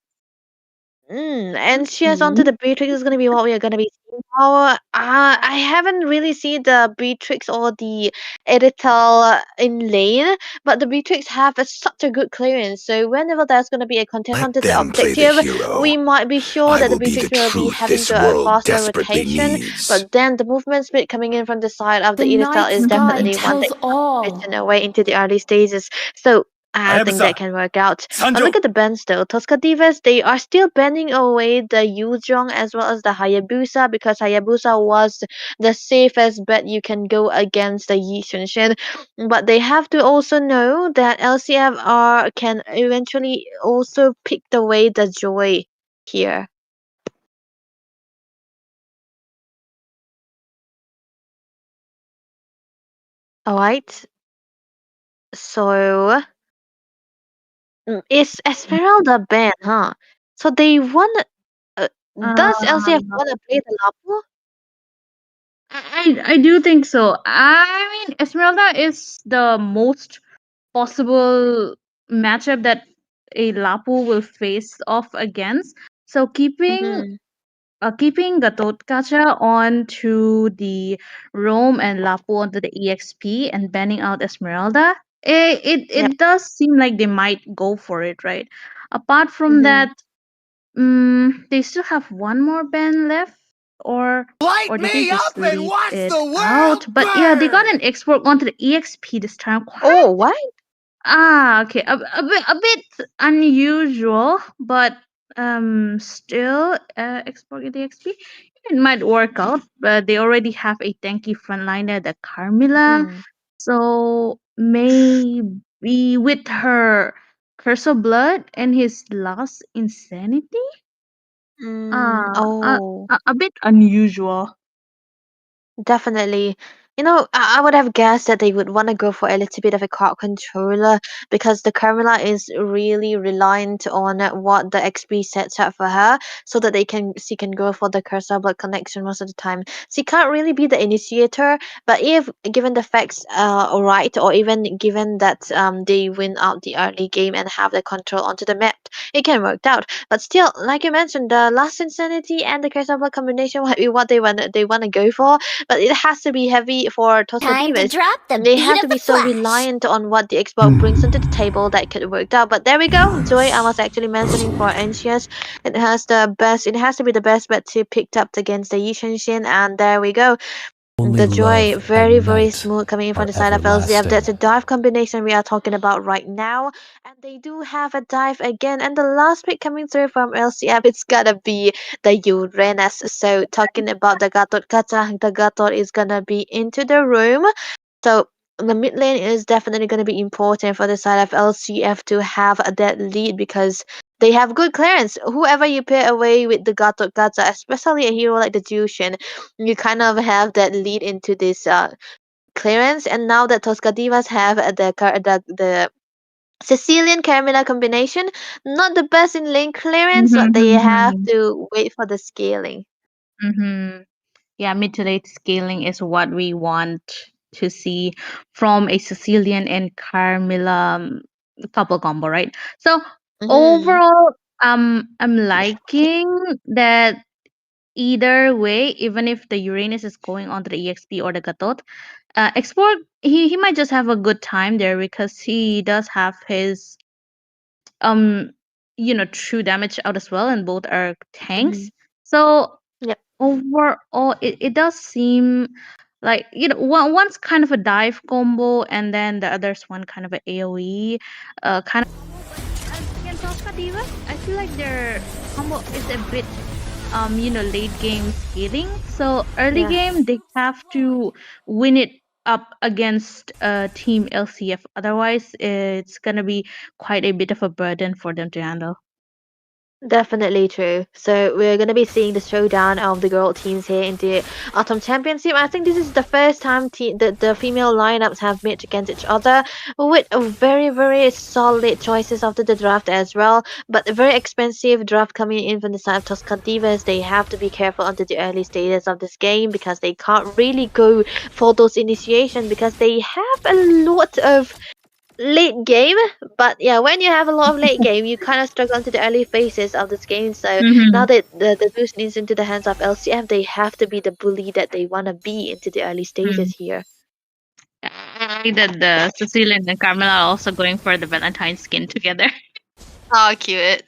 and shares onto Mhm. the Beatrix is going to be what we are going to be seeing now. I haven't really seen the Beatrix or the Edital in lane, but the Beatrix have such a good clearance. So whenever there's going to be a contest Let onto the them play the objective, we hero. might be sure I that the will be the Beatrix will be truth having this to a world faster desperately rotation. needs. But then the movement speed coming in from the side of The the Edital night is sky definitely one that tells written all. away into the early stages. So I think that can work out. But look at the bans though. Tosca Divas, they are still banning away the Yuzhong as well as the Hayabusa because Hayabusa was the safest bet you can go against the Yi Xunshin. But they have to also know that LCF can eventually also pick away the joy here. Alright. So is Esmeralda banned, huh? So they want uh, does LCF Uh, wanna play the Lapu? I do think so. I mean, Esmeralda is the most possible matchup that a Lapu will face off against. So Mm-hmm. keeping the Totkacha onto the Rome and Lapu onto the EXP and banning out Esmeralda, Yep. it does seem like they might go for it, right? Apart from Mm-hmm. that, they still have one more ban left, or Light did they me just up and leave watch it the out? world But yeah, they got burn! an export onto the EXP this time. Quite Oh, what? okay, a bit unusual, but still export the XP. It might work out, but they already have a tanky frontliner, the Carmilla. Mm. So maybe with her Curse of Blood and his last Insanity, Mm. uh, a, Oh. a bit unusual. Definitely. I would have guessed that they would want to go for a little bit of a crowd controller because the Carmilla is really reliant on what the XP sets up for her so that she can go for the cursor blood connection most of the time. She can't really be the initiator, but if given the facts right, or even given that they win out the early game and have the control onto the map, it can work out. But still, like you mentioned, the last insanity and the cursor blood combination might be what they wanna go for, but it has to be heavy for Tosca Time to Divas. drop the They beat have of to the be so flash. reliant on what the Xbox brings onto the table that could work out. But there we go. Joy, I was actually mentioning for Anxious. It has to be the best bet to picked up against the Yishenshin, and there we go. Only The Joy, love very, and very night smooth coming in from are the side of LCF. That's a everlasting. dive combination we are talking about right now. And they do have a dive again. And the last pick coming through from LCF, it's gotta be the Uranus. So talking about the Gatot Kaca, the Gatot is gonna be into the room. So the mid lane is definitely going to be important for the side of LCF to have that lead because they have good clearance. Whoever you pair away with the Gatot Gacha, especially a hero like the Jushin, you kind of have that lead into this clearance. And now that Tosca Divas have the Sicilian Carmilla combination, not the best in lane clearance, but they have Mm-hmm. to wait for the scaling. Mm-hmm. Yeah, mid to late scaling is what we want to see from a Sicilian and Carmilla couple combo, right? So Mm-hmm. overall, I'm liking that either way, even if the Uranus is going onto the EXP or the Gatot, export he might just have a good time there because he does have his um true damage out as well, and both are Mm-hmm. tanks. So Yep. overall, it does seem like one's kind of a dive combo, and then the other's one kind of a AoE kind of. Against Oscar Divas, I feel like their combo is a bit late game scaling. So early Yeah. game they have to win it up against team LCF. Otherwise, it's gonna be quite a bit of a burden for them to handle. Definitely true. So we're going to be seeing the showdown of the girl teams here in the Autumn Championship. I think this is the first time the female lineups have met against each other with a very, very solid choices after the draft as well. But a very expensive draft coming in from the side of Tosca Divas. They have to be careful under the early stages of this game because they can't really go for those initiation because they have a lot of late game, but yeah, when you have a lot of late game, you kind of struggle into the early phases of this game. So now Mm-hmm. that the boost is into the hands of LCF, they have to be the bully that they want to be into the early stages here. I think that the Cecilia and Carmela are also going for the Valentine skin together. Oh, cute.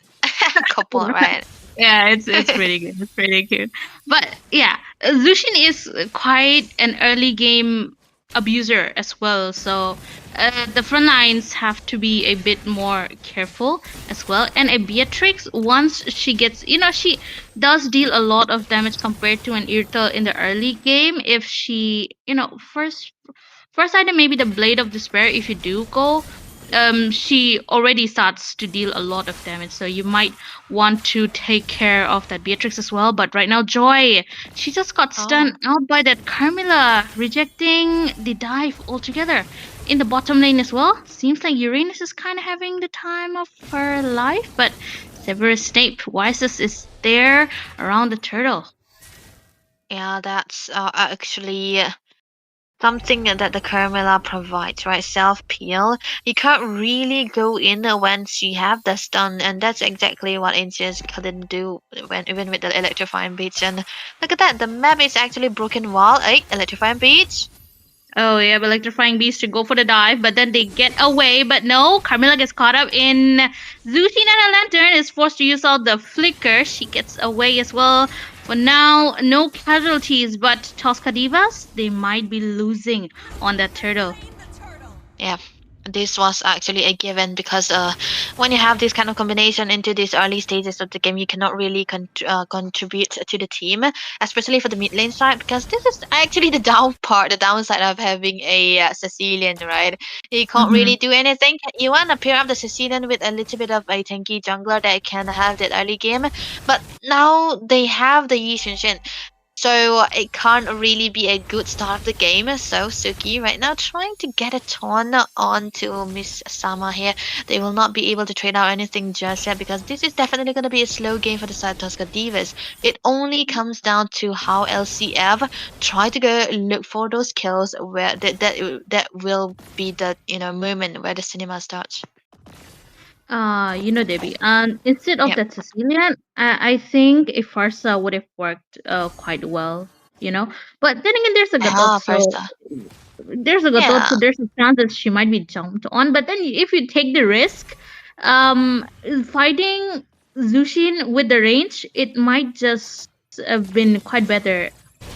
Couple, right? Yeah, it's pretty good. It's pretty cute. But yeah, Zushin is quite an early game abuser as well. So the front lines have to be a bit more careful as well. And a Beatrix, once she gets, she does deal a lot of damage compared to an Irtel in the early game. If she, first item maybe the Blade of Despair. If you do go, she already starts to deal a lot of damage. So you might want to take care of that Beatrix as well. But right now, Joy, she just got stunned out by that Carmilla, rejecting the dive altogether. In the bottom lane as well, seems like Uranus is kind of having the time of her life, but Severus Snape, Wisest is there around the turtle. Yeah, that's actually something that the Carmela provides, right? Self peel. You can't really go in when she have the stun, and that's exactly what Insius couldn't do when even with the electrifying beats. And look at that, the map is actually broken wall. Electrifying beats. Oh yeah, but electrifying beast to go for the dive, but then they get away. But no, Carmilla gets caught up in Zutin, and a lantern is forced to use all the flicker. She gets away as well. For now, no casualties, but Tosca Divas, they might be losing on that turtle. Yeah. this was actually a given because when you have this kind of combination into these early stages of the game, you cannot really contribute to the team, especially for the mid lane side, because this is actually the downside of having a Sicilian, right? You can't Mm-hmm. really do anything. You want to pair up the Sicilian with a little bit of a tanky jungler that can have that early game, but now they have the Yi Shin, so it can't really be a good start of the game. So Suki right now trying to get a ton onto Miss Sama here. They will not be able to trade out anything just yet because this is definitely going to be a slow game for the side Tusker Divas. It only comes down to how LCF try to go look for those kills where that will be the moment where the cinema starts. Debbie, instead of Yep. that Sicilian, I think a Farsa would have worked quite well, you know. But then again, there's a Gadot, Ah, so Versa. there's Yeah. a chance that she might be jumped on. But then if you take the risk, fighting Zushin with the range, it might just have been quite better,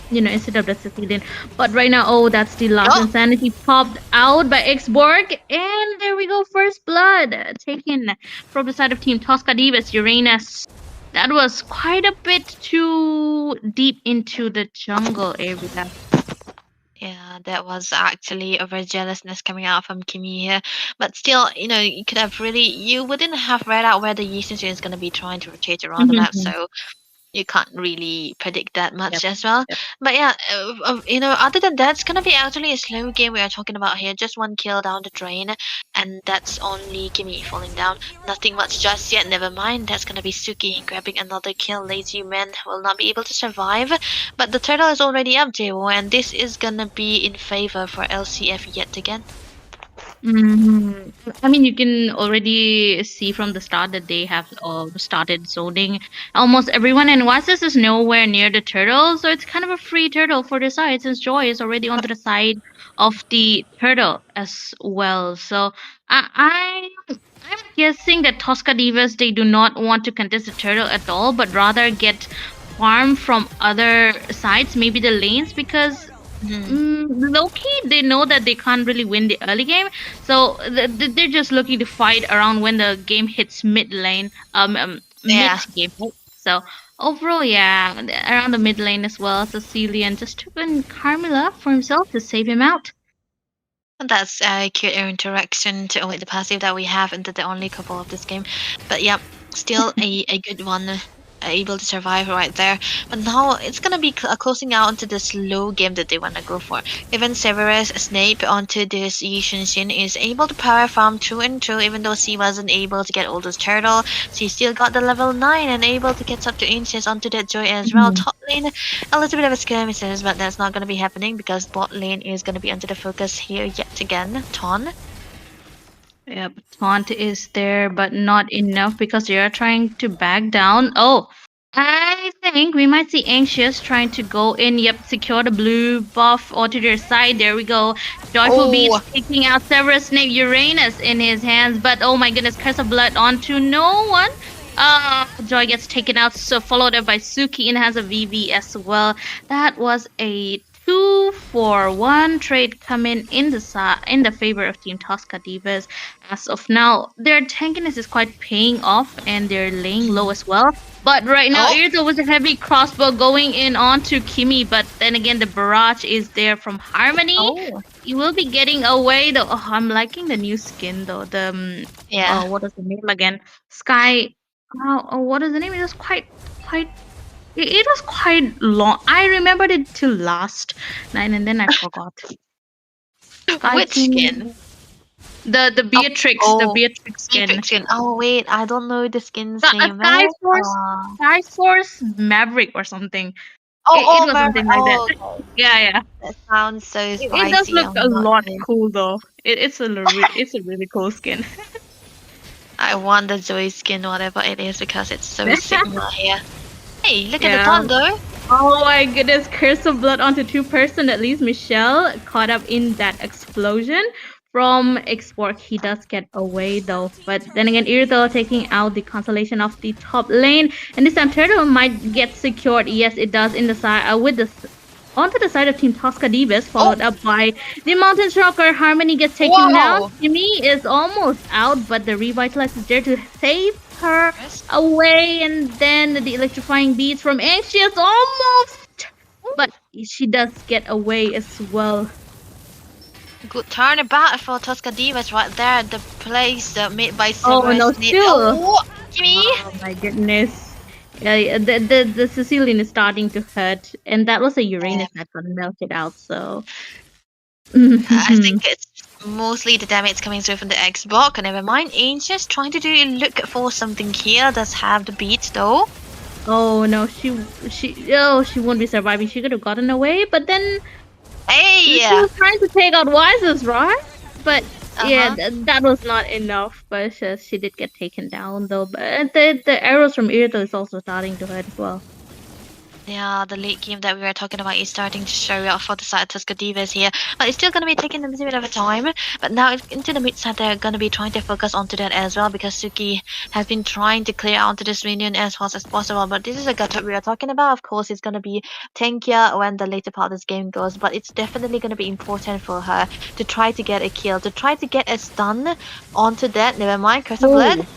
instead of the Sicilian. But right now, oh, that's the last Oh, insanity popped out by Xborg, and there we go, first blood taken from the side of Team Tosca Divas Uranus. That was quite a bit too deep into the jungle area. yeah, that was actually over jealousness coming out from Kimi here. But still, you could have you wouldn't have read out where the Yeast is going to be trying to rotate around the map. Mhm. So you can't really predict that Yep. much as well. Yep. But yeah, other than that, it's gonna be actually a slow game we are talking about here. Just one kill down the drain, and that's only Kimmy falling down. Nothing much just yet. Never mind. That's gonna be Suki grabbing another kill. Lazy man will not be able to survive. But the turtle is already up, JO, and this is gonna be in favor for LCF yet again. Mhm. I mean, you can already see from the start that they have started zoning almost everyone, and Wasis is nowhere near the turtle, so it's kind of a free turtle for the side since Joy is already onto the side of the turtle as well. So I'm guessing that Tosca Divas they do not want to contest the turtle at all, but rather get farm from other sides, maybe the lanes, because low-key, they know that they can't really win the early game, so they're just looking to fight around when the game hits mid lane, mid Yeah. game. Right? So overall, yeah, around the mid lane as well. Cecilian just took in Carmilla for himself to save him out. That's a cute interaction with the passive that we have into the only couple of this game. But yeah, still a good one. Able to survive right there. But now it's gonna be closing out into the slow game that they wanna go for. Even Severus Snape onto this Yi Shin is able to power farm through and through, even though she wasn't able to get all those turtle. She still got the level 9 and able to get up to inches onto that Joy as well. Mhm. Top lane, a little bit of a skirmishes, but that's not gonna be happening because bot lane is gonna be under the focus here yet again. Ton. Yep, taunt is there, but not enough because they are trying to back down. Oh, I think we might see Anxious trying to go in. Yep, secure the blue buff onto their side. There we go. Joyful Beats Oh, taking out Severus Snape Uranus in his hands, but oh my goodness, Curse of Blood onto no one. Joy gets taken out, so followed up by Suki in the hands of VV as well. That was a 2-for-1 trade coming in the favor of Team Tosca Divas. As of now, their tankiness is quite paying off, and they're laying low as well. But right now, oh, Irto with a heavy crossbow going in onto Kimi, but then again, the barrage is there from Harmony. oh. You will be getting away though. Oh, I'm liking the new skin though. The Yeah. what is the name again? Sky. What is the name? It was quite it was quite long. I remembered it till last night and then I forgot. Sky Which skin? King. The Beatrix, the Oh, Beatrix skin. Matrix skin. Oh wait, I don't know the skin's name. Sky Force Maverick or something. Oh, It oh, was something like that. okay. Yeah. That sounds so It does spicy. look a I'm not lot really. cool though. It's it's a really cool skin. I want the Zoe skin, whatever it is, because it's so Sigma here. Hey, look at the Yeah. thunder. Oh my goodness, Curse of Blood onto 2-person. At least Michelle caught up in that explosion from Xborg. He does get away though. But then again, Irithel taking out the consolation of the top lane. And this time Turtle might get secured. Yes, it does in the side with the onto the side of Team Tosca Divas, followed up by the Mountain Shocker. Harmony gets taken down. Jimmy is almost out, but the Revitalize is there to save her away. And then the electrifying beats from Anxious almost. But she does get away as well. Good turnabout for Tosca Divas right there. The place made by Oh Severus no, Snape. still. Oh, Jimmy! Oh my goodness. Yeah, the Sicilian is starting to hurt, and that was a Uranus that got melted out. So I think it's mostly the damage coming through from the Xbox. Never mind. Angel's trying to look for something here. Does have the beats though. Oh no, she won't be surviving. She could have gotten away, but then Hey! she was trying to take out Wises, right? But yeah, that was not enough. But she did get taken down though. But the arrows from Irito is also starting to hurt as well. Yeah, the late game that we were talking about is starting to show up for the side of Tusker Divas here. But it's still going to be taking a bit of a time. But now into the mid side, they're going to be trying to focus onto that as well, because Suki has been trying to clear out this minion as fast as possible. But this is a gut that we are talking about. Of course, it's going to be tankier when the later part of this game goes. But it's definitely going to be important for her to try to get a kill, to try to get a stun onto that. Never mind, Curse of Blood.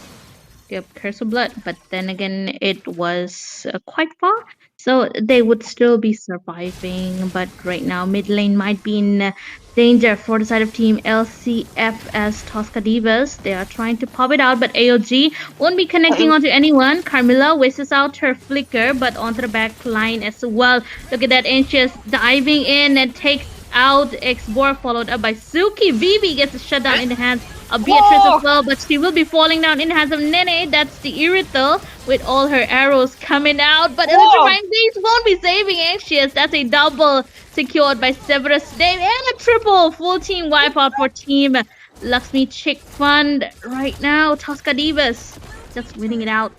Yep, Curse of Blood. But then again, it was quite far. So they would still be surviving, but right now mid lane might be in danger for the side of Team LCF as Tosca Divas. They are trying to pop it out, but AOG won't be connecting onto anyone. Carmilla wastes out her flicker, but onto the back line as well. Look at that, Anxious diving in and takes out X-Borg, followed up by Suki. Vivi gets a shutdown in the hands of Beatrice as well, but she will be falling down in the hands of Nene. That's the Irithel with all her arrows coming out. But electrifying beats won't be saving Anxious. That's a double secured by Severus Snape and a triple full team wipeout for Team Lakshmi Chick Fund. Right now, Tosca Divas just winning it out.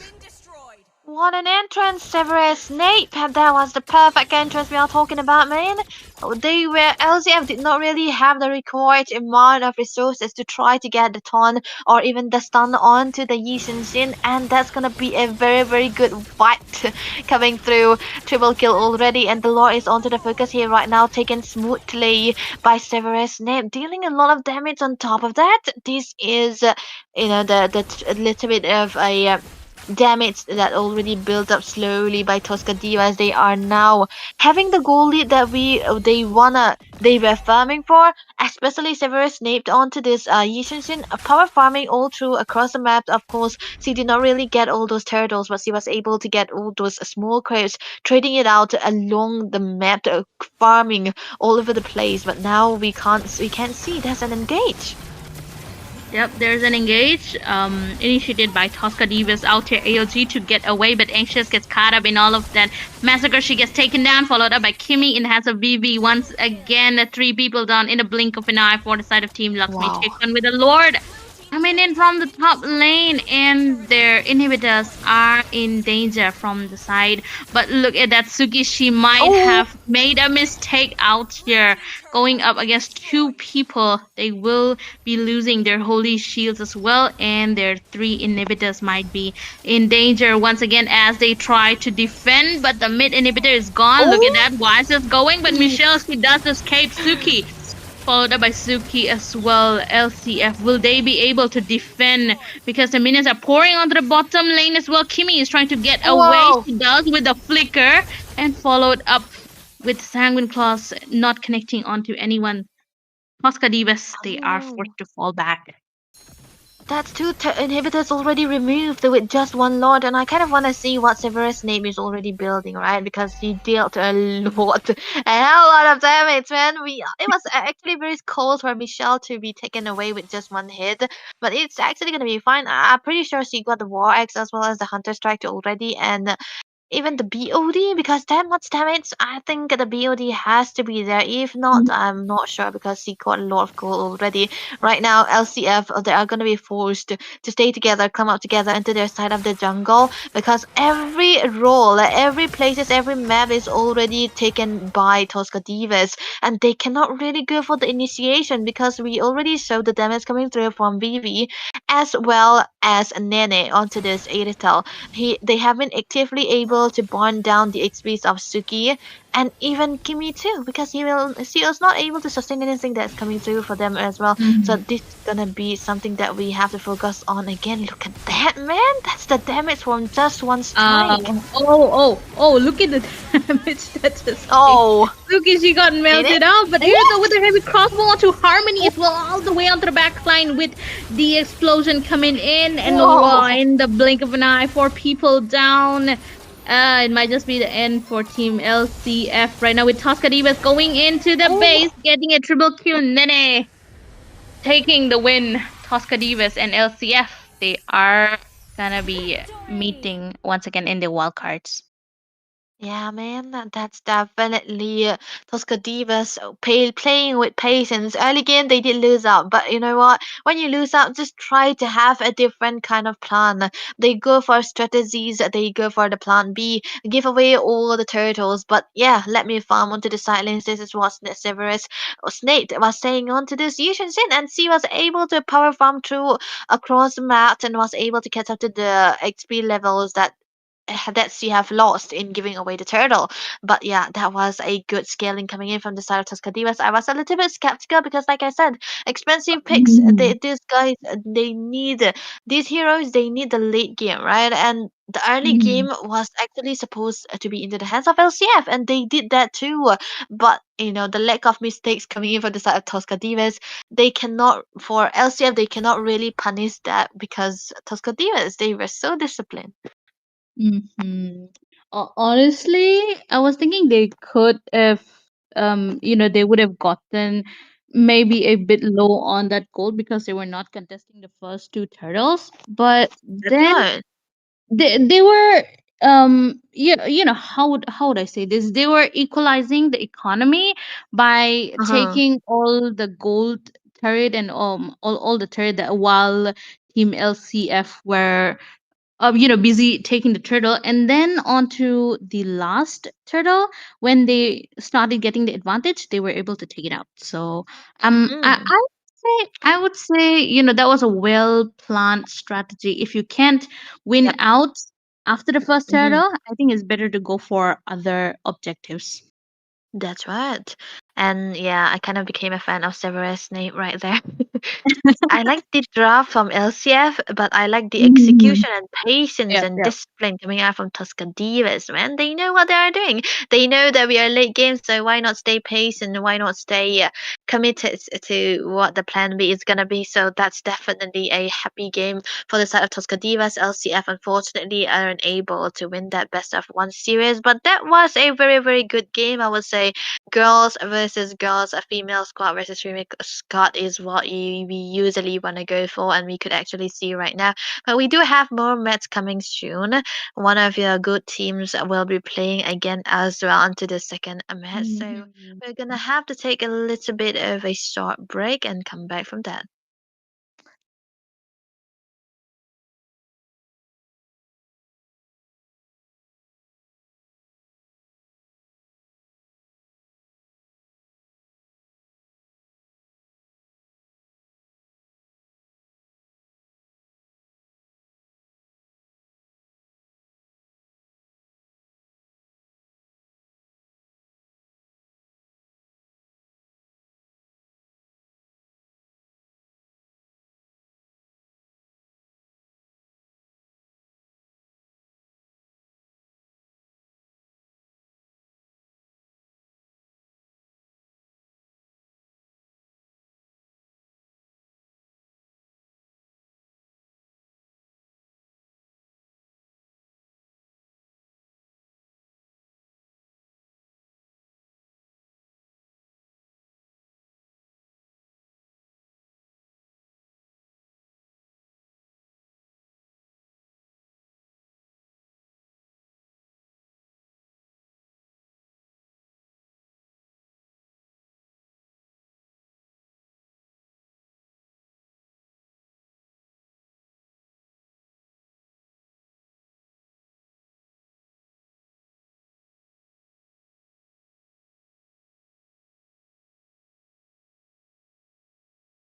What an entrance, Severus Snape! That was the perfect entrance we are talking about, man. LCF did not really have the required amount of resources to try to get the ton or even the stun onto the Yi Xin, and that's gonna be a very, very good fight coming through. Triple kill already, and the Lord is onto the focus here right now, taken smoothly by Severus Snape, dealing a lot of damage on top of that. This is, the little bit of a damage that already built up slowly by Tosca Divas. They are now having the goal lead that they were farming for, especially Severus Snape onto this Yi Xin, power farming all through across the map. Of course, she did not really get all those turtles, but she was able to get all those small crates, trading it out along the map, farming all over the place. But now we can't see there's an engage. Yep, there's an engage initiated by Tosca Divas out here AOG to get away, but Anxious gets caught up in all of that massacre. She gets taken down, followed up by Kimmy in has a VV. Once again, 3 people down in a blink of an eye for the side of Team Lakshmi Chick Fund with a Lord coming in from the top lane, and their inhibitors are in danger from the side. But look at that, Suki. She might have made a mistake out here going up against 2 people. They will be losing their holy shields as well, and their 3 inhibitors might be in danger once again as they try to defend, but the mid inhibitor is gone. Look at that, Wise is going, but Michelle, she does escape. Suki followed up by Suki as well. LCF, will they be able to defend? Because the minions are pouring onto the bottom lane as well. Kimmy is trying to get away. She does with the flicker, and followed up with Sanguine Claws not connecting onto anyone. Tosca Divas, they are forced to fall back. That's 2 inhibitors already removed with just 1 Lord, and I kind of want to see what Severus Snape is already building, right? Because he dealt a lot, a hell lot of damage, man. It was actually very close for Michelle to be taken away with just 1 hit, but it's actually gonna be fine. I'm pretty sure she got the War Axe as well as the Hunter Strike already, and even the BOD, because that much damage, I think the BOD has to be there. If not, I'm not sure, because he got a lot of gold already. Right now, LCF, they are going to be forced to stay together, come out together into their side of the jungle, because every role, every places, every map is already taken by Tosca Divas, and they cannot really go for the initiation, because we already saw the damage coming through from Vivi as well as Nene onto this Irithel. They have been actively able able to burn down the XPs of Suki and even Kimi too, because she was not able to sustain anything that's coming through for them as well. So Mhm. this is gonna be something that we have to focus on again. Look at that, man! That's the damage from just one strike. Look at the damage that just came. Oh, Look, she got in it? melted out, but Irito What? with the heavy crossbow onto Harmony as well, all the way onto the back line with the explosion coming in, and Whoa! in the blink of an eye, 4 people down. It might just be the end for Team LCF right now with Toscadivas going into the Oh, base, getting a triple kill. Nene taking the win. Toscadivas and LCF, they are gonna be meeting once again in the wildcards. yeah, man, that's definitely Tosca Divas playing with patience. Early game, they did lose out, but you know what? When you lose out, just try to have a different kind of plan. They go for strategies, they go for the plan B, give away all the turtles, but yeah, let me farm onto the sidelines. This is what Severus or Snake was saying onto this Yushin Sin, and she was able to power farm through across the map and was able to catch up to the XP levels that she have lost in giving away the turtle. But yeah, that was a good scaling coming in from the side of Tuscadivas. I was a little bit skeptical because, like I said, expensive picks. These guys, they need these heroes. They need the late game, right? And the early game was actually supposed to be into the hands of LCF, and they did that too. But you know, the lack of mistakes coming in from the side of Toscadivas, they cannot for LCF. They cannot really punish that because Toscadivas, they were so disciplined. Mm-hmm. Honestly, I was thinking they could have, they would have gotten maybe a bit low on that gold because they were not contesting the first 2 turtles. But That's then right. they were, how would I say this? They were equalizing the economy by Uh-huh. taking all the gold turret and all the turret that while Team LCF were busy taking the turtle, and then onto the last turtle when they started getting the advantage, they were able to take it out. So, Mhm. I would say, that was a well planned strategy. If you can't win Yep. out after the first Mhm. turtle, I think it's better to go for other objectives. That's right. And yeah, I kind of became a fan of Severus Snape right there. I like the draft from LCF, but I like the Mhm. execution and patience Yep, and yep. discipline coming out from Tuscadivas, man. They know what they are doing. They know that we are late game, so why not stay patient? Why not stay committed to what the plan B is gonna be? So that's definitely a happy game for the side of Tuscadivas. LCF unfortunately aren't able to win that best of one series, but that was a very, very good game. I would say girls versus girls, a female squad versus female squad is what we usually want to go for, and we could actually see right now. But we do have more matches coming soon. One of your good teams will be playing again as well onto the second match. So Mhm. we're gonna have to take a little bit of a short break and come back from that.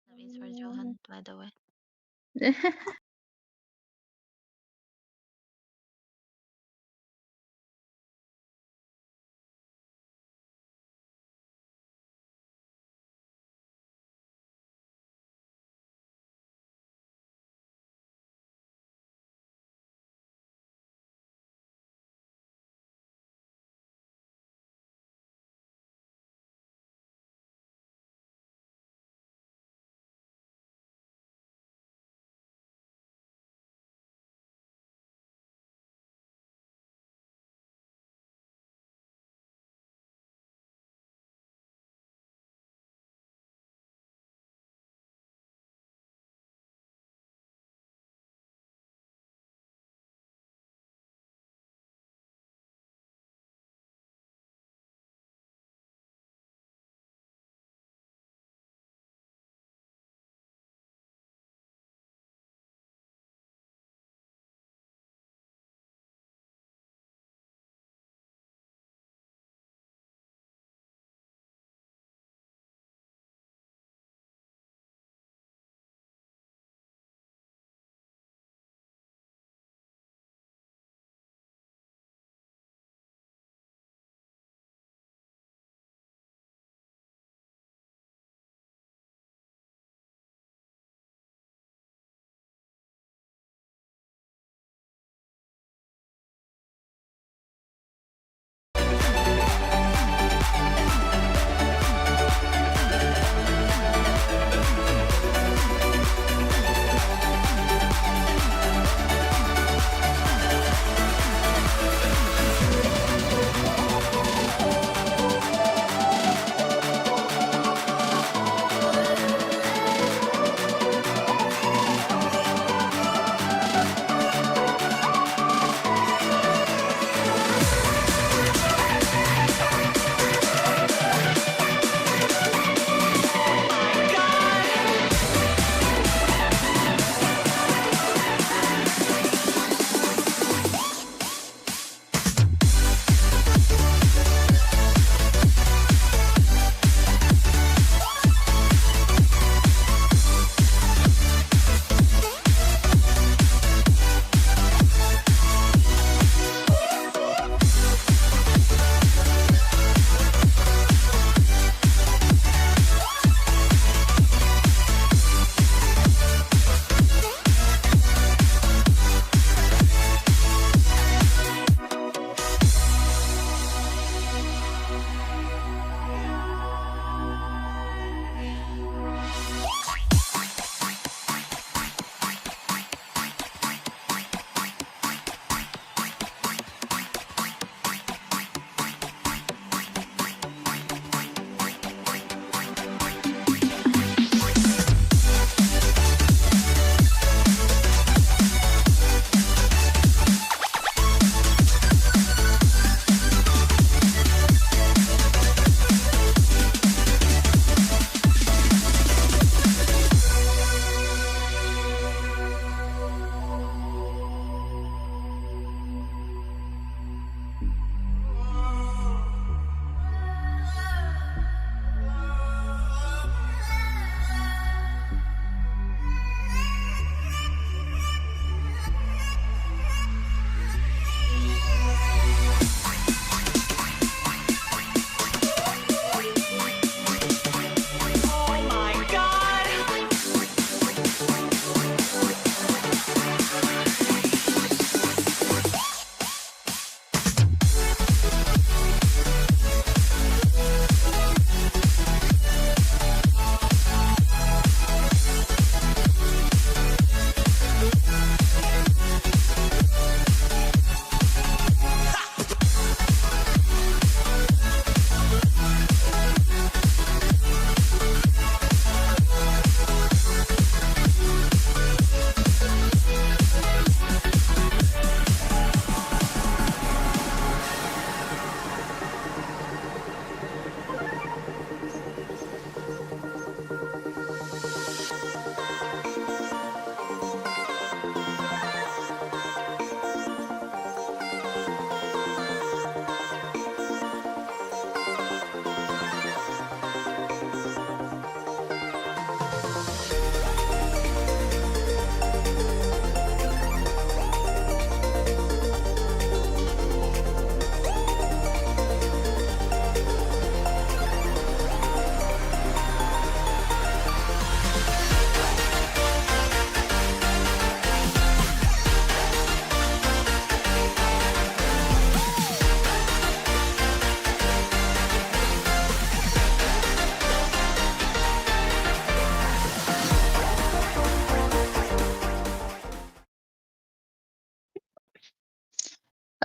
That means for Johan, by the way.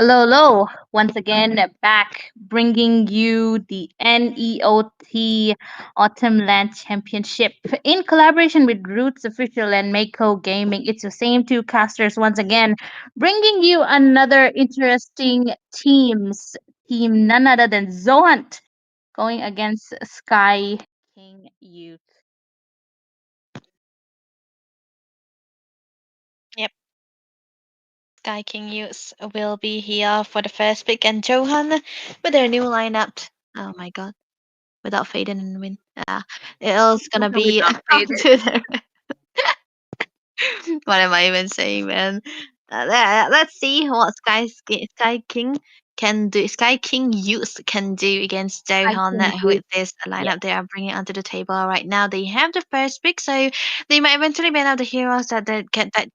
Hello, hello. Once again, back bringing you the NEOT Autumn LAN Championship in collaboration with Roots Official and Mako Gaming. It's the same two casters once again, bringing you another interesting teams. Team none other than Zohunt going against Sky King Youth. Yep. Sky King Youths will be here for the first pick, and Johan with their new lineup. Oh my god. Without Faden and Win. It's gonna be Without up fader. to their what am I even saying, man? Let's see what Sky King can do. Sky King Youth can do against Sky Johan King with Youth. this Yeah. lineup they are bringing onto the table right now. They have the first pick, so they might eventually ban out the heroes that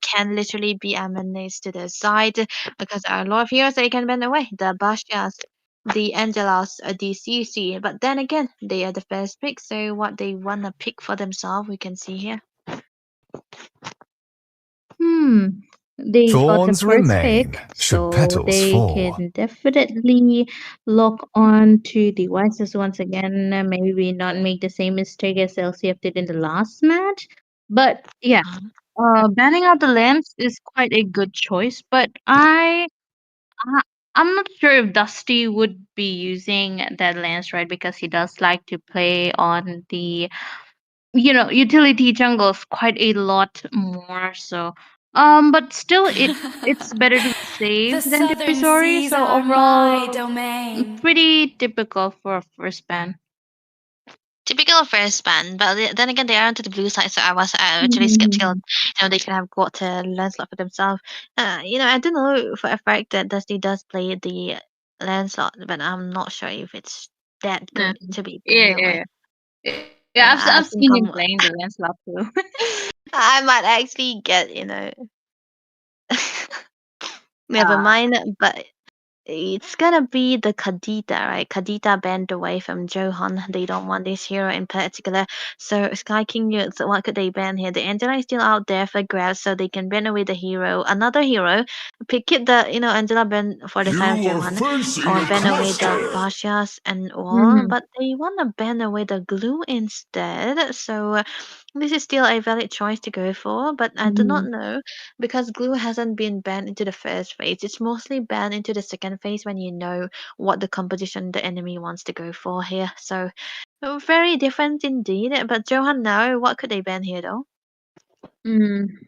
can literally be a menace to their side, because there are a lot of heroes they can ban away. The Bashias, the Angelas, the CC. But then again, they are the first pick, so what they wanna pick for themselves, we can see here. Hmm. They got the Thorns first remain, pick, should so petals they fall. can definitely lock on to devices once again. Maybe not make the same mistake as LCF did in the last match. But yeah, banning out the lamps is quite a good choice. But I I'm not sure if Dusty would be using that lance, right? Because he does like to play on the utility jungles quite a lot more. So but still it's better to be safe The than to be southern sorry. seas So are my overall, domain. pretty typical for a first ban. Typical first ban, but then again, they are onto the blue side, so I was actually skeptical. Mhm. They could have got a Lancelot for themselves. I don't know for a fact that Dusty does play the Lancelot, but I'm not sure if it's that Yeah, good to be yeah, banned away. yeah. Yeah, I've Yeah, I seen think him playing the Lancelot too. I might actually get never uh, mind, but it's gonna be the Kadita, right? Kadita banned away from Johan. They don't want this hero in particular. So Sky King Youths, what could they ban here? The Angela is still out there for grabs, so they can ban away the hero. Another hero. Pick it the Angela ban for the side of You are Johan. facing Or a ban away the cluster. Bashias and all. mhm. But they wanna ban away the glue instead. So this is still a valid choice to go for, but I do not Mhm. know because glue hasn't been banned into the first phase. It's mostly banned into the second phase when you know what the composition the enemy wants to go for here. So very different indeed. But Johan, now what could they ban here though? I mean,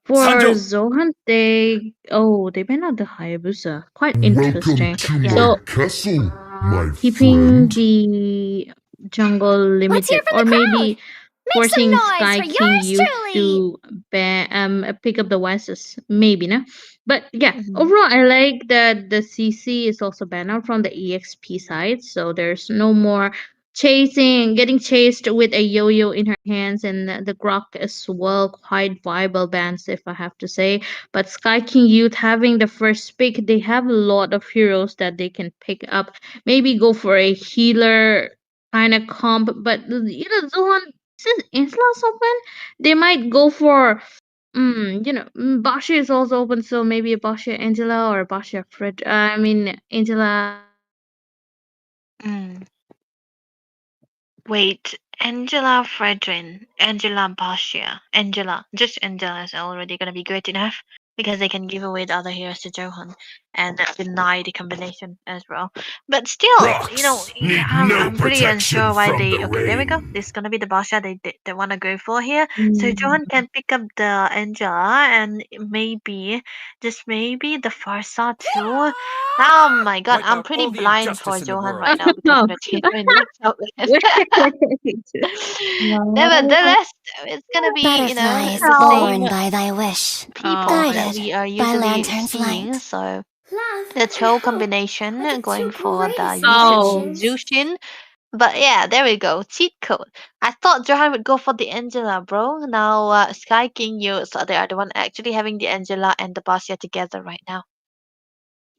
for Zohan, they banned out the Hayabusa. Quite Welcome interesting. to my Yeah. So castle, my keeping friend. the jungle Let's hear limited, from or the crowd. maybe Make forcing some noise Sky for King yours Youth truly. to pick up the Wisest, maybe, no? But yeah, Mhm. overall, I like that the CC is also banned out from the EXP side, so there's no more getting chased with a yo-yo in her hands, and the Grok as well, quite viable bans, if I have to say. But Sky King Youth having the first pick, they have a lot of heroes that they can pick up. Maybe go for a healer kind of comp, but Zohan, since Insla's open, they might go for Basha is also open, so maybe a Basha Angela or a Basha Fred. I mean Angela Mm. Wait, Angela Fredrin, Angela Basia, Angela, just Angela is already gonna be great enough because they can give away the other heroes to Johan and deny the combination as well. But still, Rocks yeah, need no I'm pretty protection unsure why from they. the Okay, there we go. rain. This is gonna be the Basia they wanna go for here. So Johan mm, can pick up the Angela and maybe, just maybe the Farsa too. Oh my god, I'm pretty blind for Johan right now because of no. the change in the outlet. Wait. No. Nevertheless, it's gonna be, Butterflies the born same by thy wish, people Oh, that guided we are by usually lantern's seeing. light. So Love the and troll hope are combination the two going for the greatest oh, adventures. Zushin. But yeah, there we go. Cheat code. I thought Johan would go for the Angela, bro. Now Sky King, you so they are the one actually having the Angela and the Basia together right now.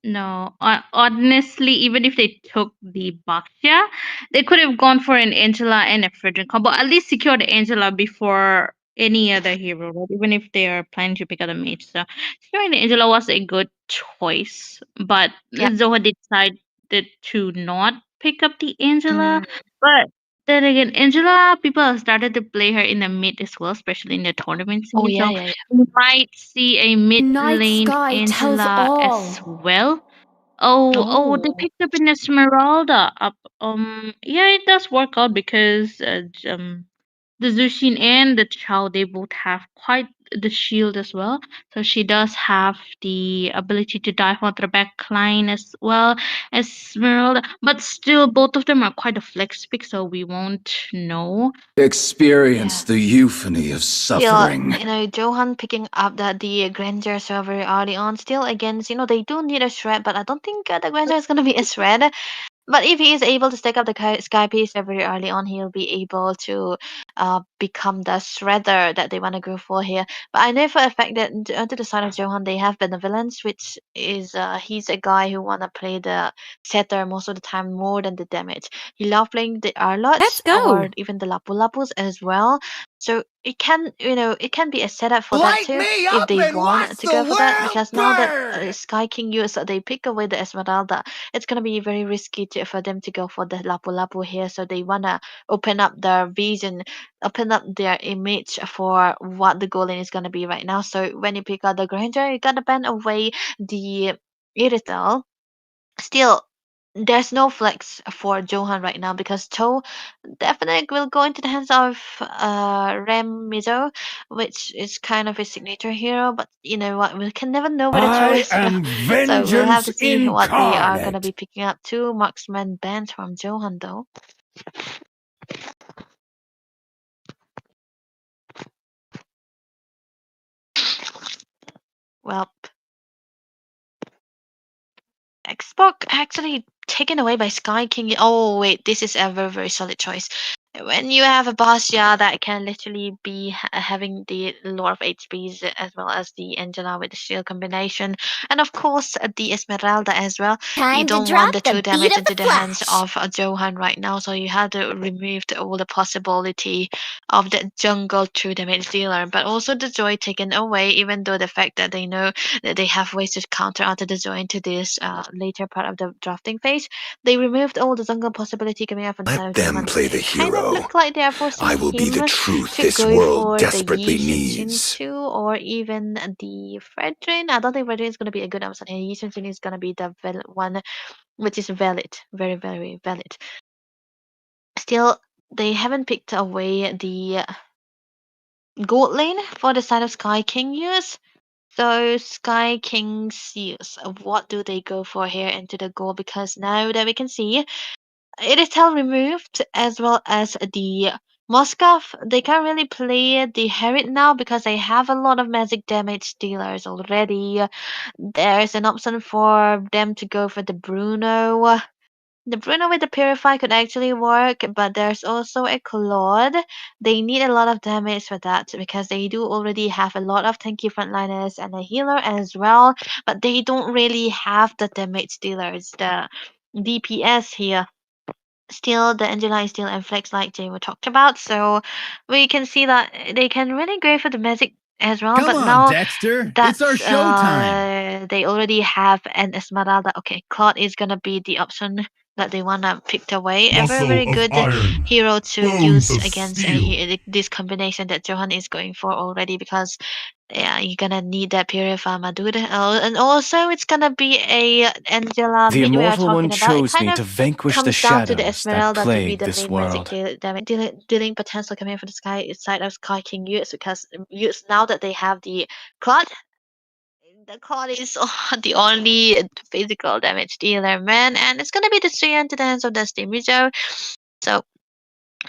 no. Honestly, even if they took the Baxia, they could have gone for an Angela and a Frederick combo. At least secure the Angela before any other hero, right? Even if they are planning to pick up a mage. So sure, Angela was a good choice, but Yeah. Zoha decided to not pick up the Angela. Mm. But then again, Angela, people have started to play her in the mid as well, especially in the tournament Oh scene. yeah, So yeah, yeah. we might see a mid Night lane sky tells Angela as all. well. Oh, they Oh. picked up an Esmeralda up. Yeah, it does work out because the Zushin and the Chao, they both have quite the shield as well. So she does have the ability to dive onto the back line as well as Esmeralda. But still, both of them are quite a flex pick, so we won't know. Experience Yeah. the euphony of Still, suffering. Johan picking up the Granger so very early on. Still, against, they do need a shred, but I don't think the Granger is gonna be a shred. But if he is able to stack up the sky piece very early on, he'll be able to become the shredder that they want to go for here. But I know for a fact that onto the side of Johan, they have Benevolence, which is he's a guy who wanna play the setter most of the time more than the damage. He love playing the Let's Arlots or go. even the Lapu Lapus as well. So it can, it can be a setup for that Light too me if up they and want watch to the go for that. world Because now that burn! Sky King use they pick away the Esmeralda, it's gonna be very risky for them to go for the Lapu Lapu here. So they wanna open up their vision, open up their image for what the goal line is gonna be right now. So when you pick out the Granger, you gotta ban away the Irital. Still, there's no flex for Johan right now because Cho definitely will go into the hands of Rem Mizo, which is kind of his signature hero. But you know what? We can never know with the I choice. am So we'll have vengeance to see what they are gonna incarnate. be picking up. Two marksman bans from Johan though. Well, Xbox actually taken away by Sky King. Oh wait, this is a very very solid choice. When you have a Bastia that can literally be having the lot of HPs as well as the Angela with the shield combination, and of course the Esmeralda as well. You Time to don't want drop the the two beat damage of the into the hands flash. of Johan right now, so you have to remove all the possibility of the jungle true damage dealer, but also the joy taken away. Even though the fact that they know that they have ways to counter out the joy into this later part of the drafting phase, they removed all the jungle possibility coming up on the side Let of them Johan. So play the it kind of hero. looked like they are forcing I will be the him truth to this go world for the desperately Yi needs. Shinsu or even the Fredrin. I don't think Fredrin is going to be a good option here. Yi Shinsu is going to be the one which is valid, very, very valid. Still, they haven't picked away the gold lane for the side of Sky King use. So Sky King's use of what do they go for here into the goal? Because now that we can see it is hell removed as well as the Moskov. They can't really play the Herit now because they have a lot of magic damage dealers already. There's an option for them to go for the Bruno. The Bruno with the Purify could actually work, but there's also a Claude. They need a lot of damage for that because they do already have a lot of tanky frontliners and a healer as well, but they don't really have the damage dealers, the DPS here. Still, the Angela is still in flex like Jay talked about, so we can see that they can really go for the magic as well. Come But on, now Dexter. It's our that's showtime. they already have an Esmeralda. Okay, Claude is gonna be the option that they wanna pick away. A very Muscle very of good iron, hero to bones use of against steel. this combination that Johan is going for already because yeah, you're gonna need that Purify dude. And also it's gonna be a Angela The mid we are Immortal One talking about. It chose kind me of to vanquish the comes down to the shadows that Esmeralda to be plague the this main magic world. dealing potential coming from the side of Sky King Utes because Utes now that they have the Claude is the only physical damage dealer, man, and it's gonna be the three into the hands of the Stimizo. So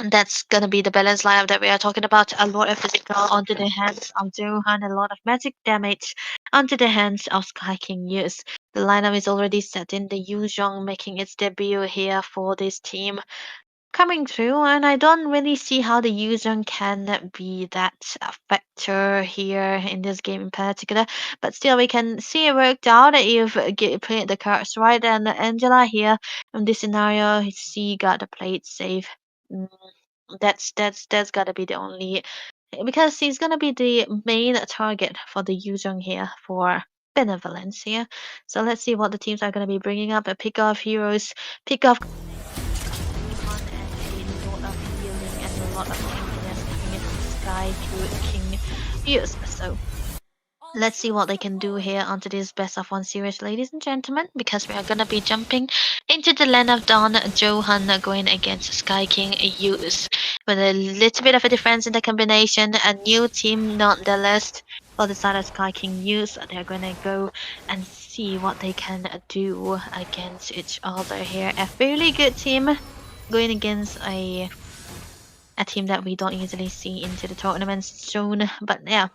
that's gonna be the balance lineup that we are talking about. A lot of physical onto the hands of Johan, a lot of magic damage onto the hands of Sky King Use. The lineup is already set in the Yu Zhong making its debut here for this team coming through, and I don't really see how the user can be that factor here in this game in particular. But still, we can see it worked out if played the cards right. And Angela here in this scenario, she got to play it safe. Mm, that's gotta be the only because he's gonna be the main target for the Yuzhong here for Benevolence here. So let's see what the teams are gonna be bringing up. A pick off heroes, pick off Khan, and a lot of healing and a lot of tankiness coming in from Sky to King Use. So let's see what they can do here onto this best of one series, ladies and gentlemen, because we are gonna be jumping into the Land of Dawn. Johan going against Sky King Use with a little bit of a difference in the combination. A new team nonetheless for the side of Sky King Use. They're gonna go and see what they can do against each other here. A fairly good team going against a team that we don't usually see into the tournament soon. But yeah.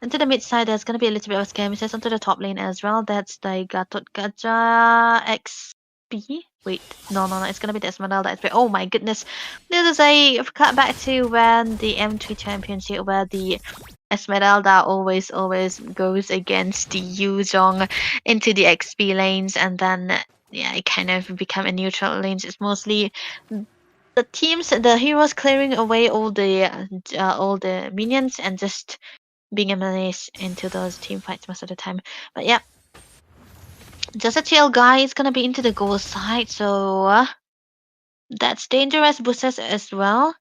Into the mid side, there's gonna be a little bit of skirmishes onto the top lane as well. That's the Gatot Gacha XP. Wait, no, it's gonna be the Esmeralda XP. Oh my goodness. This is a cut back to when the M3 Championship, where the Esmeralda always goes against the Yuzhong into the XP lanes, and then yeah, it kind of become a neutral lanes. It's mostly the teams, the heroes clearing away all the minions and just being a menace into those team fights most of the time. But yeah, just a tail guy is gonna be into the goal side, so that's dangerous boosters as well.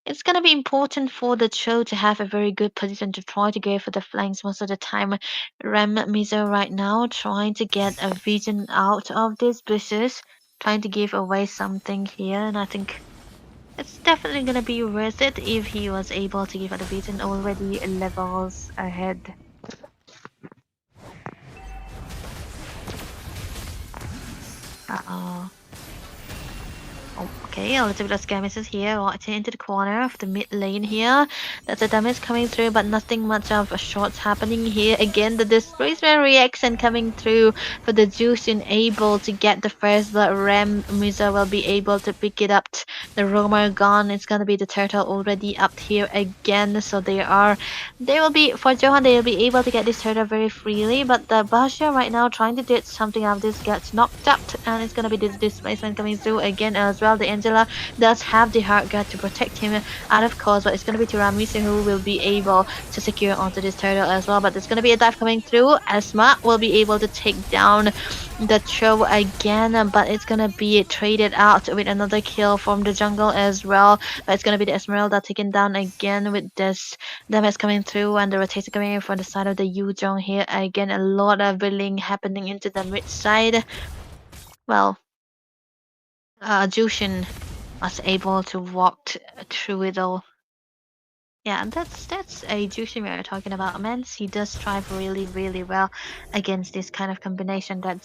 It's gonna be important for the Cho to have a very good position to try to go for the flanks most of the time. Ram Mizo right now trying to get a vision out of these bushes, trying to give away something here, and I think it's definitely gonna be worth it if he was able to give out a vision already levels ahead. Uh-oh. Oh, okay, a little bit of skirmishes here, right into the corner of the mid lane here. That's a damage coming through, but nothing much of a shots happening here. Again, the displacement reaction coming through for the Jushin able to get the first blood. Ram Musa will be able to pick it up. The Roamer gone. It's gonna be the turtle already up here again. So they will be, for Johan, they will be able to get this turtle very freely. But the Basha right now trying to do something out of this gets knocked up, and it's gonna be this displacement coming through again as well. The Angela does have the Heart Guard to protect him out of course, but it's gonna be Tiramisu who will be able to secure onto this turtle as well. But there's gonna be a dive coming through. Asma will be able to take down the Cho again, but it's gonna be traded out with another kill from the jungle as well. But it's gonna be the Esmeralda taken down again with this damage coming through, and the rotation coming in from the side of the Yuzhong here. Again, a lot of building happening into the mid side. Well, Jushin was able to walk through it all. Yeah, that's a Jushin we are talking about, man. He does thrive really well against this kind of combination that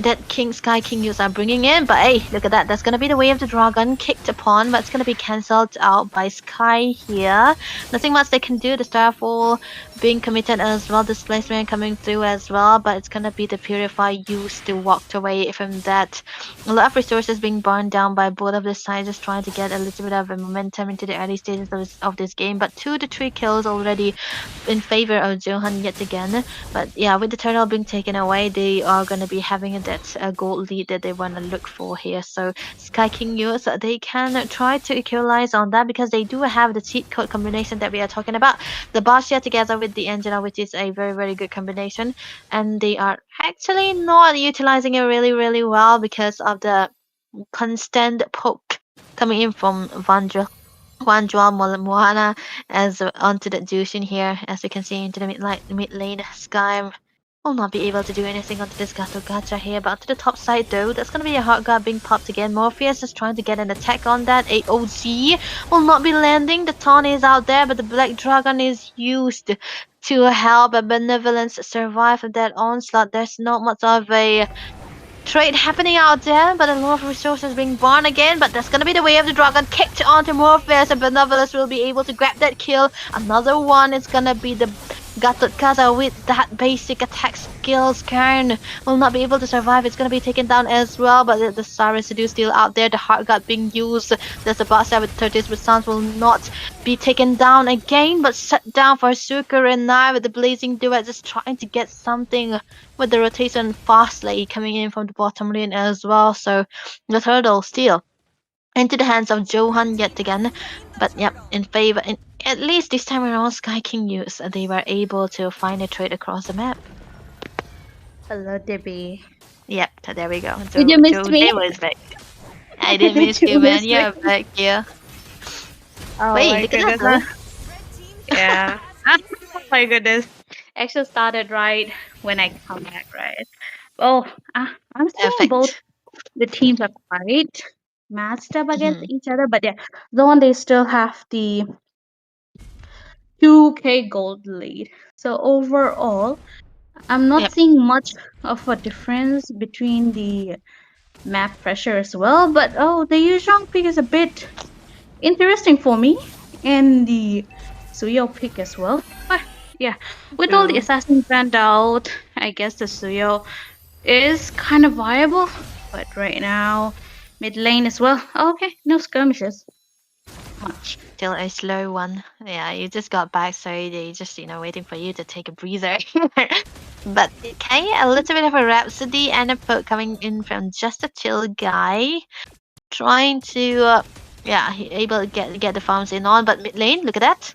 that Sky King Use are bringing in. But hey, look at that. That's gonna be the way of the dragon kicked upon, but it's gonna be cancelled out by Sky here. Nothing much they can do. The Starfall being committed as well. Displacement coming through as well, but it's gonna be the Purify used to walk away from that. A lot of resources being burned down by both of the sides, just trying to get a little bit of a momentum into the early stages of this game. But 2 to 3 kills already in favor of Johan yet again. But yeah, with the turtle being taken away, they are gonna be having that gold lead that they want to look for here. So Sky King Use, they can try to equalize on that because they do have the cheat code combination that we are talking about. The Basha together with the Angela, which is a very good combination, and they are actually not utilizing it really well because of the constant poke coming in from Vandra. Wanjua Moana as onto the Jushin here, as we can see into the mid lane. Sky will not be able to do anything onto this Gato Gacha here, but onto the top side though, that's gonna be a Heart Guard being popped again. Morpheus is trying to get an attack on that. AOZ will not be landing. The taunt is out there, but the Black Dragon is used to help Benevolence survive that onslaught. There's not much of a trade happening out there, but a lot of resources being born again. But that's gonna be the way of the dragon kicked onto Morpheus, and Benevolence will be able to grab that kill. Another one is gonna be the Gatot Kaza with that basic attack skills. Kern will not be able to survive. It's gonna be taken down as well, but the Star Residue still out there. The Heart Guard being used. There's a boss with 30s with Suns will not be taken down again, but set down for Suker and Nai with the Blazing Duet, just trying to get something with the rotation fastly coming in from the bottom lane as well. So the turtle still into the hands of Johan yet again. But yep, in favor. At least this time around, Sky King used. They were able to find a trade across the map. Hello, Debbie. Yep, so there we go. Did you miss Joe me? was back. I didn't Did miss you you, man. miss You're me? back here. Oh Wait, my look at that, goodness. though. Yeah. Oh my goodness. Actually started right when I come back, right? Oh, I'm seeing both Perfect. the teams are quite matched up against Mhm. each other, but yeah, though they still have the 2K gold lead. So overall, I'm not Yep. seeing much of a difference between the map pressure as well, but oh, the Yuzhong pick is a bit interesting for me, and the Suyo pick as well. But yeah, with all the True. assassins banned out, I guess the Suyo is kind of viable. But right now, mid lane as well. Okay, no skirmishes. Much. Still a slow one. Yeah, you just got back, so they just, waiting for you to take a breather. But okay, a little bit of a rhapsody and a poke coming in from just a chill guy. Trying to, yeah, he able to get the farms in on, but mid lane, look at that.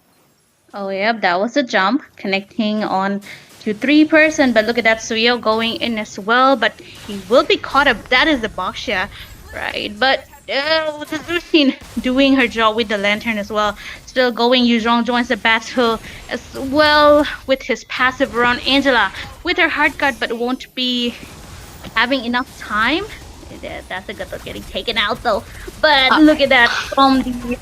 Oh yep, that was a jump connecting on to 3-person. But look at that, Suyo going in as well. But he will be caught up. That is the Boxia, right? But the Zushin doing her job with the lantern as well. Still going. Yuzhong joins the battle as well with his passive around Angela with her hard guard, but won't be having enough time. That's a good look getting taken out though. But look at that from the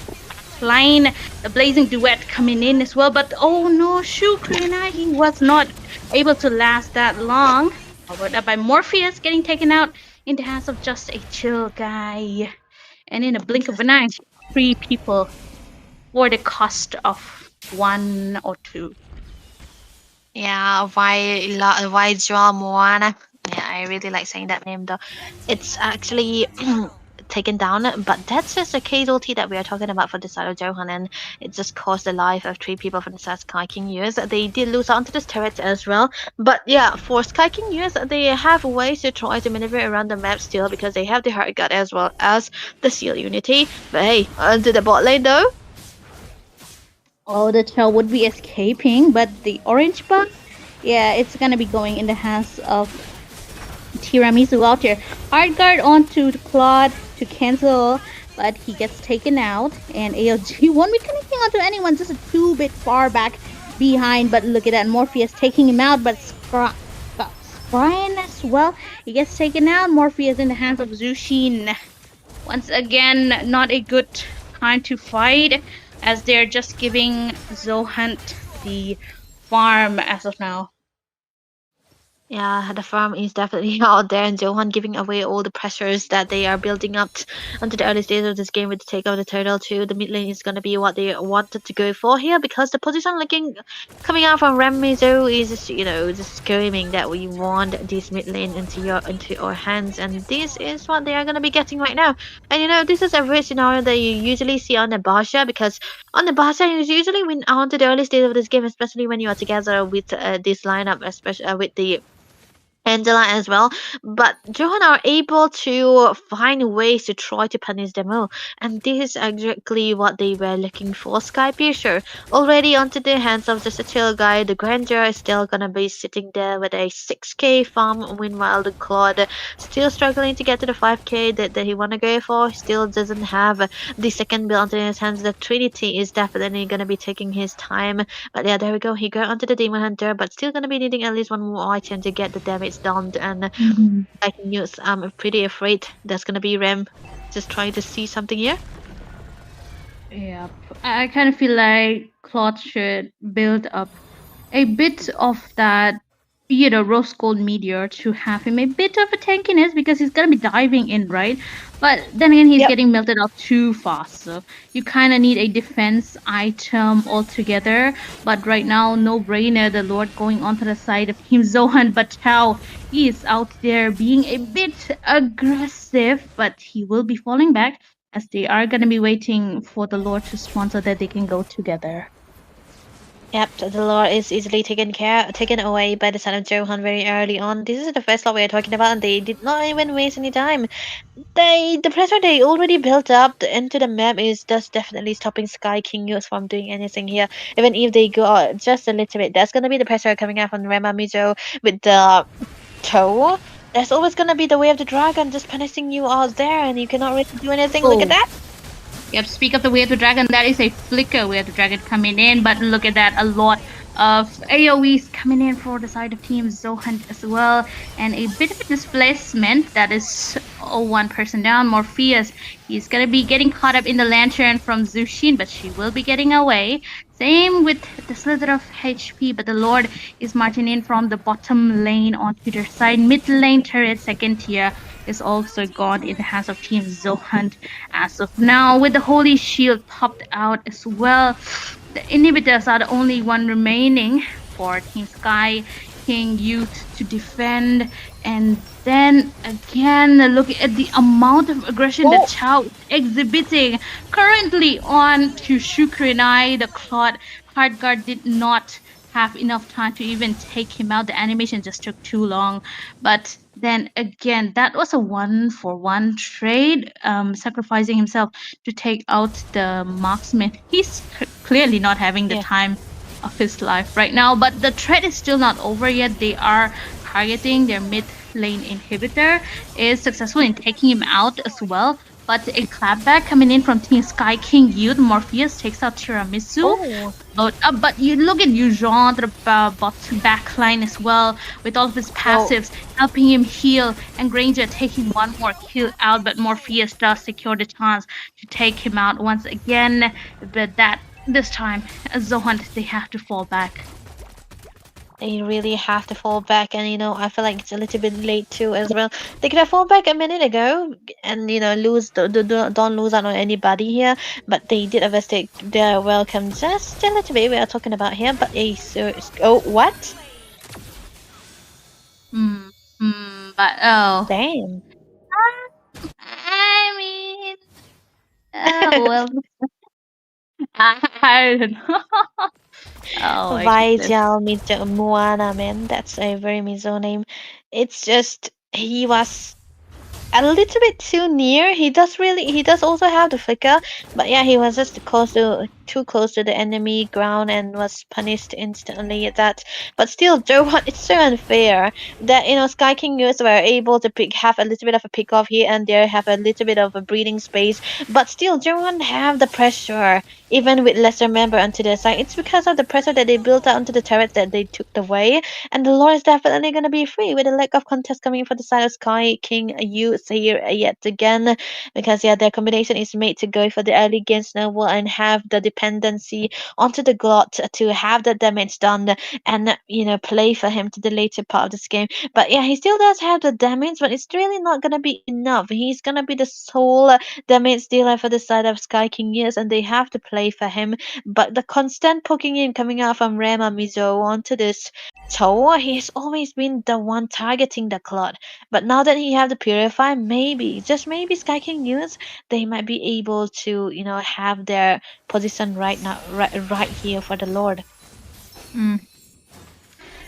line, the blazing duet coming in as well. But oh no, Shukrina, he was not able to last that long. Followed up by Morpheus getting taken out in the hands of just a chill guy. And in a blink of an eye, 3 people for the cost of 1 or 2. Yeah, why draw Moana? Yeah, I really like saying that name though. It's actually taken down, but that's just a casualty that we are talking about for the side of Johan, and it just cost the life of 3 people from the side of Sky King years. They did lose onto the turrets as well, but yeah, for Sky King years, they have ways to try to maneuver around the map still because they have the hard guard as well as the seal unity. But hey, onto the bot lane though. Oh, the tail would be escaping, but the orange bug, yeah, it's gonna be going in the hands of Tiramisu out here. Hard guard onto the Claude to cancel, but he gets taken out, and ALG won't be connecting onto anyone, just a 2-bit far back behind. But look at that, Morpheus taking him out, but Brian as well, he gets taken out. Morpheus in the hands of Zushin. Once again, not a good time to fight, as they're just giving Zohunt the farm as of now. Yeah, the farm is definitely out there, and Johan giving away all the pressures that they are building up onto the early stage of this game with the take of the turtle too. The mid lane is gonna be what they wanted to go for here because the position looking coming out from Remizo is just screaming that we want this mid lane into our hands, and this is what they are gonna be getting right now. And this is a rare scenario that you usually see on the Basha because on the Basha you usually win onto the early stage of this game, especially when you are together with this lineup, especially with the Angela as well, but Johan are able to find ways to try to punish them all, and this is exactly what they were looking for. Sky Piercer already onto the hands of just a chill guy. The Granger is still gonna be sitting there with a 6k farm, meanwhile the Claude still struggling to get to the 5k that he wanna go for. Still doesn't have the second build onto his hands. The Trinity is definitely gonna be taking his time, but yeah, there we go. He got onto the Demon Hunter, but still gonna be needing at least one more item to get the damage down. And I can use. I'm pretty afraid there's gonna be Rem just trying to see something here. Yeah, I kind of feel like Claude should build up a bit of that, rose gold meteor to have him a bit of a tankiness because he's gonna be diving in, right? But then again, he's getting melted out too fast, so you kind of need a defense item altogether. But right now, no brainer, the Lord going onto the side of Team Zohan, but Tao, he is out there being a bit aggressive, but he will be falling back as they are gonna be waiting for the Lord to spawn so that they can go together. Yep, the lore is easily taken away by the son of Johan very early on. This is the first lore we are talking about, and they did not even waste any time. The pressure they already built up into the map is just definitely stopping Sky King News from doing anything here. Even if they go out just a little bit, there's gonna be the pressure coming out from Rema Mizo with the toe. There's always gonna be the way of the dragon just punishing you out there, and you cannot really do anything. Look at Oh, that. yep, speak of the Way of the Dragon, that is a flicker Way of the Dragon coming in, but look at that, a lot of AoEs coming in for the side of Team Zohan as well, and a bit of a displacement. That is one person down. Morpheus, he's gonna be getting caught up in the lantern from Zushin, but she will be getting away. Same with the slither of HP, but the Lord is marching in from the bottom lane onto their side. Mid lane turret, second tier, is also gone in the hands of Team Zohan as of now, with the Holy Shield popped out as well. The inhibitors are the only one remaining for Team Sky King Youth to defend. And then again, look at the amount of aggression that Chao is exhibiting currently on to Shukrinai. The Claude Hardguard did not have enough time to even take him out. The animation just took too long. But then again, that was a 1-for-1 trade, sacrificing himself to take out the marksman. He's clearly not having the Yeah. time of his life right now, but the threat is still not over yet. They are targeting their mid lane inhibitor, is successful in taking him out as well. But a clapback coming in from Team Sky King Youth. Morpheus takes out Tiramisu. Oh. But you look at Yujon, the back line as well, with all of his passives, helping him heal, and Granger taking one more kill out, but Morpheus does secure the chance to take him out once again. But this time, Zohan, they have to fall back. They really have to fall back, and I feel like it's a little bit late too as well. They could have fallen back a minute ago, and lose don't lose out on anybody here. But they did overstay their welcome just a little bit. We are talking about here, but what? But oh, Damn. I mean, oh well, I don't know. Oh my goodness. Vaijal Moana, man, that's a very Mizo name. It's just he was a little bit too near. He does also have the flicker, but yeah, he was just too close to the enemy ground and was punished instantly at that. But still, Johan, it's so unfair that Sky King News were able to have a little bit of a pick off here and there, have a little bit of a breathing space, but still Johan have the pressure even with lesser member onto their side. It's because of the pressure that they built out onto the turret that they took away, and the Lord is definitely going to be free with a lack of contest coming for the side of Sky King Youth here yet again. Because, yeah, their combination is made to go for the early game snowball and have the dependency onto the Glot to have the damage done and, play for him to the later part of this game. But, yeah, he still does have the damage, but it's really not going to be enough. He's going to be the sole damage dealer for the side of Sky King Years, and they have to play for him. But the constant poking in coming out from Rema Mizo onto this tower, he's always been the one targeting the Clod. But now that he have the Purify, maybe, just maybe Sky King News, they might be able to, have their position right now, right here for the Lord.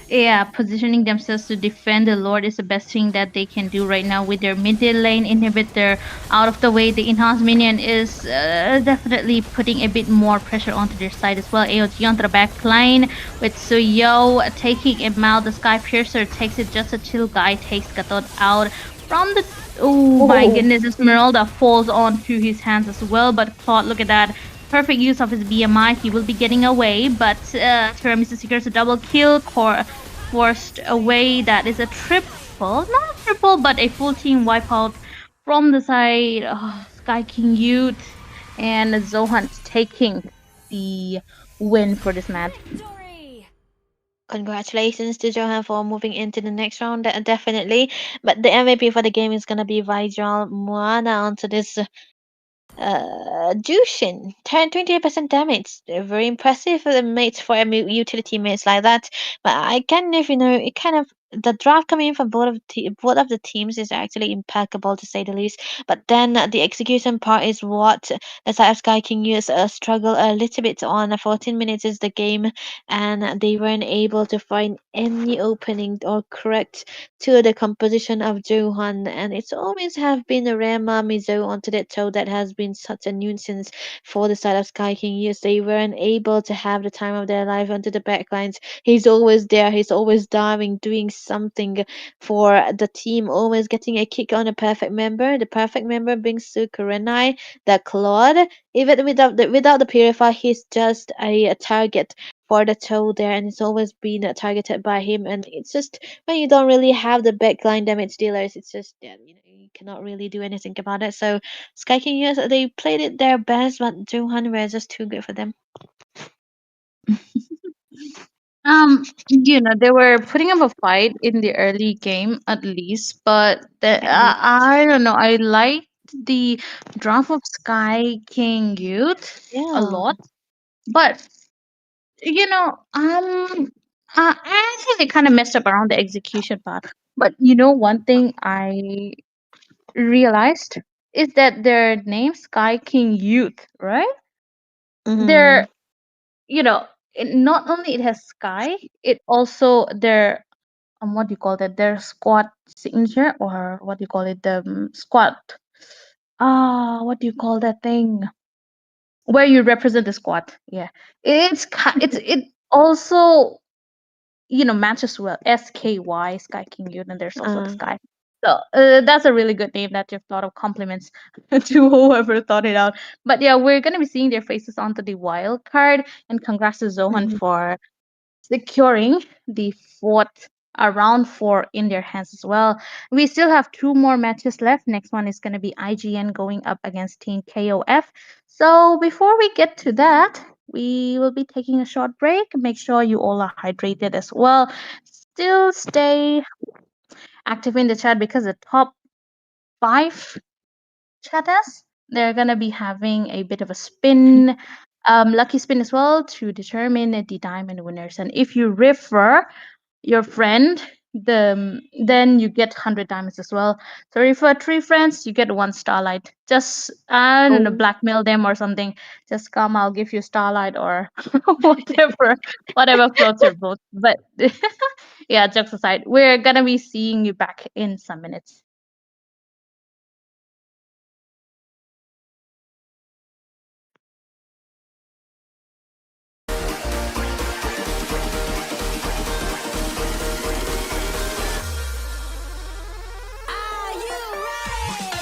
Yeah, positioning themselves to defend the Lord is the best thing that they can do right now with their mid lane inhibitor out of the way. The enhanced minion is definitely putting a bit more pressure onto their side as well. AOG onto the back line with Suyo taking him out. The Sky Piercer takes it just until Guy takes Gatot out from the... Oh my goodness, Esmeralda falls onto his hands as well. But Claude, look at that. Perfect use of his BMI. He will be getting away, but Tiramisu secures a double kill, forced away. That is a triple, not a triple, but a full team wipeout from the side of Sky King Youth, and Zohan taking the win for this match. Congratulations to Johan for moving into the next round, definitely. But the MVP for the game is gonna be Vaijal Moana onto this Jushin. 28% damage. Very impressive for the mates for a utility mates like that. But I kind of, it kind of the draft coming in from both of the teams is actually impeccable to say the least. But then the execution part is what the side of Sky King used struggle a little bit on. 14 minutes is the game, and they weren't able to find any opening or correct to the composition of Johan. And it's always have been a Rema Mizo onto that toe that has been such a nuisance for the side of Sky King. Yes, they weren't able to have the time of their life onto the backlines. He's always there. He's always diving, doing something for the team, always getting a kick on a perfect member. The perfect member being Sukurenai, the Claude. Even without the purifier, he's just a target for the toe there, and it's always been targeted by him. And it's just when you don't really have the backline damage dealers, it's just you cannot really do anything about it. So Sky King, yes, they played it their best, but Johan were just too good for them. They were putting up a fight in the early game at least, but At I don't know. I liked the draft of Sky King Youth a Yeah. lot, but I think they kind of messed up around the execution part. But one thing I realized is that their name Sky King Youth, right? Mm-hmm. They're not only it has Sky, it also their what do you call that? Their squad signature, or what do you call it? The squad. What do you call that thing? Where you represent the squad. Yeah, it also matches well. SKY, Sky King Youth, and there's also the Uh, Sky. So that's a really good name that you've thought of. Compliments to whoever thought it out. But yeah, we're gonna be seeing their faces onto the wild card, and congrats to Zohan mhm. for securing the fourth round four in their hands as well. We still have two more matches left. Next one is going to be IGN going up against Team KOF. So before we get to that, we will be taking a short break. Make sure you all are hydrated as well. Still stay active in the chat because the top five chatters, they're gonna be having a bit of a spin, lucky spin as well to determine the diamond winners. And if you refer your friend, then you get 100 diamonds as well. So refer three friends, you get one starlight. Just I don't know, Oh, blackmail them or something. Just come, I'll give you starlight or whatever floats your boat. But yeah, jokes aside, we're gonna be seeing you back in some minutes. Are you ready?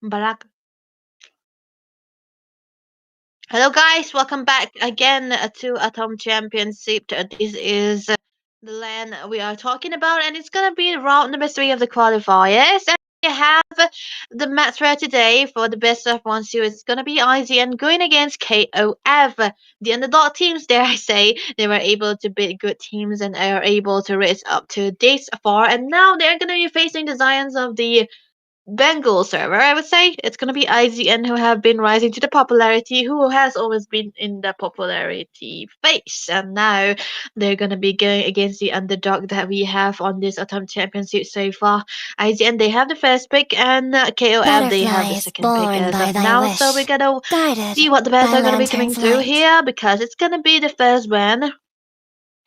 Barak. Hello guys, welcome back again to Atom Championship. This is the LAN we are talking about, and it's gonna be round number 3 of the qualifiers. And we have the match for today for the best of 1 series. It's gonna be IZN going against KOF. The underdog teams, dare I say, they were able to beat good teams and are able to race up to this far. And now they're gonna be facing the Zions of the Bengal server, I would say. It's gonna be IZN who have been rising to the popularity, who has always been in the popularity phase. And now they're gonna be going against the underdog that we have on this Atom Championship so far. IZN, they have the first pick, and KOF, they have Butterfly the is second pick born as by of thy now. wish, So we're gonna guided see what the bets by are gonna be coming lantern's through light. here, because it's gonna be the first one.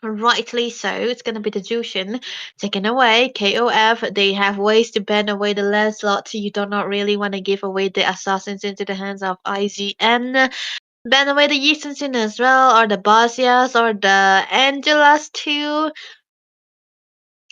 Rightly so, it's gonna be the Jushin taken away. KOF, they have ways to ban away the Lancelot. You do not really want to give away the assassins into the hands of IZN. Ban away the Yisensin as well, or the Basias, or the Angelas too.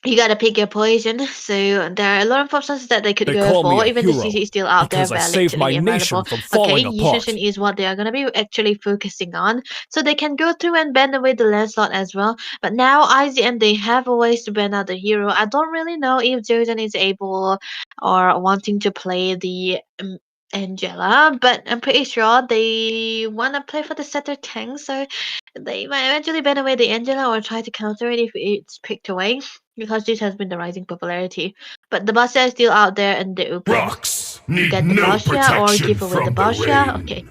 You gotta pick your poison. So there are a lot of options that they could They go call me for. a Even the hero CC is still out there, because I saved my validly nation available. from Okay, falling apart. Yishushin is what they are gonna be actually focusing on. So they can go through and ban away the Lancelot as well. But now IZN, they have a ways to ban out the hero. I don't really know if Josen is able or wanting to play the Angela, but I'm pretty sure they wanna play for the setter tank, so they might eventually ban away the Angela or try to counter it if it's picked away, because this has been the rising popularity. But the Basha is still out there in the open. Rocks You need get the no Basha or protection give away the from the Basha. rain. Okay,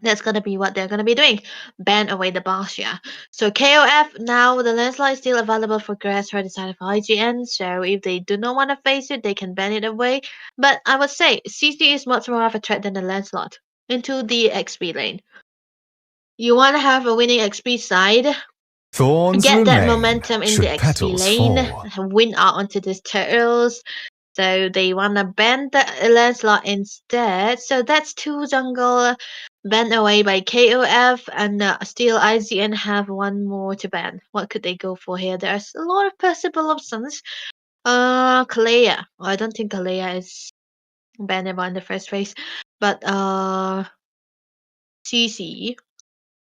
that's gonna be what they're gonna be doing. Ban away the Basha. So KOF, now the Lancelot is still available for grass for the side of IGN, so if they do not want to face it, they can ban it away. But I would say CC is much more of a threat than the Lancelot into the XP lane. You want to have a winning XP side, Thorns get that remain, momentum in the should XP petals lane, fall. win out onto these turtles. So they wanna ban the Lancelot instead. So that's 2 jungle banned away by KOF, and still IZN have 1 more to ban. What could they go for here? There's a lot of possible options. Kalea. I don't think Kalea is bannable in the first phase. But CC.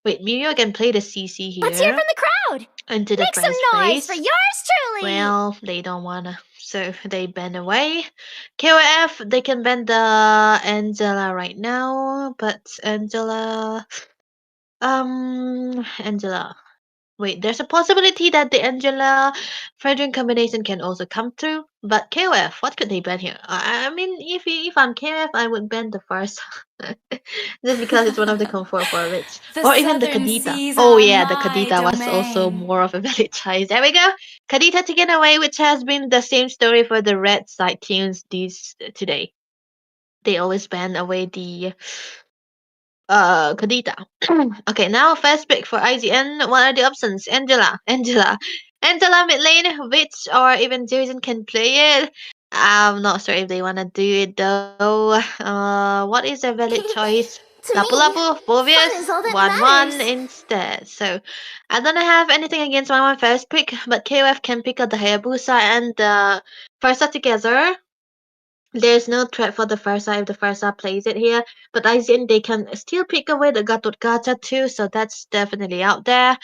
Wait, maybe I can play the CC here. Let's hear from the crowd. Into the Make some first noise for phase. yours truly. Well, they don't wanna, so they ban away. KOF, they can ban the Angela right now, but Angela. Wait, there's a possibility that the Angela Frederick combination can also come through. But KOF, what could they ban here? I mean, if I'm KOF, I would ban the first. Just because it's one of the comfort for rich. Or even the Kadita. Oh yeah, the Kadita was also more of a valid choice. There we go. Kadita taken away, which has been the same story for the red side teams today. They always ban away the Kadita. Okay, now first pick for IGN. What are the options? Angela mid lane, which or even Jason can play it. I'm not sure if they wanna do it though. What is a valid choice? To Lapu me, Lapu, Bovius, fun is all that 1-1 matters. instead. So I don't have anything against 1-1 first pick, but KOF can pick up the Hayabusa and the Farsa together. There's no threat for the Farsa if the Farsa plays it here, but IZN, they can still pick away the Gatot Gacha too, so that's definitely out there.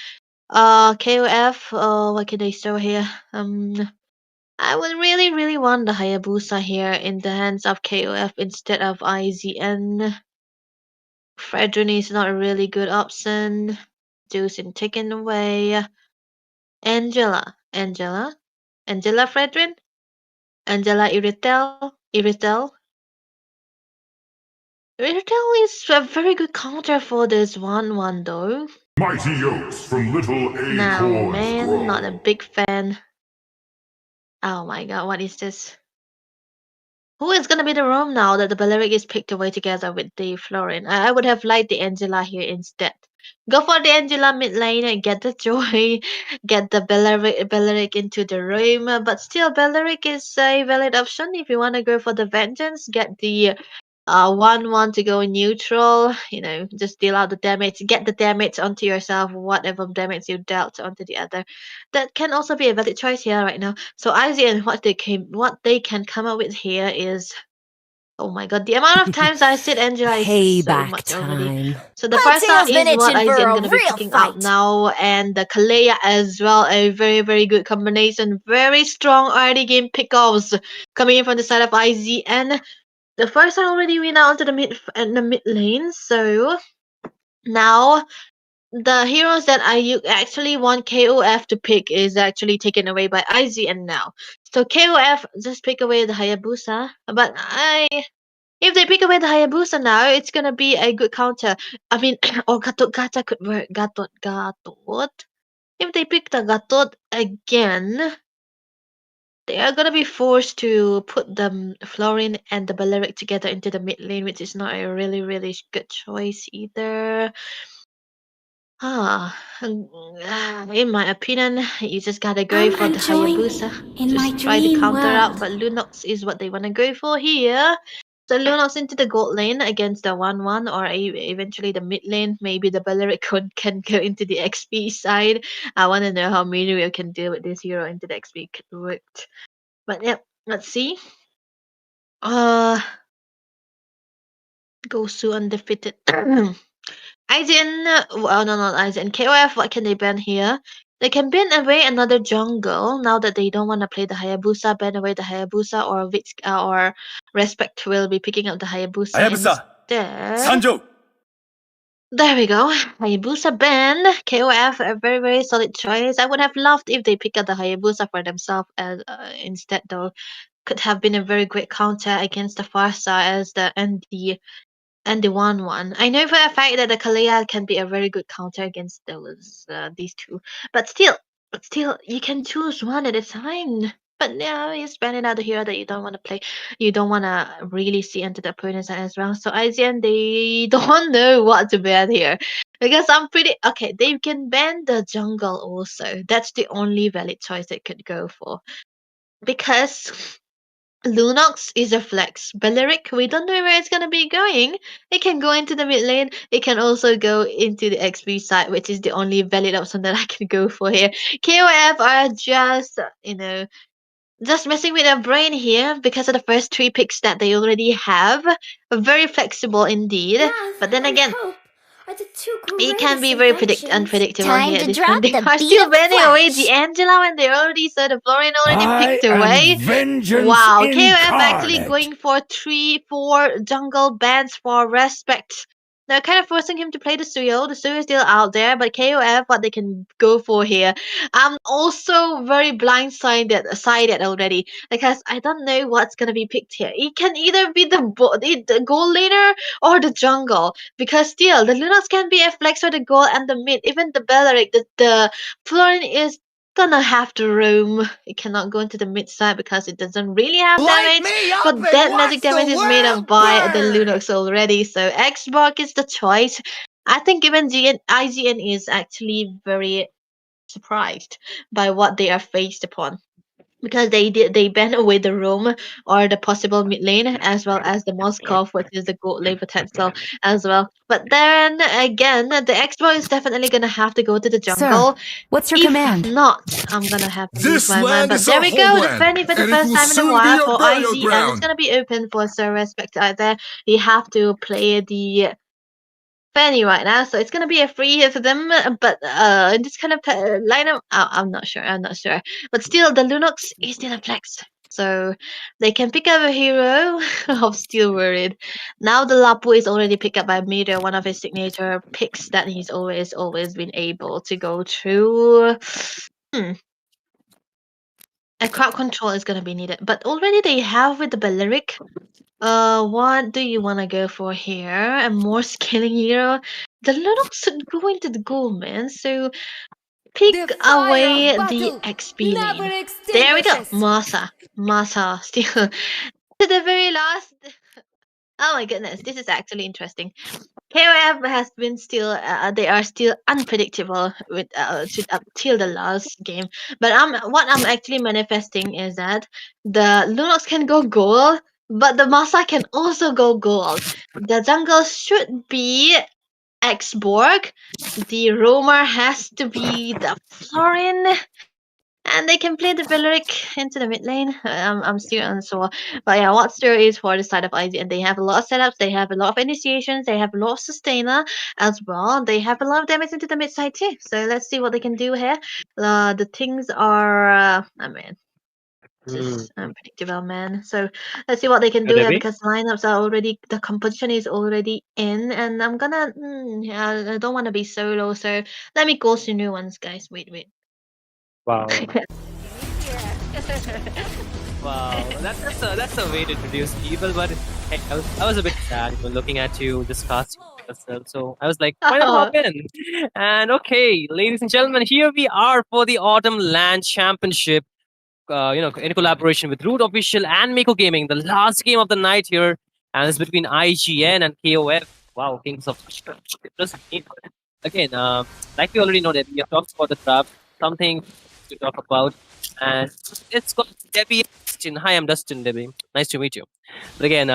KOF, what can they show here? I would really want the Hayabusa here in the hands of KOF instead of IZN. Fredrin is not a really good option. Juicing taken away. Angela Fredrin? Angela Iritel? Iritel is a very good counter for this 1-1 though. Mighty oaks from little Now, acorns man, not a grow. big fan. Oh my god, what is this? Who is gonna be the roam now that the Balearic is picked away together with the Florin? I would have liked the Angela here instead. Go for the Angela mid lane and get the Joy, get the Balearic into the room. But still, Balearic is a valid option if you want to go for the Vengeance. Get the 1-1 to go neutral. You know, just deal out the damage, get the damage onto yourself, whatever damage you dealt onto the other. That can also be a valid choice here right now. So IZN, what they can come up with here is Oh my god, the amount of times I said Angela is so Payback much already. time. So the Let's see Farsa who's been is what itching for IGN a gonna be real picking out fight. now, and the Kalea as well. A very, very good combination. Very strong early game pickoffs coming in from the side of IGN. The Farsa already went out to the mid lane, so now the heroes that I actually want KOF to pick is actually taken away by IGN now. So KOF just pick away the Hayabusa, but if they pick away the Hayabusa now, it's gonna be a good counter. I mean, or Gatot Gacha could work. Gatot. If they pick the Gatot again, they are gonna be forced to put the Florin and the Balearic together into the mid lane, which is not a really, really good choice either. In my opinion, you just gotta go for the Hayabusa. Just try to counter out, but Lunox is what they wanna go for here. So Lunox into the gold lane against the 1-1 or eventually the mid lane. Maybe the Balearic can go into the XP side. I wanna know how Mirio can deal with this hero into the XP worked. But yeah, let's see. Gosu undefeated. Aizen, well, no, not Aizen. KOF, what can they ban here? They can ban away another jungle now that they don't want to play the Hayabusa. Ban away the Hayabusa, or Respect will be picking up the Hayabusa instead. Sanjo! There we go. Hayabusa ban. KOF, a very, very solid choice. I would have loved if they pick up the Hayabusa for themselves instead, though. Could have been a very great counter against the Farsa as the and the 1-1. I know for a fact that the Kalea can be a very good counter against these two. But still, you can choose one at a time. But now you're spending out the hero that you don't want to play. You don't want to really see into the opponent's side as well. So IGN, they don't know what to ban here. Because I'm pretty... Okay, they can ban the jungle also. That's the only valid choice they could go for. Because Lunox is a flex. Balearic, we don't know where it's gonna be going. It can go into the mid lane. It can also go into the XP side, which is the only valid option that I can go for here. KOF are just, just messing with their brain here because of the first 3 picks that they already have. Very flexible indeed. But then again, it can be very unpredictable Time here. to This drop one, they the are beat still of banning away flash. the Angela when they already saw the Florin already I picked am away. vengeance Wow, KOF actually incarnate. going for 3-4 jungle bans for Respect. They're kind of forcing him to play the Suyo. The Suyo is still out there, but KOF, what they can go for here. I'm also very sided already because I don't know what's gonna be picked here. It can either be the gold laner or the jungle, because still the Lunox can be a flex for the gold and the mid. Even the Balearic, the Florin is gonna have to roam. It cannot go into the mid side because it doesn't really have damage. But that magic damage is made up by the Lunox already. So Xbox is the choice. I think even IGN is actually very surprised by what they are faced upon. Because they ban away the roam or the possible mid lane as well as the Moskov, which is the gold lane potential as well. But then again, the Xbox is definitely gonna have to go to the jungle. What's your If command? not, I'm gonna have to lose This my mind. land But is there our we go, the homeland, Fanny for the and it first will time in a soon be while your for burial IGN. It's ground. gonna be open for Sir Respect out there. You have to play the Fanny right now, so it's gonna be a free hit for them. But in this kind of lineup, I'm not sure. But still, the Lunox is still a flex, so they can pick up a hero. I'm still worried. Now the Lapu is already picked up by Meteor, one of his signature picks that he's always been able to go through. A crowd control is gonna be needed, but already they have with the Balearic. What do you wanna go for here? A more scaling hero? The Lunox should go into the gold, man. So pick away the XP lane. There we go. Masa still to the very last. Oh my goodness, this is actually interesting. KOF has been still, they are still unpredictable with up till the last game. But what I'm actually manifesting is that the Lunox can go gold, but the Masa can also go gold. The jungle should be Xborg. The roamer has to be the Florin. And they can play the Valeric into the mid lane. I'm still unsure. But yeah, what's there is for the side of IG, and they have a lot of setups, they have a lot of initiations, they have a lot of sustainer as well. They have a lot of damage into the mid side too. So let's see what they can do here. The things are, I mean, just unpredictable, man. So let's see what they can do here because lineups are already, the composition is already in, and I'm gonna, yeah, I don't want to be solo, so let me go to new ones, guys. Wait. Wow. Wow, that's a way to introduce people, but hey, I was a bit sad looking at you discuss yourself. So I was like, why not hop in? And okay, ladies and gentlemen, here we are for the Autumn LAN Championship. In collaboration with Root Official and Miko Gaming, the last game of the night here, and it's between IGN and KOF. Wow, Kings of again, like we already know that we have talked about the draft, something to talk about, and it's got Debbie. Dustin. Hi, I'm Dustin, Debbie. Nice to meet you. But again,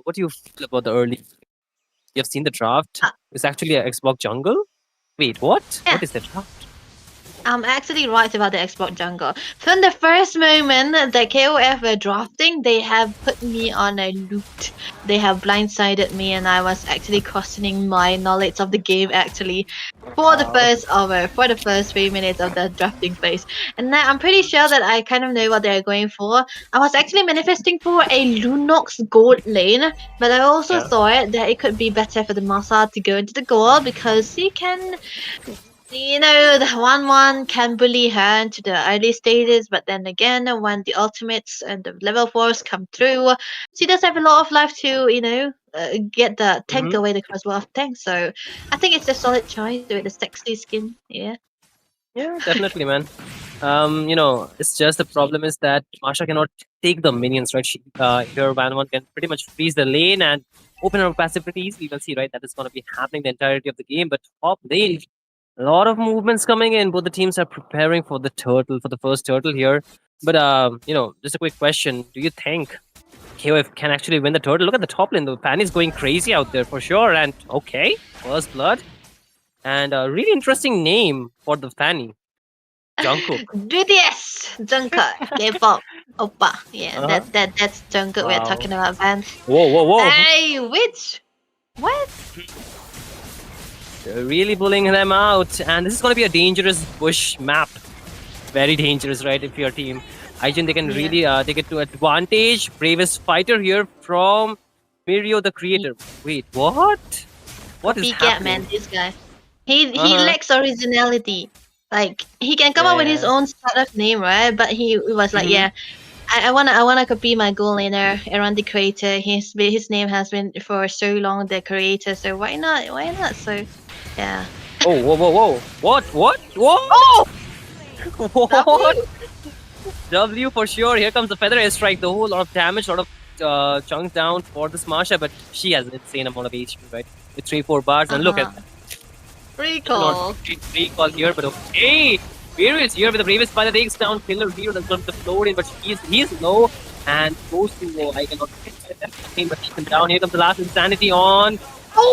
what do you feel about the early? You have seen the draft. It's actually an Xbox jungle. Wait, what? Yeah. What is the draft? I'm actually right about the Xbox jungle. From the first moment that KOF were drafting, they have put me on a loot. They have blindsided me, and I was actually questioning my knowledge of the game actually for the first hour, for the first 3 minutes of the drafting phase. And now I'm pretty sure that I kind of know what they're going for. I was actually manifesting for a Lunox gold lane, but I also thought that it could be better for the Masa to go into the gold because he can, you know, the 1-1 can bully her into the early stages, but then again, when the ultimates and the level 4s come through, she does have a lot of life to, you know, get the tank away the crossbow of tank. So I think it's a solid choice with the sexy skin. Yeah, definitely, man. It's just the problem is that Masha cannot take the minions, right? Here, 1-1 can pretty much freeze the lane and open her passive pretty easily. We'll see, right? That is going to be happening the entirety of the game, but top lane. A lot of movements coming in. Both the teams are preparing for the first turtle here. But just a quick question: do you think KOF can actually win the turtle? Look at the top lane. The Fanny's going crazy out there for sure. And okay, first blood, and a really interesting name for the Fanny, Jungkook. BTS Jungkook, K-pop, Oppa. Yeah, that's Jungkook we're talking about, man. Whoa! Hey, which? What? They're really pulling them out, and this is going to be a dangerous bush map. Very dangerous, right? If your team, IGN, they can really take it to advantage. Bravest fighter here from Mirio, the creator. Wait, what? What is happening? Man, this guy. He lacks originality. Like he can come up with his own startup name, right? But he was like, I wanna copy my goal laner around the creator. His name has been for so long the creator, so why not? So yeah. Oh, whoa! What? Oh! What? W for sure. Here comes the feather airstrike. The whole lot of damage, lot of chunks down for this Masha, but she has an insane amount of HP, right? With 3-4 bars, and look at that. Recall. Recall here, but okay. Vero is here with the bravest fighter, takes down Killer Vero, that's going to float in, but he's low and goes to low. I cannot anything but take him down. Here comes the last insanity on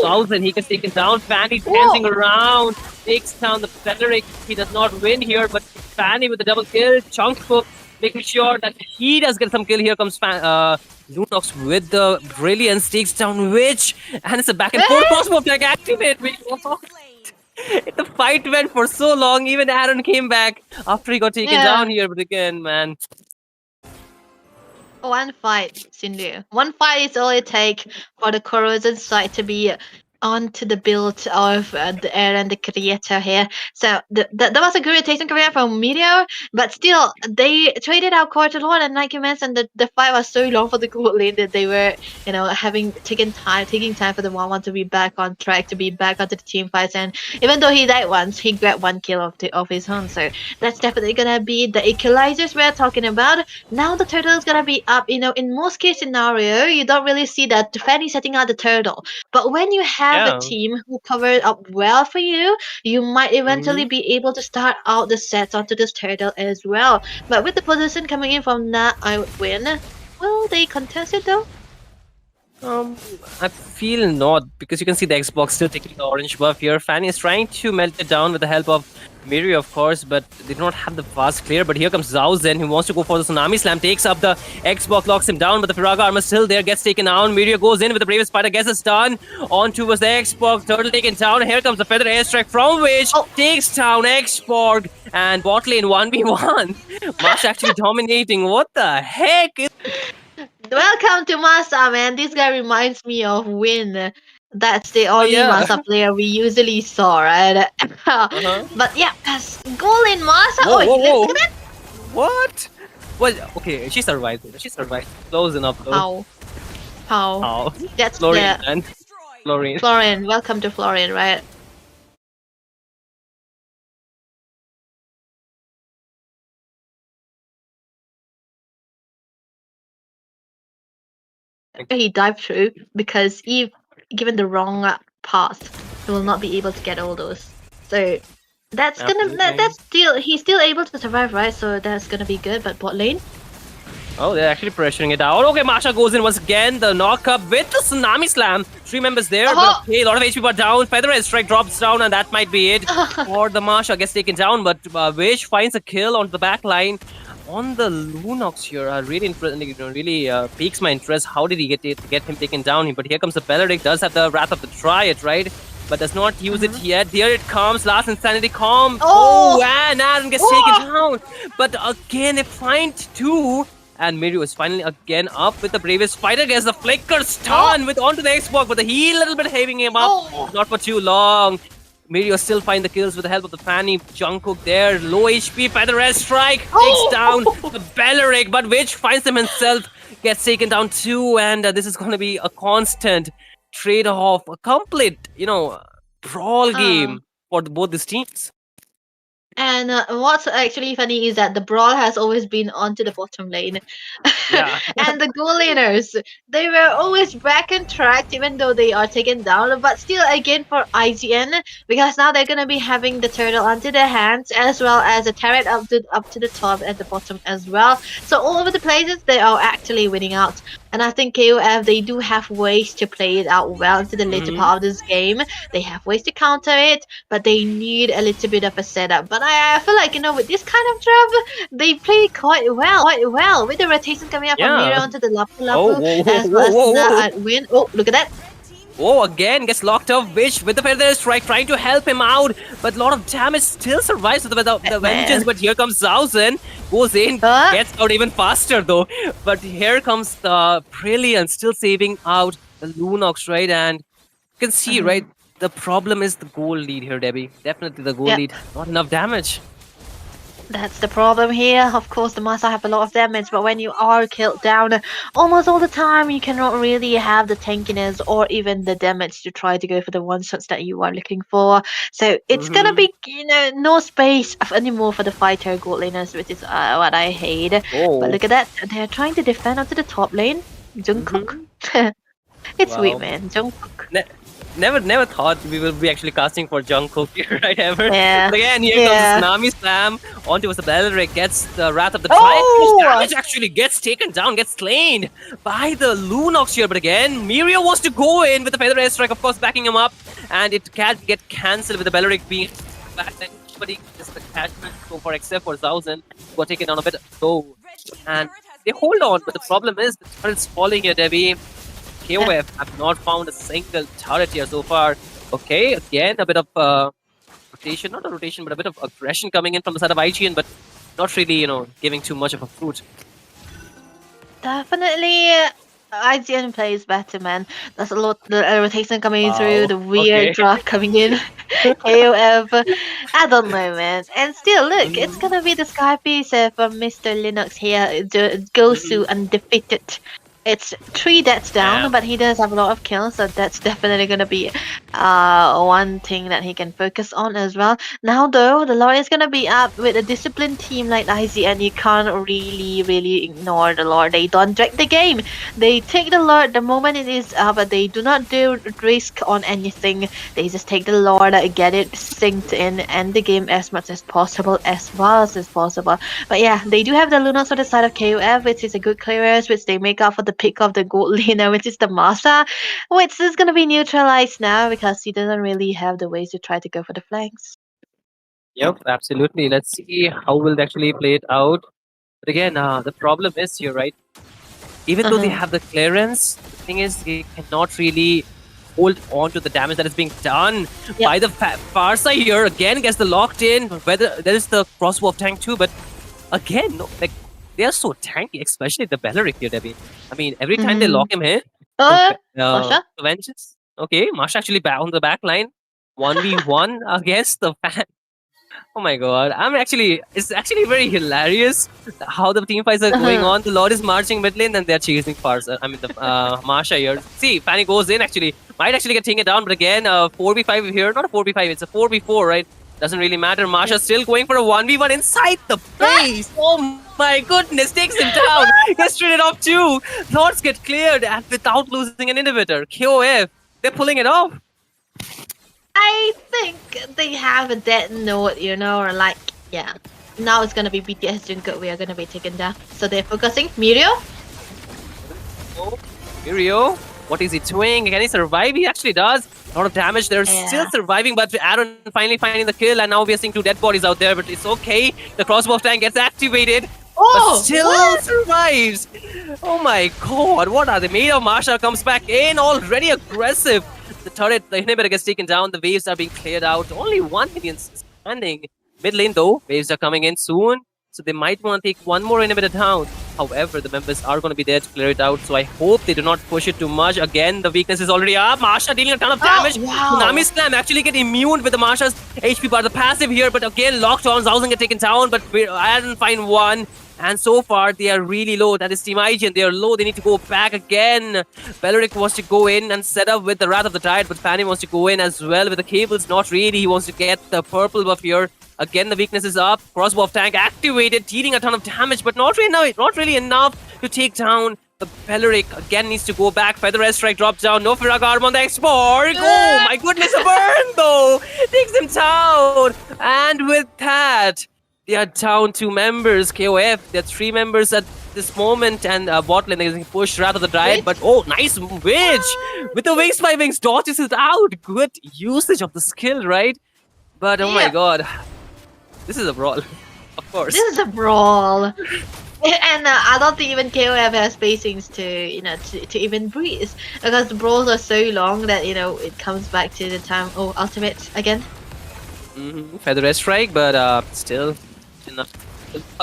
Thousand. He can take him down. Fanny dancing around, takes down the Frederick. He does not win here, but Fanny with the double kill. Jungkook making sure that he does get some kill. Here comes Lunox with the brilliance, takes down Witch, and it's a back and forth crossbow attack activate. The fight went for so long, even Aaron came back after he got taken down here, but again, man. One fight, Cindy. One fight is all it takes for the Corrosion side to be onto the build of the Aaron, the creator here. So that was a good rotation career from Meteor, but still, they traded out quite a lot, and like you mentioned, the fight was so long for the gold lane that they were, taking time for the 1-1 to be back on track, to be back onto the team fights, and even though he died once, he grabbed 1 kill of his own, so that's definitely gonna be the equalizers we're talking about. Now the turtle is gonna be up, in most case scenario, you don't really see that Fanny setting out the turtle, but when you have the team who covered up well for you, you might eventually be able to start out the sets onto this turtle as well. But with the position coming in from that, I would win. Will they contest it though? I feel not, because you can see the Xbox still taking the orange buff here. Fanny is trying to melt it down with the help of Mirio, of course, but they do not have the fast clear. But here comes Zhao Zen, who wants to go for the Tsunami Slam, takes up the Xbox, locks him down, but the Piraga armor still there, gets taken down. Mirio goes in with the Bravest Spider, gets a stun. On towards the Xbox, Turtle taken down. Here comes the Feather Airstrike from which takes down Xborg and bot lane 1v1. Mash actually dominating. What the heck? Welcome to Masa, man. This guy reminds me of Win. That's the Oh, only yeah. Masa player we usually saw, right? But yeah, as goal in Masa. Whoa, whoa, whoa. Look at that. What? Well, okay, she survived. She survived. Close enough, though. How? That's Florian, the man. Florian. Florian. Welcome to Florian, right? He dived through because if given the wrong path, he will not be able to get all those. So that's that's still he's still able to survive, right? So that's gonna be good. But bot lane. Oh, they're actually pressuring it out. Okay, Masha goes in once again. The knock up with the Tsunami Slam. 3 members there. But okay, a lot of HP but down. Feather Strike drops down, and that might be it. Or the Masha gets taken down. But Wish finds a kill on the back line. On the Lunox here, really piques my interest. How did he get him taken down? But here comes the Belleric. Does have the Wrath of the Triad, right? But does not use it yet. There it comes. Last Insanity Calm. Oh, and Adam gets taken down. But again, they find 2. And Mirio is finally again up with the Bravest Spider. Gets the Flicker stun with onto the Xbox, but the heal a little bit having him up. Not for too long. Mirio still find the kills with the help of the Fanny. Jungkook there. Low HP. Feather Strike takes down the Belleric, but Witch finds him himself. Gets taken down too. And this is going to be a constant trade-off. A complete, brawl game for both these teams. And what's actually funny is that the brawl has always been onto the bottom lane. And the goal laners, they were always back on track even though they are taken down. But still, again, for IGN, because now they're going to be having the turtle onto their hands as well as a turret up to the top and the bottom as well. So all over the places, they are actually winning out. And I think KOF, they do have ways to play it out well into the later part of this game. They have ways to counter it, but they need a little bit of a setup. But I feel like, with this kind of draft, they play quite well. With the rotation coming up from Mira onto the Lapu Lapu, as well as the win. Oh, look at that. Oh, again gets locked up. Wish with the Feather Strike trying to help him out, but a lot of damage still survives with the vengeance. But here comes Zhaozen, goes in, gets out even faster though. But here comes the Brilliant still saving out the Lunox, right? And you can see, right, the problem is the goal lead here, Debbie. Definitely the goal lead. Not enough damage. That's the problem here. Of course, the Masa have a lot of damage, but when you are killed down almost all the time, you cannot really have the tankiness or even the damage to try to go for the one-shots that you are looking for. So it's gonna be, no space anymore for the fighter gold laners, which is what I hate. But look at that. They're trying to defend onto the top lane. Jungkook. It's sweet, man. Jungkook. Never thought we will be actually casting for Jungkook here, right, ever? Yeah. But again, here comes Tsunami Slam onto the Belleric, gets the Wrath of the Triad. Damage actually gets taken down, gets slain by the Lunox here. But again, Mirio wants to go in with the Feather Airstrike, of course, backing him up. And it can't get cancelled with the Belleric being back. Nobody gets the catchment so far except for Zhaozen, who are taken down a bit low. And they hold on, but the problem is the turret's falling here, Debbie. KOF have not found a single turret here so far. Okay, again, a bit of rotation, not a rotation, but a bit of aggression coming in from the side of IGN, but not really, giving too much of a fruit. Definitely, IGN plays better, man. There's a lot the rotation coming through, the weird draft coming in. KOF, I don't know, man. And still, look, it's gonna be the Sky Piece from Mr. Linux here. Goes to undefeated. It's 3 deaths down, but he does have a lot of kills, so that's definitely gonna be one thing that he can focus on as well. Now though, the Lord is gonna be up with a disciplined team like IZ, and you can't really ignore the Lord. They don't drag the game. They take the Lord the moment it is up, but they do not do risk on anything. They just take the Lord, get it synced in, and the game as much as possible, as fast as possible. But yeah, they do have the Lunox on the side of KOF, which is a good clearance, which they make up for the pick of the gold laner, which is the Masa, which is going to be neutralized now because he doesn't really have the ways to try to go for the flanks. Yep, absolutely. Let's see how will they actually play it out. But again, the problem is here, right? Even though they have the clearance, the thing is they cannot really hold on to the damage that is being done by the Farsa here. Again, gets the locked in. Whether there is the crossbow of tank too, but again, no, like they are so tanky, especially the Belleric here, Debbie. I mean, every time they lock him in, Masha? Vengeance. Okay, Masha actually back on the back line. 1v1 against the fan. Oh my god. It's actually very hilarious how the team fights are going on. The Lord is marching mid lane and they're chasing Farsa. I mean, the Masha here. See, Fanny goes in actually. Might actually get taken down, but again, 4v5 here. Not a 4v5, it's a 4v4, right? Doesn't really matter. Masha still going for a 1v1 inside the base. Oh my goodness, takes him down. Gets traded off too. Lords get cleared and without losing an inhibitor. KOF, they're pulling it off. I think they have a dead note, or like, yeah. Now it's gonna be BTS Jungkook. We are gonna be taken down. So they're focusing. Mirio? Oh, Mirio, what is he doing? Can he survive? He actually does. A lot of damage. They're still surviving, but Aaron finally finding the kill, and now we are seeing 2 dead bodies out there, but it's okay. The crossbow tank gets activated. But still survives. Oh my god, what are they made of? Masha comes back in, already aggressive. The turret, the inhibitor gets taken down. The waves are being cleared out. Only 1 minion standing. Mid lane though, waves are coming in soon. So they might want to take 1 more inhibitor down. However, the members are going to be there to clear it out. So I hope they do not push it too much. Again, the weakness is already up. Masha dealing a ton of damage. Tsunami Slam actually get immune with the Masha's HP bar. The passive here, but again, locked on. Zhaozhen get taken down, but I didn't find one. And so far, they are really low. That is Team IGN. They are low. They need to go back again. Belleric wants to go in and set up with the Wrath of the Tide, but Fanny wants to go in as well with the cables. Not really. He wants to get the purple buff here. Again, the weakness is up. Crossbow of tank activated, dealing a ton of damage, but not really enough to take down the Belleric. Again, needs to go back. Feather Airstrike drops down. No Firak Arm on the export. Oh my goodness, a burn though. Takes him down. And with that, they are down 2 members. KOF, there are 3 members at this moment, and bot lane is pushed Wrath of the Dryad. But oh, nice Witch with the Wings by Wings dodges it out. Good usage of the skill, right? But oh my god, this is a brawl, of course. This is a brawl. And I don't think even KOF has spacings to even breathe, because the brawls are so long that it comes back to the time. Oh, ultimate again. Feather Airstrike, but still enough.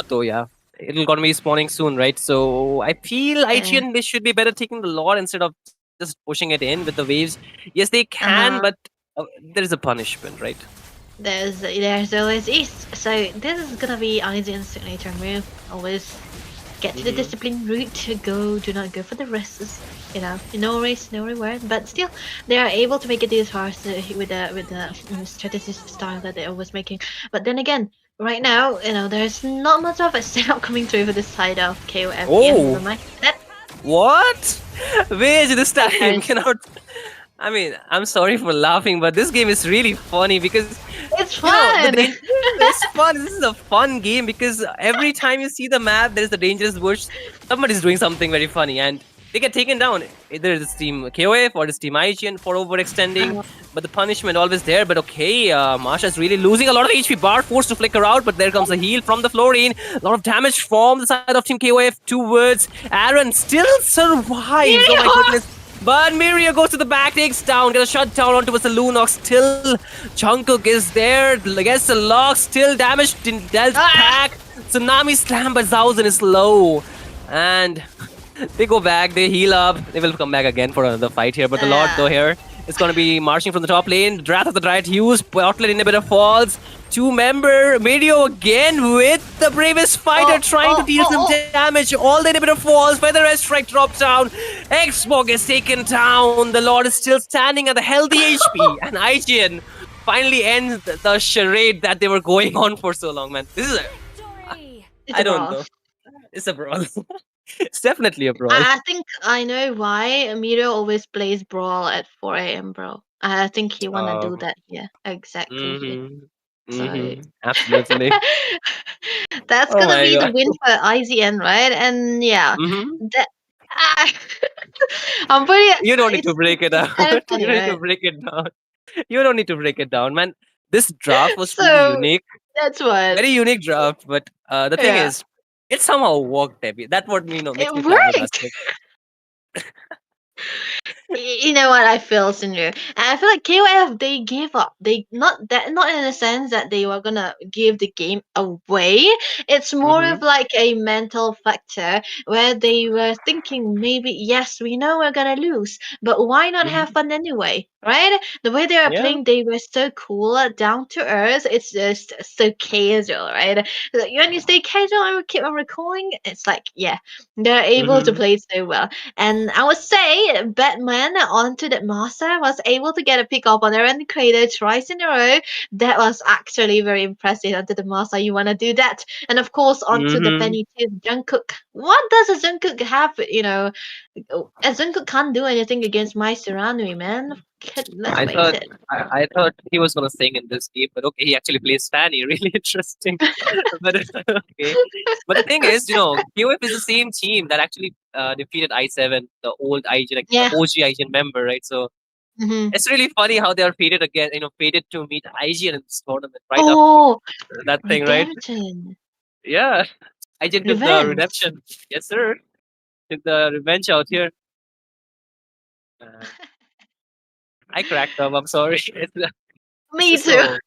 Though, yeah, it'll gonna be spawning soon, right? So I feel IGN they should be better taking the Lord instead of just pushing it in with the waves. Yes, they can, but there is a punishment, right? There's always East. So this is gonna be IGN's signature move. Always get to the discipline route. Do not go for the risks. No race, no reward. But still, they are able to make it this far with the strategy style that they're always making. But then again, right now, there's not much of a setup coming through for this side of KOF. What? Wait, this time cannot. I mean, I'm sorry for laughing, but this game is really funny because it's fun. It's fun. This is a fun game because every time you see the map, there is a dangerous bush. Somebody's doing something very funny, and they get taken down. Either it's Team KOF or it's Team IGN for overextending, but the punishment always there. But okay, Masha's really losing a lot of HP bar, forced to flicker out, but there comes a heal from the Florine. A lot of damage from the side of Team KOF towards Aaron. Still survives. Oh my goodness. But Mirio goes to the back, takes down, gets a shutdown onto a Saloon. Still, Jungkook is there, gets the lock, still damaged, dealt back. Tsunami Slam, but Zhaozhen is low. And they go back, they heal up. They will come back again for another fight here. But the Lord, though, here is going to be marching from the top lane. Wrath of the Dryad used, bot lane inhibitor falls. 2-member Mirio again with the bravest fighter trying to deal some damage. All the inhibitor falls. Feather Airstrike drops down. Xbox is taken down. The Lord is still standing at the healthy HP. And IGN finally ends the charade that they were going on for so long, man. This is I don't know. It's a brawl. It's definitely a brawl. I think I know why Mirio always plays brawl at 4 a.m. bro. I think he wanna do that here. Exactly. Absolutely. That's gonna be the win for IGN, right? And yeah, that, I'm pretty. You don't need to break it down. You don't need to break it down. You don't need to break it down, man. This draft was really unique. That's what. Very unique draft, but the thing Yeah. is, it somehow worked, Debbie. That's what It makes me worked. flabbergasted. You know what I feel, Sindhu? And I feel like KOF they gave up. They not in the sense that they were gonna give the game away. It's more Mm-hmm. of like a mental factor where they were thinking maybe yes we know we're gonna lose, but why not have Mm-hmm. fun anyway, right? The way they were Yeah. playing, they were so cool, down to earth. It's just so casual, right? Like, when you stay casual and keep on recalling, it's like yeah, they're able to Mm-hmm. play so well. And I would say Batman onto that master was able to get a pick up on the random creator twice in a row. That was actually very impressive onto the master. You want to do that. And of course onto the Mm-hmm. Penny too, Jungkook. What does a Jungkook have? A Jungkook can't do anything against my Suranui, man. Let's I face thought it. I thought he was gonna sing in this game, but okay, he actually plays Fanny. Really interesting. But okay. But the thing is, QF is the same team that actually defeated I7, the old IGN, like the Yeah. OG IGN member, right? So hmm it's really funny how they are fated again, fated to meet IGN in this tournament right after Oh, that thing, right? redemption. Yeah, IGN took the Revenge. redemption. Yes, sir. Took the revenge out here. Uh, I cracked up. I'm sorry. It's Me just too. so.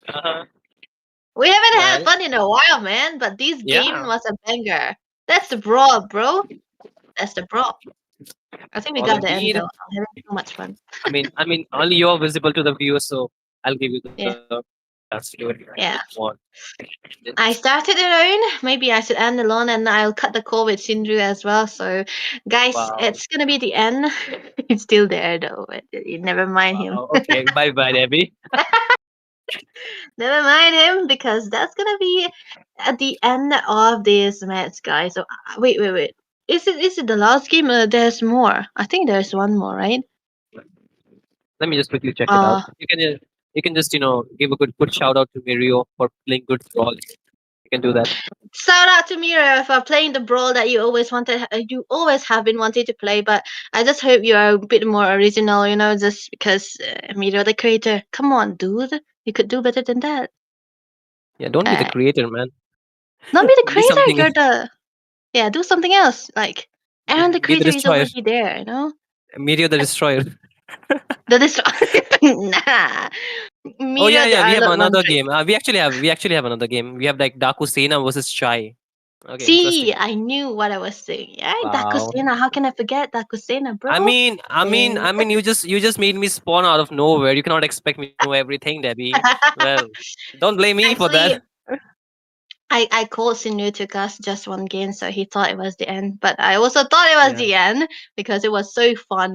Uh, We haven't had but fun in a while, man, but this game yeah, was a banger. That's the brawl, bro. That's the brawl. I think we well, got the end indeed. though. I'm having so much fun. I mean, only you're visible to the viewer, so I'll give you the Yeah, chance to do it if you yeah. want. I started alone. Maybe I should end alone and I'll cut the call with Sindru as well. So, guys, Wow, it's gonna be the end. It's still there though. But never mind him. wow. Okay, bye, bye, Debbie. Never mind him because that's gonna be at the end of this match, guys. So, wait. Is it the last game? There's more. I think there's one more, right? Let me just quickly check it out. Uh, You can just give a good shout out to Mirio for playing good role. You can do that. Shout out to Mira for playing the brawl that you always wanted. You always have been wanting to play, but I just hope you are a bit more original. Just because Mira, the creator. Come on, dude, you could do better than that. Yeah, don't be the Uh, creator, man. not be the Be creator. something. You're the do something else. Like Aaron, the Be the creator is destroyer. already there. Mirio the destroyer. The nah, Oh yeah, Mira, the yeah. We have Arlott another 100. game. We actually have another game. We have like Daku Sena versus Chai. Okay, See, interesting. I knew what I was saying. Yeah, Wow. Dakusena. How can I forget Dakusena, I bro? mean, I mean, Yeah. I mean, you just made me spawn out of nowhere. You cannot expect me to know everything, Debbie. Well, don't blame me for Actually, that. I called Sinu to cast just one game, so he thought it was the end. But I also thought it was Yeah. the end because it was so fun.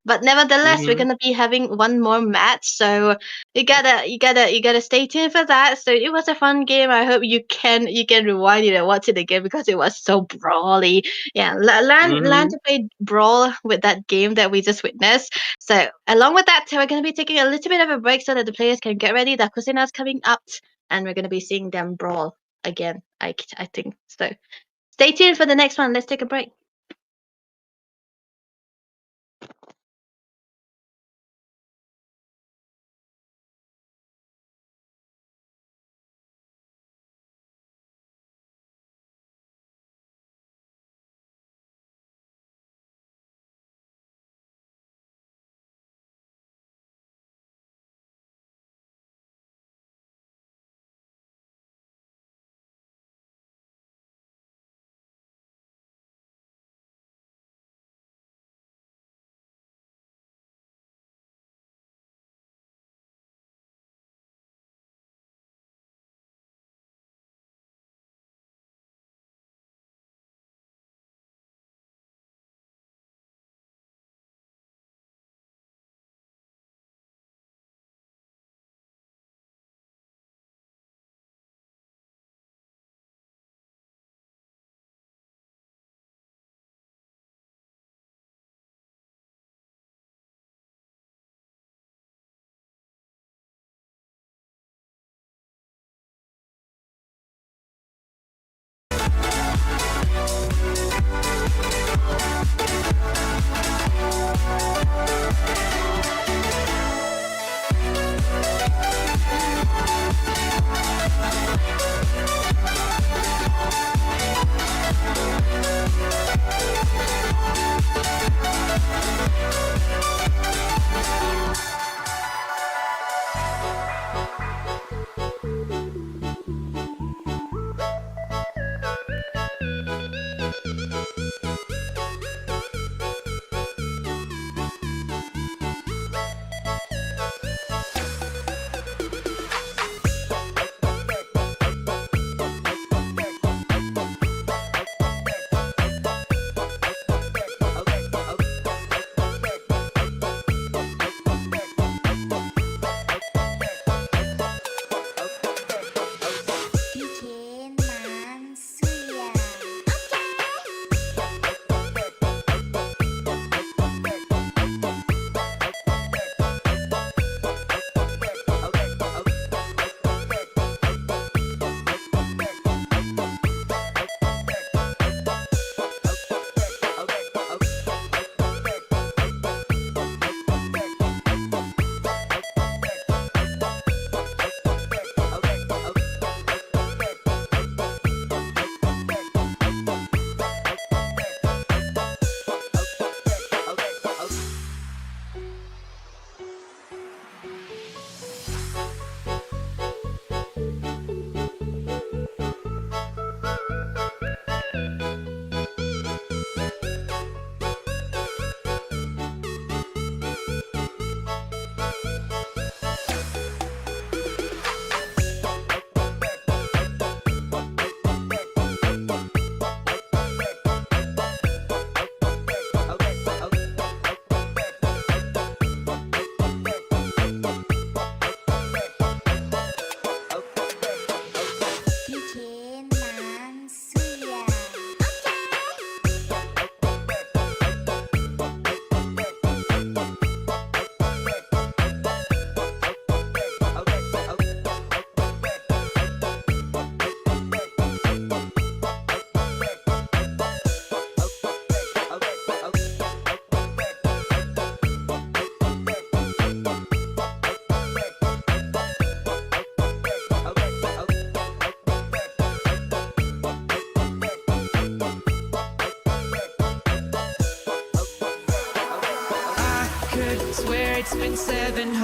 But nevertheless, we're Mm-hmm. gonna be having one more match, so you gotta stay tuned for that. So it was a fun game. I hope you can rewind it and watch it again because it was so brawly. Yeah, learn Mm-hmm. to play brawl with that game that we just witnessed. So along with that, we're gonna be taking a little bit of a break so that the players can get ready. The Kusina's coming up, and we're gonna be seeing them brawl again, I think. So stay tuned for the next one. Let's take a break.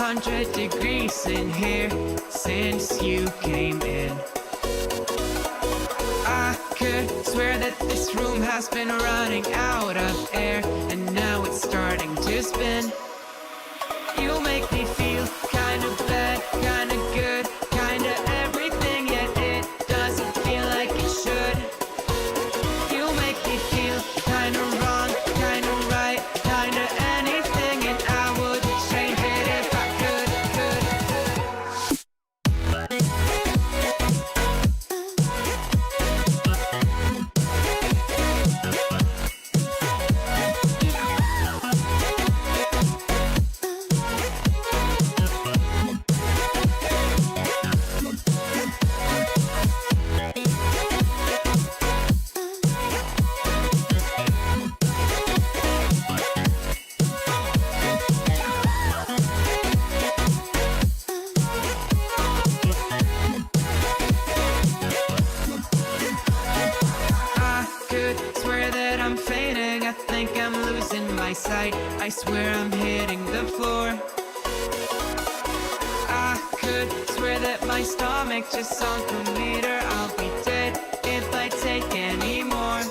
100 degrees in here since you came in. I could swear that this room has been running out of air, and now it's starting to spin. You make me feel kinda bad, kinda good, kinda everything, yet it doesn't feel like it should. You make me feel kinda wrong, kinda right, kinda anything, and I would change it if I could. I swear I'm hitting the floor. I could swear that my stomach just sunk a meter. I'll be dead if I take any more.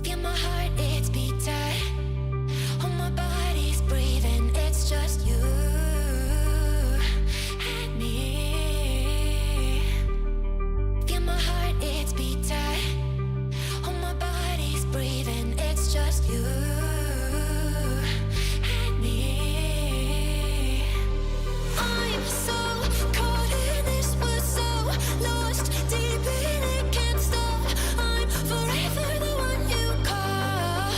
Feel my heart, it's beating. Oh, my body's breathing. It's just you and me. Feel my heart, it's beating. Oh, my body's breathing. It's just you and me. I'm so caught in this, we're so lost deep in it, can't stop. I'm forever the one you call.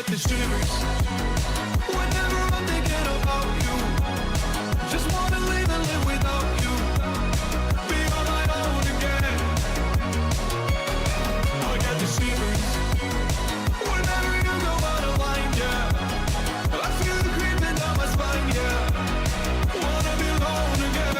get the shivers whenever I'm thinking about you. Just wanna leave and live without you, be on my own again. I get the shivers whenever you go out of line, yeah. I feel it creeping down my spine, yeah. Wanna be alone again.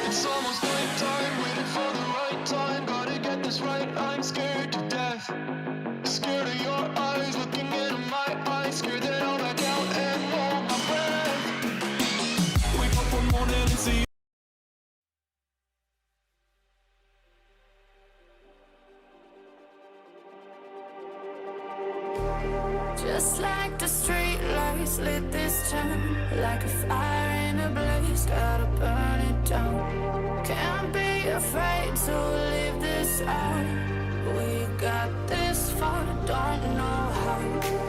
It's almost night time, waiting for the right time. Gotta get this right, I'm scared to death. Scared of your eyes, looking into my eyes. Scared that I'll back out and hold my breath. Wake up one morning and see. Just like the street lights lit this town, like a fire in a blaze, gotta burn it down. Can't be afraid to leave this out. We got this far, don't know how.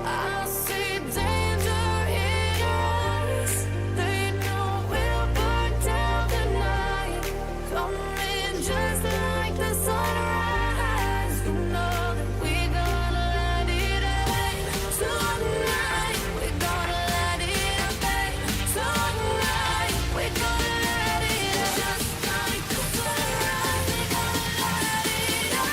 I see danger in your eyes. They know we'll burn down the night. Coming just like the sunrise. You know that we gonna let it rain. Tonight, we gonna let it rain. Tonight, we gonna let it rain. Just like the sunrise, we gonna let it rain.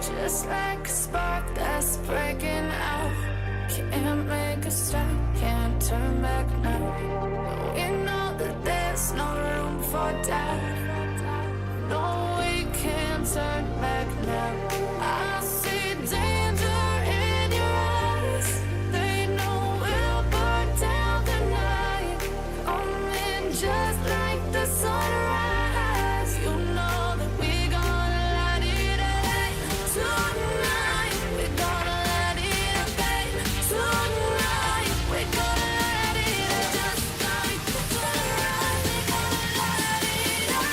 Just like a spark that's breaking out. Can't make a stop, can't turn back now. We know that there's no room for doubt. No, we can't turn back now. I see danger in your eyes. They know we'll burn down the night. Coming just like the sunrise. You know that we gonna let it rain. Tonight, we gonna let it rain. Tonight, we gonna let it rain. Just like the sunrise, we gonna let it rain.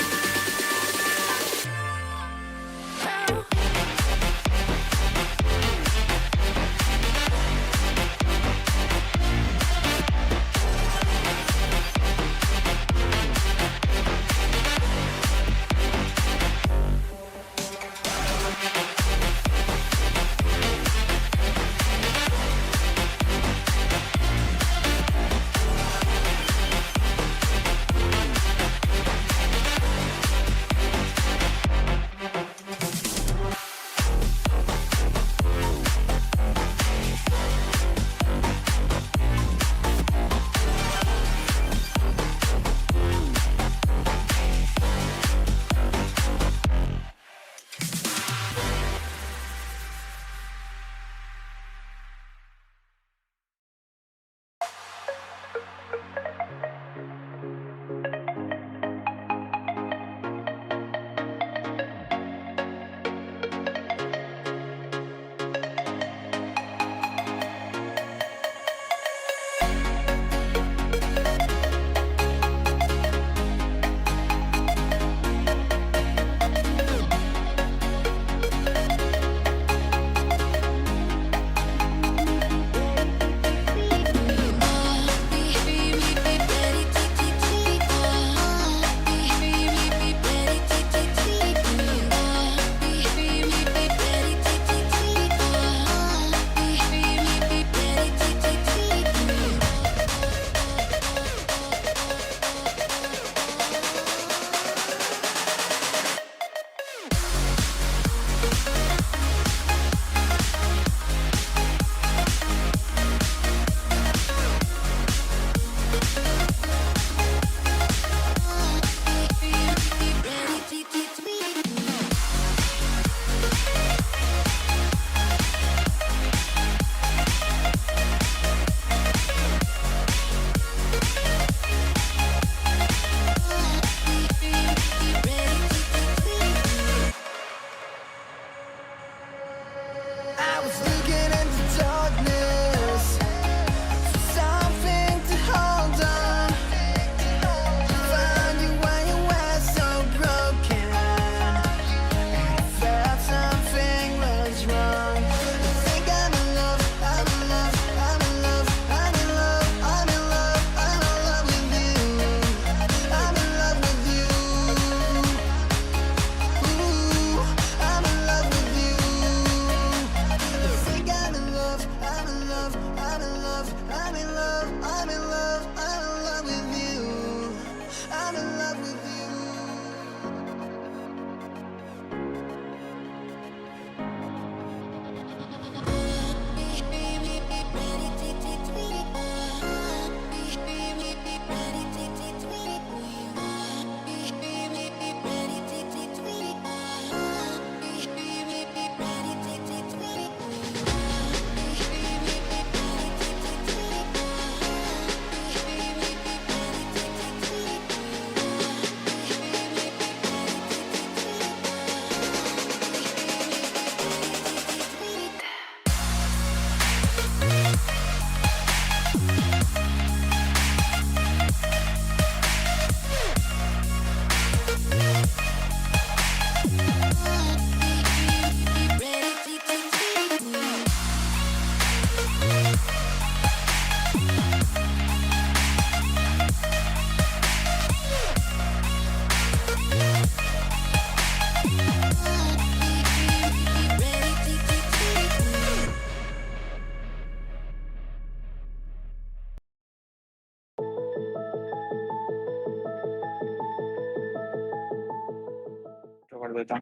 Kavita.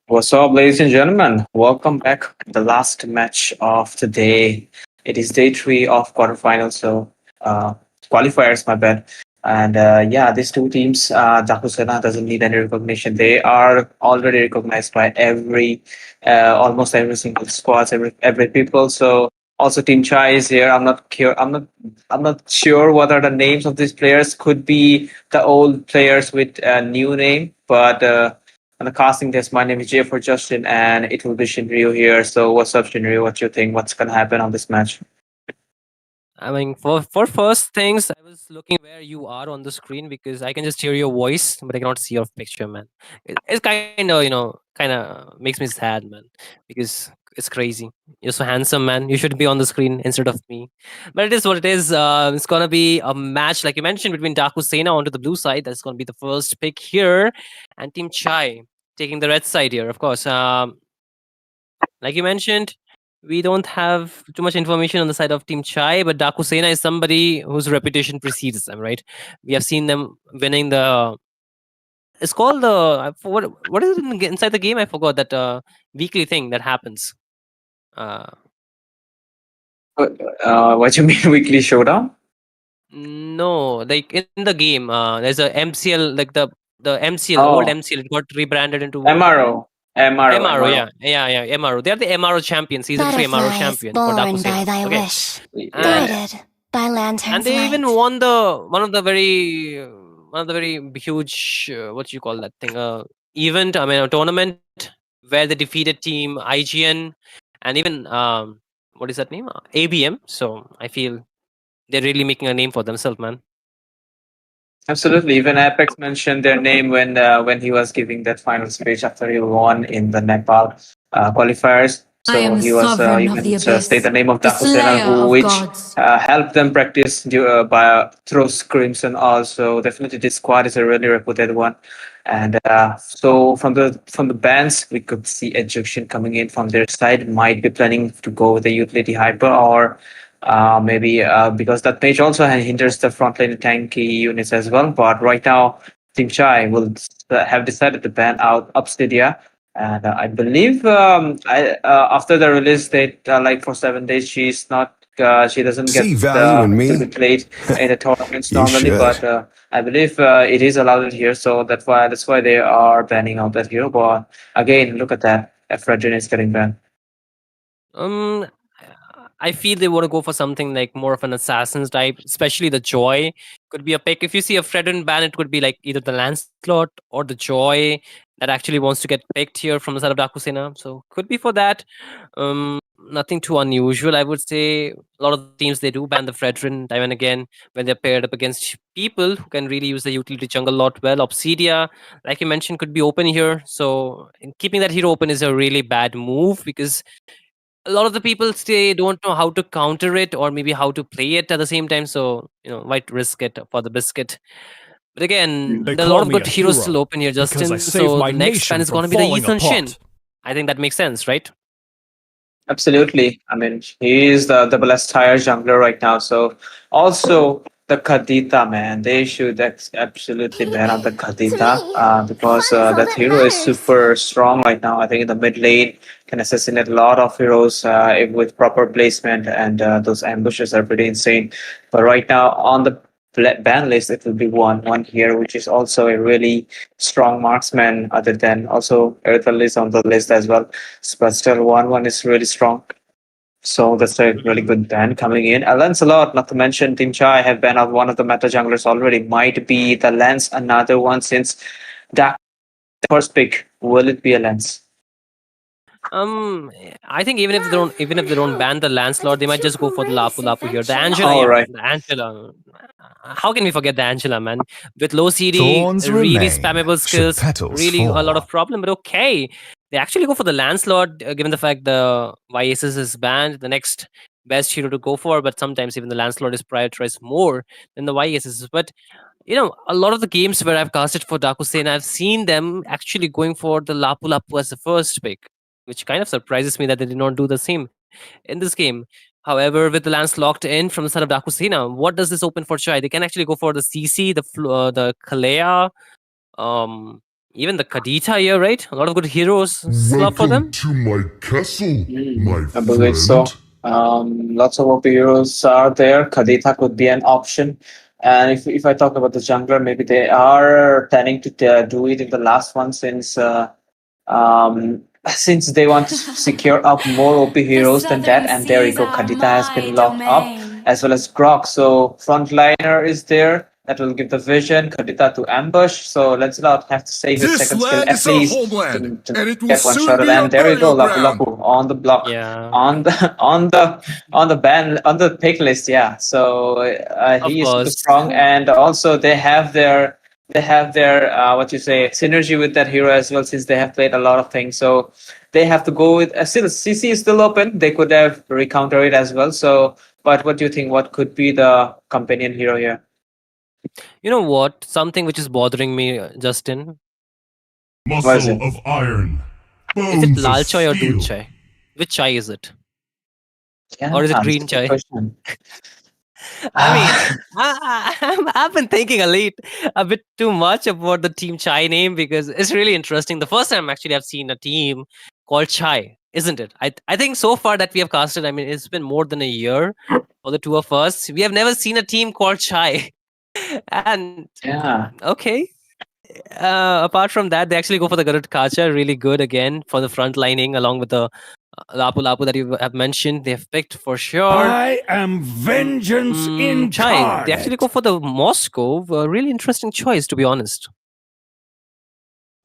What's up, ladies and gentlemen? Welcome back to the last match of the day. It is day 3 of quarterfinals, so qualifiers, my bad. And yeah, these two teams, Dakusena doesn't need any recognition. They are already recognized by almost every single squad, every people. So also Team Chai is here. I'm not sure what are the names of these players. Could be the old players with a new name, but on the casting desk, my name is Jay for Justin, and it will be Shinryu here. So what's up, Shinryu? What you think? What's gonna happen on this match? I mean, for first things, I was looking where you are on the screen because I can just hear your voice, but I cannot see your picture, man. It's kind of, kind of makes me sad, man, because it's crazy. You're so handsome, man. You should be on the screen instead of me. But it is what it is. It's gonna be a match, like you mentioned, between Daku Sena onto the blue side. That's gonna be the first pick here, and Team Chai taking the red side here, of course. Like you mentioned, we don't have too much information on the side of Team Chai, but Daku Sena is somebody whose reputation precedes them, right? We have seen them winning the. It's called the what is it inside the game? I forgot that weekly thing that happens. Uh, What you mean weekly showdown? no, like in the game, there's a MCL, like the MCL, old Oh, MCL. It got rebranded into MRO, MRO, MRO. MRO. Yeah, MRO. They are the MRO champion, season 3 MRO Butterflies champion for Daku born by Sena. thy Okay, wish, and guided by and lantern's they even light. won the one of the very huge what you call that thing event, I mean a tournament where they defeated team IGN and even what is that name, ABM. So I feel they're really making a name for themselves, man. Absolutely. Even Apex mentioned their name when he was giving that final speech after he won in the Nepal qualifiers. I am So the he was sovereign of even the state abyss, the name of the Dakusena, slayer who of which gods. helped them practice by through Crimson. Also, definitely this squad is a really reputed one. And so from the bans, we could see ejection coming in from their side. Might be planning to go with the utility hyper or maybe because that page also hinders the front lane tanky units as well. But right now, Team Chai will have decided to ban out Obsidia. And I believe after the release date, like for 7 days, she doesn't get See value in to me? be played in the tournaments You normally. should. But I believe it is allowed here, so that's why they are banning out that hero. But again, look at that, Efredrin is getting banned. um I feel they want to go for something like more of an assassin's type, especially the Joy could be a pick. If you see a Fredden ban, it could be like either the Lancelot or the Joy that actually wants to get picked here from the side of Dakusena. So could be for that. Nothing too unusual, I would say. A lot of teams they do ban the Fredrin time and again when they're paired up against people who can really use the utility jungle a lot well. Obsidia, like you mentioned, could be open here. So keeping that hero open is a really bad move because a lot of the people say don't know how to counter it or maybe how to play it at the same time. So why risk it for the biscuit? But again, They there are a lot call of me a good heroes still hero open here, because I Justin. saved So my the next fan nation is going from to be the falling Ethan Shin. apart. I think that makes sense, right? Absolutely. I mean, he is the best tire jungler right now. So also the Khadita, man, they should absolutely ban out the To Khadita me, because fun is all that that hero is matters. super strong right now. I think in the mid lane can assassinate a lot of heroes with proper placement, and those ambushes are pretty insane. But right now on the ban list, it will be one here, which is also a really strong marksman. Other than also Earthel is on the list as well, but still one is really strong. So that's a really good ban coming in. Lancelot, not to mention Team Chai have banned out one of the meta junglers already. Might be the Lance another one since that first pick. Will it be a Lance? I think even if they don't ban the Lancelot, they might just go for the Lapu Lapu here. The Angela, All yeah, right. the Angela. How can we forget the Angela, man? With low CD, Thorns really remain, spammable should skills, petals really a lot of fall. problem. But okay, they actually go for the Lancelot, given the fact the YSS is banned. The next best hero to go for, but sometimes even the Lancelot is prioritized more than the YSS. But a lot of the games where I've casted for Dakusena, I've seen them actually going for the Lapu Lapu as the first pick, which kind of surprises me that they did not do the same in this game. However, with the lands locked in from the side of Dakusina, what does this open for Chai? They can actually go for the CC, the Kalea, even the Kadita here, right? A lot of good heroes slot for them. Welcome to my castle, my I believe so. friend. Lots of OP heroes are there. Kadita could be an option. And if I talk about the jungler, maybe they are planning to do it in the last one since they want to secure up more OP heroes than that. And there you go, Kadita has been locked up, as well as Grok. So frontliner is there. That will give the vision, Kadita to ambush. So let's not have to save his second skill at least to get one shot. And there you go, Lapu Lapu on the block, Yeah, on the pick list. Yeah, so of he is super course. strong, and also they have their what you say synergy with that hero as well, since they have played a lot of things. So they have to go with still CC is still open. They could have recounter it as well. So, but what do you think? What could be the companion hero here? You know what? Something which is bothering me, Justin. What is it? Muscle of iron, Is it bones of Lal Chai or Doodh steel. Chai? Which chai is it? Yeah, Or is it that's green a good chai? question. I mean, I've been thinking a bit too much about the team Chai name because it's really interesting. The first time actually I've seen a team called Chai, isn't it? I think so far that we have casted, I mean, it's been more than a year for the two of us. We have never seen a team called Chai. And Yeah. okay. Apart from that, they actually go for the Garut Kacha, really good again for the front lining, along with the Lapu Lapu that you have mentioned. They have picked for sure. I am vengeance Chai. They actually incarnate. go for the Moscow. A really interesting choice, to be honest.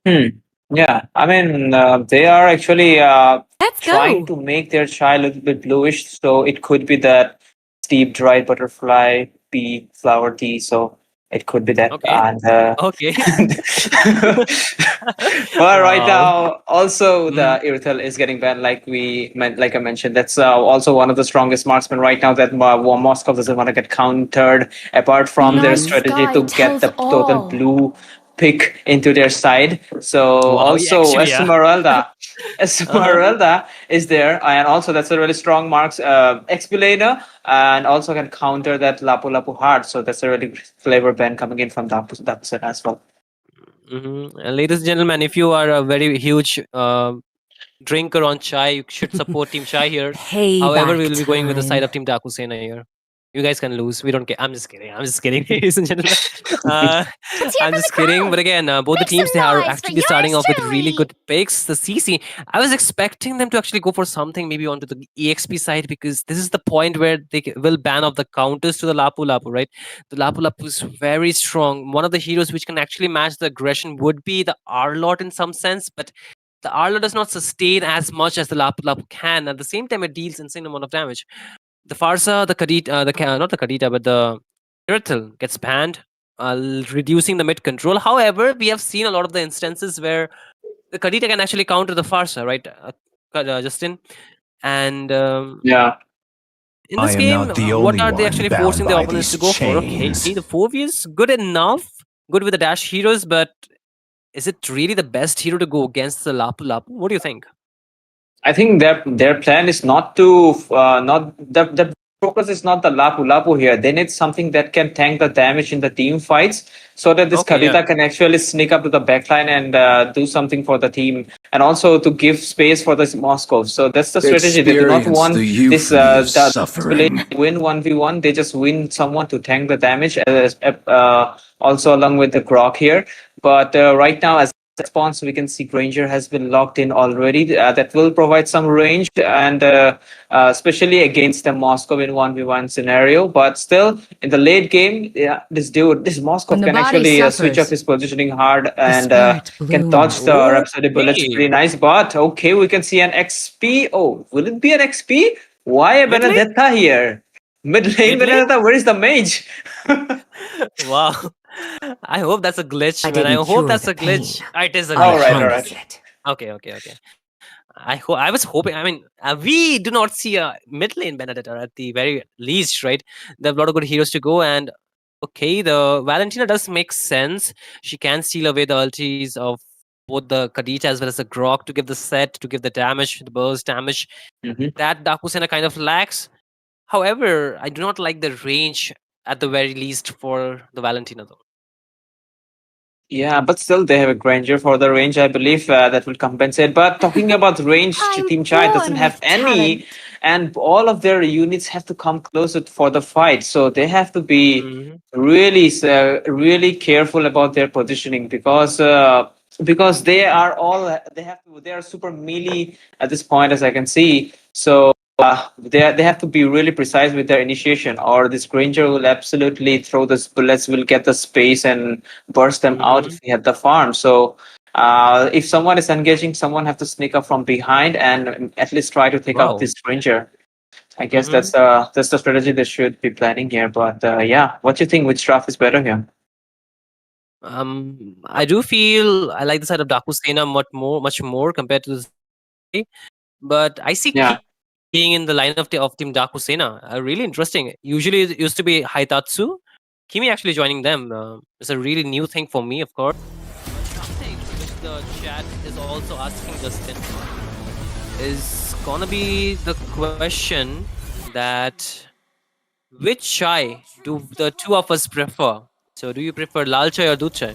Yeah, I mean, they are actually Let's trying go. to make their chai a little bit bluish, so it could be that steep dried butterfly pea flower tea. So it could be that. Okay. And Okay. but right Wow. now, also the Mhm. Irithel is getting banned, like I mentioned. That's also one of the strongest marksmen right now that Moscow doesn't want to get countered. Apart from their Night strategy sky to get tells the total all. blue pick into their side. So Wow, yeah, also actually, yeah. Esmeralda. Uh-huh. Esmeralda is there, and also that's a really strong marks Expulator, and also can counter that Lapu Lapu Heart. So that's a really flavor ban coming in from that set as well. Ladies and gentlemen, if you are a very huge drinker on chai, you should support Team Chai here. However, we Payback will be going with the side time. of Team Dakusena here. You guys can lose. We don't care. I'm just kidding. I'm just kidding, ladies and gentlemen. Uh, Let's hear I'm from the just kidding. crowd. But again, both the Make some teams, they are noise for actually starting yours off with really truly. good picks. The CC, I was expecting them to actually go for something maybe onto the EXP side, because this is the point where they will ban off the counters to the Lapu Lapu, right? The Lapu Lapu is very strong. One of the heroes which can actually match the aggression would be the Arlot in some sense, but the Arlo does not sustain as much as the Lapu Lapu can. At the same time, it deals insane amount of damage. The Farsa, the Kadita, not the Kadita, but the Turtle gets banned, reducing the mid control. However, we have seen a lot of the instances where the Kadita can actually counter the Farsa, right, Justin? And Yeah. in I this am game, not the what only are they one actually bound forcing the by opponents these to go for? Okay, chains. the Phobius, good enough, good with the dash heroes, but is it really the best hero to go against the Lapu Lapu? What do you think? I think their plan is not to not the focus is not the Lapu Lapu here. They need something that can tank the damage in the team fights, so that this Okay, yeah. Kadita can actually sneak up to the backline and do something for the team, and also to give space for this Moscow. So that's the strategy. They do not Experience want the this euphony of the suffering. win 1v1. They just win someone to tank the damage, also along with the Grok here. But right now, as response, we can see Granger has been locked in already. That will provide some range, and especially against the Moscow in 1v1 scenario. But still, in the late game, yeah, this Moscow When the can body actually switch off suffers, his positioning hard the and spirit can dodge blooms. the Rhapsody bullets Okay, pretty nice. But okay, we can see an XP. Oh, will it be an XP? Why a mid lane? Benedetta here? Mid lane Mid lane? Benedetta, where is the mage? Wow. I hope that's a glitch, I man. I didn't hope cure that's the a glitch. pain. It is a I glitch. All Okay, right. harness it. okay. I was hoping. I mean, we do not see a mid lane Benedetta at the very least, right? They have a lot of good heroes to go, and okay, the Valentina does make sense. She can steal away the ultis of both the Kadita as well as the Grok to give the set, to give the damage, the burst damage Mhm. that Dakusena kind of lacks. However, I do not like the range at the very least for the Valentina though. Yeah, but still they have a Granger for the range, I believe, that will compensate. But talking about range, Team Chai doesn't born have with any, talent. and all of their units have to come closer for the fight. So they have to be Hmm. really careful about their positioning because they are super melee at this point, as I can see. So they have to be really precise with their initiation, or this Granger will absolutely throw the bullets, will get the space and burst them out Hmm. if we have the farm. So if someone is engaging, someone have to sneak up from behind and at least try to take out Wow. this Ranger. I guess Hmm. that's the strategy they should be planning here. But yeah, what do you think? Which draft is better here? I do feel I like the side of Dakusena much more compared to this. But I see Yeah. King in the line of Team Dakusena. Really interesting. Usually it used to be Haitatsu. Kimi actually joining them. It's a really new thing for me, of course. But something which the chat is also asking Justin is gonna be the question that which chai do the two of us prefer? So do you prefer lal chai or dudh chai?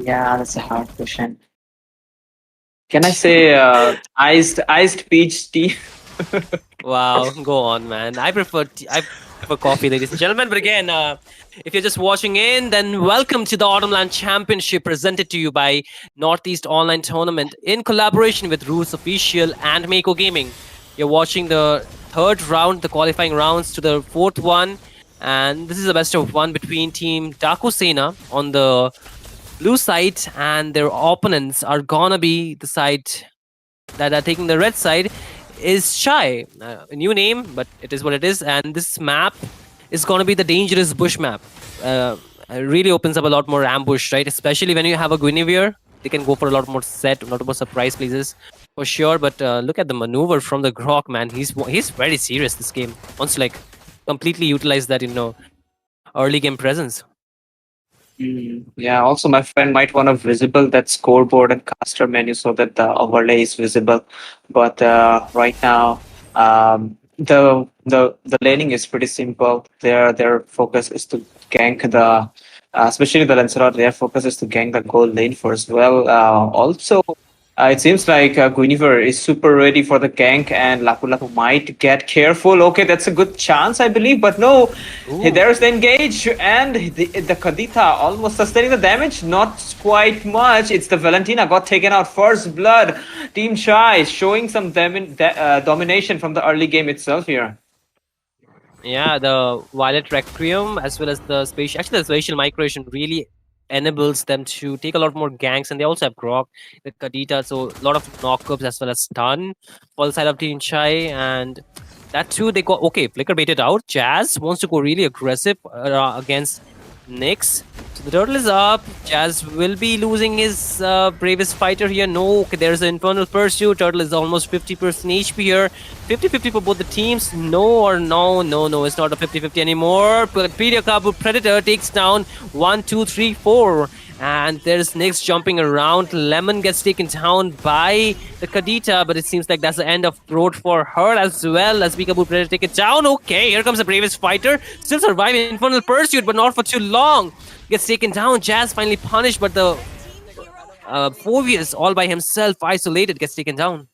Yeah, that's a hard question. Can I say iced peach tea? Wow, go on, man. I prefer coffee, ladies and gentlemen. But again, if you're just watching in, then welcome to the Autumn LAN Championship presented to you by Northeast Online Tournament in collaboration with Roots Official and Mako Gaming. You're watching the third round, the qualifying rounds to the fourth one, and this is a best of one between Team Dakusena on the blue side, and their opponents are gonna be the side that are taking the red side is Shy. A new name, but it is what it is. And this map is going to be the dangerous bush map. It really opens up a lot more ambush, right? Especially when you have a Guinevere, they can go for a lot more set, a lot more surprise places for sure. But look at the maneuver from the Grok, man. He's very serious this game. Wants to like completely utilize that, early game presence. Yeah, also my friend might want to visible that scoreboard and caster menu so that the overlay is visible. But right now, the laning is pretty simple. Their focus is to gank especially the Lancelot. Their focus is to gank the gold lane first. Well, also it seems like Guinevere is super ready for the gank, and Lapu Lapu might get careful. Okay, that's a good chance, I believe, but no. There's the engage, and the Kadita almost sustaining the damage. Not quite much. It's the Valentina got taken out. First blood. Team Shy showing some domination from the early game itself here. Yeah, the Violet Requiem as well as the spatial migration really enables them to take a lot more ganks, and they also have Grok, the Kadita, so a lot of knockups as well as stun for the side of Team Chai, and that too they got okay. Flicker baited out. Jazz wants to go really aggressive against Nyx. So the turtle is up. Jazz will be losing his bravest fighter here. No, okay, there's an Infernal Pursuit. Turtle is almost 50% HP here. 50-50 for both the teams. No. It's not a 50-50 anymore. Kabu Predator takes down 1, 2, 3, 4. And there's Nyx jumping around. Lemon gets taken down by the Kadita, but it seems like that's the end of road for her as well as Peekaboo Predator take it down. Okay, here comes the bravest fighter. Still surviving Infernal Pursuit, but not for too long. Gets taken down. Jazz finally punished, but the Phoveus all by himself, isolated, gets taken down.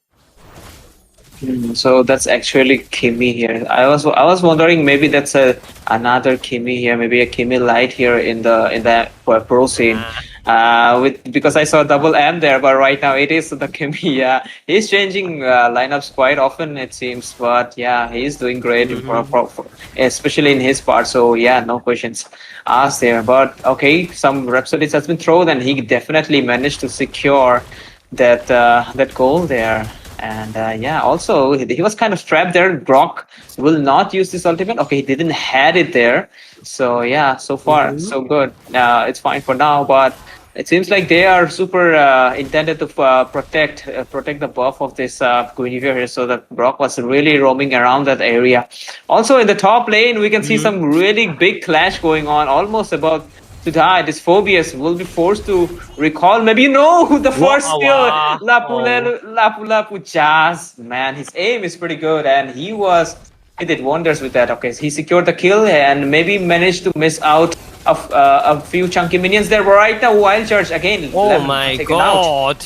So that's actually Kimi here. I was wondering maybe that's another Kimi here, maybe a Kimi light here in the pro scene. Because I saw double M there, but right now it is the Kimi. Yeah, he's changing lineups quite often it seems, but yeah, he's doing great, especially in his part. So yeah, no questions asked there. But okay, some Rhapsodies has been thrown, and he definitely managed to secure that goal there. And yeah, also he was kind of trapped there. Grok will not use this ultimate. Okay, he didn't had it there. So yeah, so far so good. It's fine for now, but it seems like they are super intended to protect the buff of this Guinevere here. So that Grok was really roaming around that area. Also in the top lane, we can see some really big clash going on. Almost about to die. This Phobius will be forced to recall. Maybe you know who the first skill. Lapu Lapu Jazz. Man, his aim is pretty good, and he did wonders with that. Okay, so he secured the kill and maybe managed to miss out a few chunky minions there. But right now, Wild Charge again. Oh my god.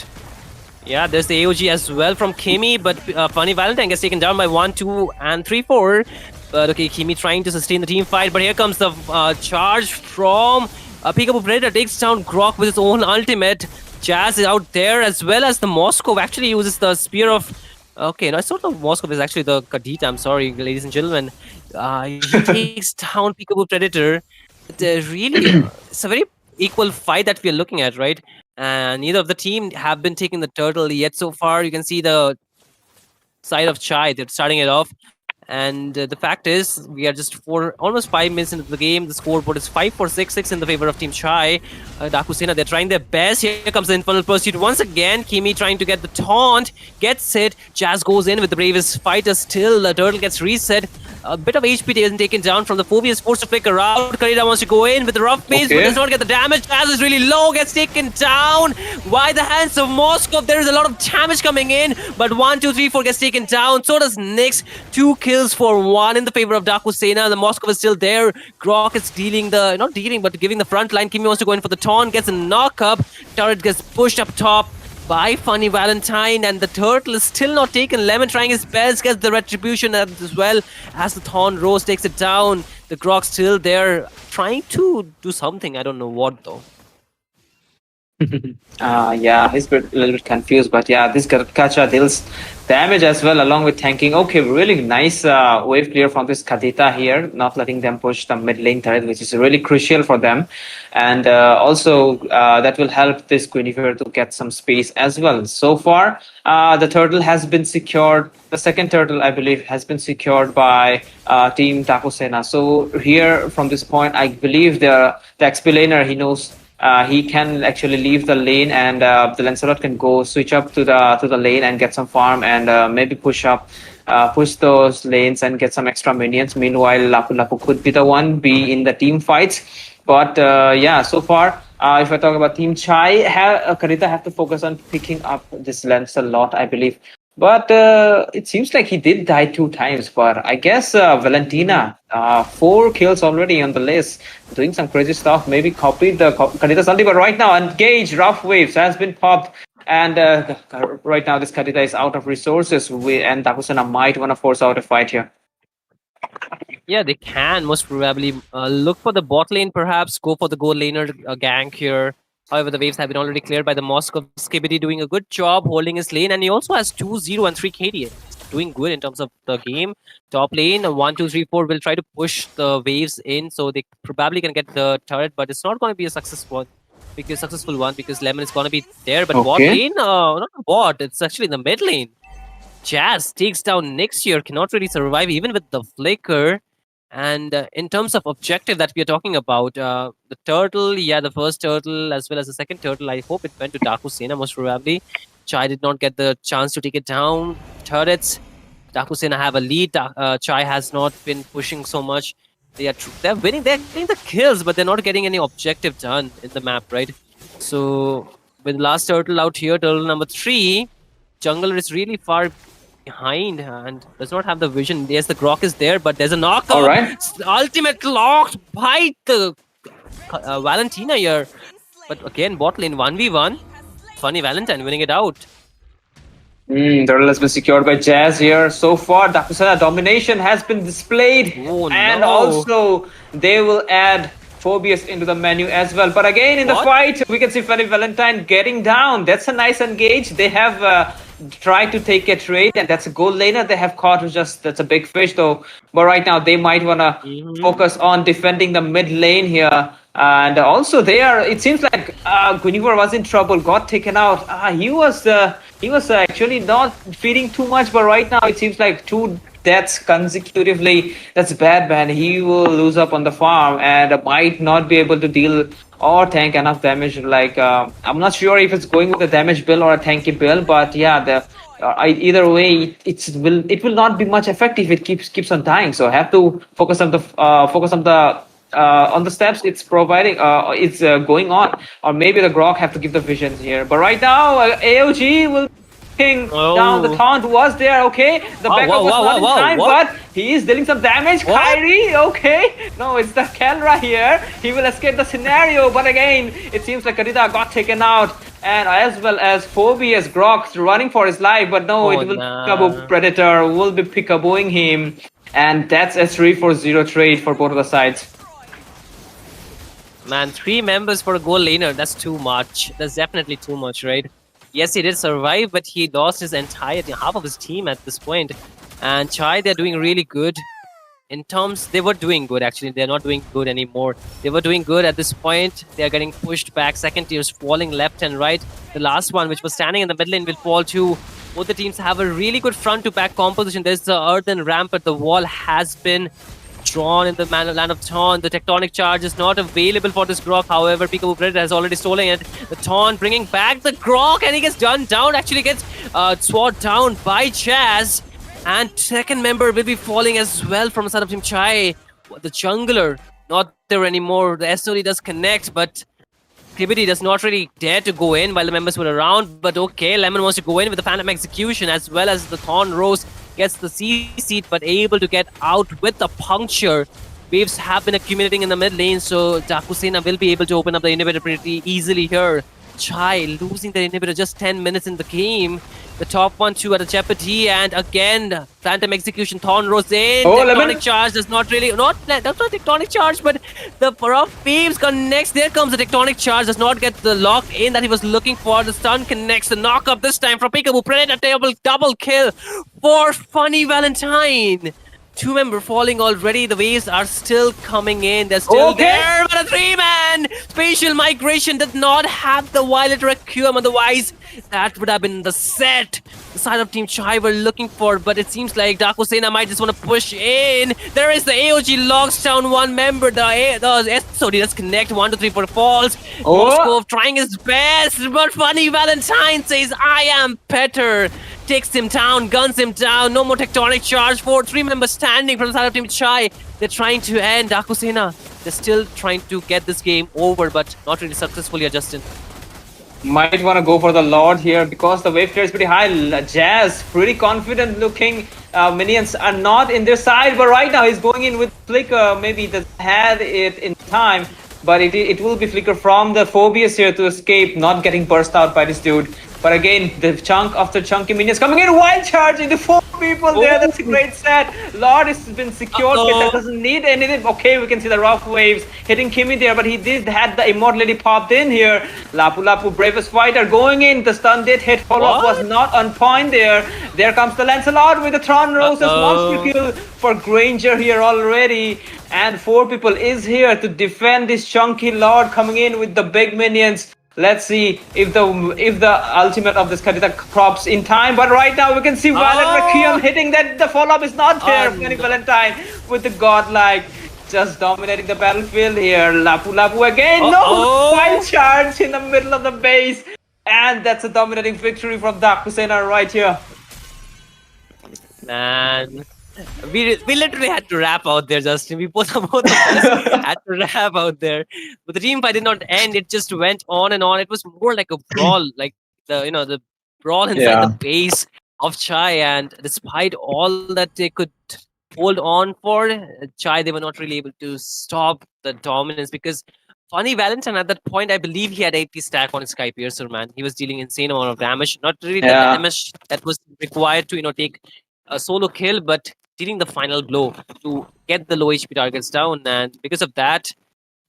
Yeah, there's the AOG as well from Kimi, but Funny Valentine gets taken down by 1, 2, and 3, 4. But okay, Kimi trying to sustain the team fight, but here comes the charge from Peekaboo Predator, takes down Grok with his own ultimate. Jazz is out there, as well as the Moskov actually uses the Spear of... Okay, no, it's not the Moskov, it's actually the Kadita, I'm sorry, ladies and gentlemen. He takes down Peekaboo Predator. Really, it's a very equal fight that we are looking at, right? And neither of the team have been taking the turtle yet so far. You can see the side of Chai, they're starting it off. And the fact is, we are just almost 5 minutes into the game. The scoreboard is 5-4-6-6 in the favor of Team Chai. Dakusena, they're trying their best. Here comes the Infernal Pursuit once again. Kimi trying to get the taunt, gets it. Jazz goes in with the bravest fighter still. The turtle gets reset. A bit of HP taken down from the Phobius, forced to flicker out. Karina wants to go in with the rough pace, but does not get the damage. Jazz is really low, gets taken down by the hands of Moskov. There is a lot of damage coming in, but 1, 2, 3, 4 gets taken down. So does Nyx. 2 kills for 1 in the favor of Dakusena. The Moskov is still there. Grok is giving the front line. Kimi wants to go in for the taunt, gets a knock up. Turret gets pushed up top by Funny Valentine, and the turtle is still not taken. Lemon trying his best, gets the retribution as well as the Thorn Rose takes it down. The Grok still there, trying to do something. I don't know what though. Yeah, he's a little bit confused, but yeah, this Kacha deals damage as well along with tanking. Okay, really nice wave clear from this Kadita here, not letting them push the mid lane turret, which is really crucial for them. And also that will help this Quinifer to get some space as well. So far, the turtle has been secured. The second turtle, I believe, has been secured by Team Dakusena. So here, from this point, I believe the XP laner, he knows he can actually leave the lane, and the Lancelot can go switch up to the lane and get some farm, and maybe push those lanes and get some extra minions. Meanwhile, Lapu Lapu could be the one be in the team fights. But yeah, so far, if I talk about Team Chai, Karita have to focus on picking up this Lancelot, I believe. But it seems like he did die 2 times. But I guess Valentina, 4 kills already on the list, doing some crazy stuff. Maybe copied the Kadita ulti, but right now, engage rough waves has been popped. And right now, this Kadita is out of resources, and Dakusena might want to force out a fight here. Yeah, they can most probably look for the bot lane, perhaps go for the gold laner gank here. However, the waves have been already cleared by the Moskov. Skibidi doing a good job holding his lane, and he also has 2, 0, and 3 KD. Doing good in terms of the game. Top lane, 1, 2, 3, 4 will try to push the waves in, so they probably can get the turret, but it's not going to be a successful one because Lemon is going to be there. But bot lane, not a bot, it's actually the mid lane. Jazz takes down Nyx here, cannot really survive even with the flicker. And in terms of objective that we are talking about, the turtle, yeah, the first turtle as well as the second turtle, I hope it went to Dakusena most probably. Chai did not get the chance to take it down. Turrets, Dakusena have a lead. Chai has not been pushing so much. They're winning, they're getting the kills, but they're not getting any objective done in the map, right? So with the last turtle out here, turtle number 3, jungler is really far behind and does not have the vision. Yes, the Grok is there, but there's a knockup. All right. Ultimate locked by the Valentina here. But again, bot lane 1v1. Funny Valentine winning it out. Turtle has been secured by Jazz here. So far, Dakusena domination has been displayed. And also, they will add Phobius into the menu as well. But again, in the fight, we can see Funny Valentine getting down. That's a nice engage. They have tried to take a trade, and that's a gold laner they have caught. That's a big fish though. But right now, they might want to focus on defending the mid lane here. And also, it seems like Guinevere was in trouble, got taken out. He was actually not feeding too much, but right now it seems like 2 deaths consecutively. That's bad, man. He will lose up on the farm and might not be able to deal or tank enough damage. Like I'm not sure if it's going with a damage bill or a tanky bill, but yeah, either way, it will not be much effective if it keeps on dying. So I have to focus on the on the steps it's providing it's going on, or maybe the Grok have to give the visions here. But right now AOG will down. The taunt was there, okay. The backup was not in time, but he is dealing some damage. Kyrie, okay. No, it's the Kelra here. He will escape the scenario, but again, it seems like Kadita got taken out, and as well as Phobius Grok running for his life, but no, it will Peekaboo Predator will be Peekabooing him, and that's a 3-4-0 trade for both of the sides. Man, 3 members for a goal laner, that's too much. That's definitely too much, right? Yes, he did survive, but he lost his entire half of his team at this point. And Chai, they're doing really good. In terms, they were doing good actually. They're not doing good anymore. They were doing good at this point. They're getting pushed back. Second tiers falling left and right. The last one, which was standing in the mid lane, will fall too. Both the teams have a really good front to back composition. There's the earthen ramp, but the wall has been drawn in the land of Taunt. The tectonic charge is not available for this Grok. However, Peekaboo Predator has already stolen it. The Taunt bringing back the Grok, and he gets done down. Actually gets sword down by Chaz. And second member will be falling as well from the side of Team Chai. The jungler, not there anymore. The SOD does connect, but Activity does not really dare to go in while the members were around. But okay, Lemon wants to go in with the Phantom Execution, as well as the Thorn Rose gets the C seat, but able to get out with the puncture. Waves have been accumulating in the mid lane, so Dakusena will be able to open up the inhibitor pretty easily here. Chai losing the inhibitor just 10 minutes in the game. The top 1-2 at a jeopardy, and again, Phantom Execution, Thorn Rose in. Tectonic Charge does not really, that's not Tectonic Charge, but the Rough Waves connects. There comes the Tectonic Charge, does not get the lock in that he was looking for. The stun connects, the knock up this time from Peekaboo Predator, double kill for Funny Valentine. 2 member falling already. The waves are still coming in. They're still there. But a 3-man spatial migration did not have the Violet Requiem. Otherwise, that would have been the set the side of Team Chai were looking for. But it seems like Dakusena might just want to push in. There is the AOG locks down 1 member. The SOD does connect. 1, 2, 3, 4 falls. Moskov trying his best. But Funny Valentine says, I am better. Takes him down, guns him down. No more Tectonic Charge. 3 members standing from the side of Team Chai. They're trying to end Dakusena. They're still trying to get this game over, but not really successfully, Justin. Might want to go for the Lord here because the wave clear is pretty high. Jazz, pretty confident looking. Minions are not in their side, but right now he's going in with Flicker. Maybe he had it in time, but it will be Flicker from the Phobius here to escape, not getting burst out by this dude. But again, the chunk after chunky minions coming in, wild charge into 4 people there. That's a great set. Lord has been secured, but that doesn't need anything. Okay, we can see the rough waves hitting Kimi there, but he did had the immortality popped in here. Lapu Lapu, bravest fighter, going in. The stun did hit. Follow-up was not on point there. There comes the Lancelot with the Tron Rose's monster kill for Granger here already. And 4 people is here to defend this chunky Lord coming in with the big minions. Let's see if the ultimate of this Kadita crops in time. But right now we can see Violet Requiem hitting that. The follow-up is not there. Funny Valentine with the godlike just dominating the battlefield here. Lapu Lapu again. No wild charge in the middle of the base. And that's a dominating victory from Dakusena right here. Man. We literally had to wrap out there, Justin. We both of us had to wrap out there. But the team fight did not end. It just went on and on. It was more like a brawl, like the brawl inside the base of Chai. And despite all that they could hold on for, Chai, they were not really able to stop the dominance because Funny Valentine at that point, I believe he had 80 stack on his Sky Piercer, man. He was dealing insane amount of damage. Not really the damage that was required to, take a solo kill, but dealing the final blow to get the low HP targets down, and because of that,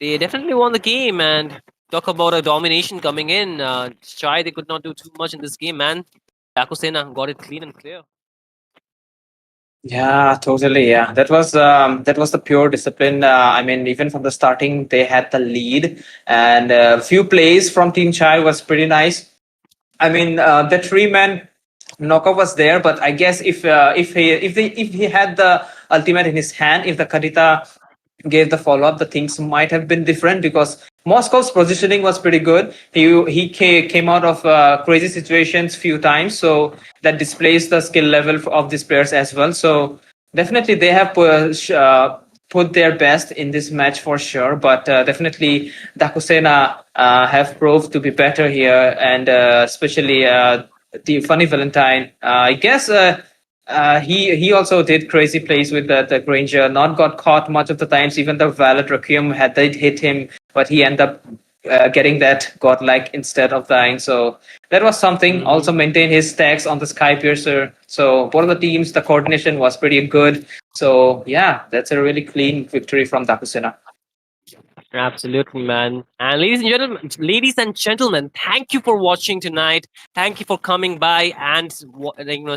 they definitely won the game. And talk about a domination coming in. Chai, they could not do too much in this game, man. Dakusena got it clean and clear. Yeah, totally. Yeah, that was the pure discipline. I mean, even from the starting, they had the lead, and a few plays from Team Chai was pretty nice. I mean, the 3-man knockout was there, but I guess if he had the ultimate in his hand, if the Kadita gave the follow-up, the things might have been different because Moscow's positioning was pretty good. He came out of crazy situations few times, so that displays the skill level of these players as well. So definitely they have put their best in this match for sure, but definitely Dakusena have proved to be better here, and especially the Funny Valentine. I guess he also did crazy plays with the Granger, not got caught much of the times. Even the Valet Requiem had they hit him, but he ended up getting that godlike instead of dying. So that was something. Also maintain his stacks on the Sky Piercer. So both of the teams, the coordination was pretty good. So yeah, that's a really clean victory from Dakusena. Absolutely, man. And ladies and gentlemen, thank you for watching tonight. Thank you for coming by and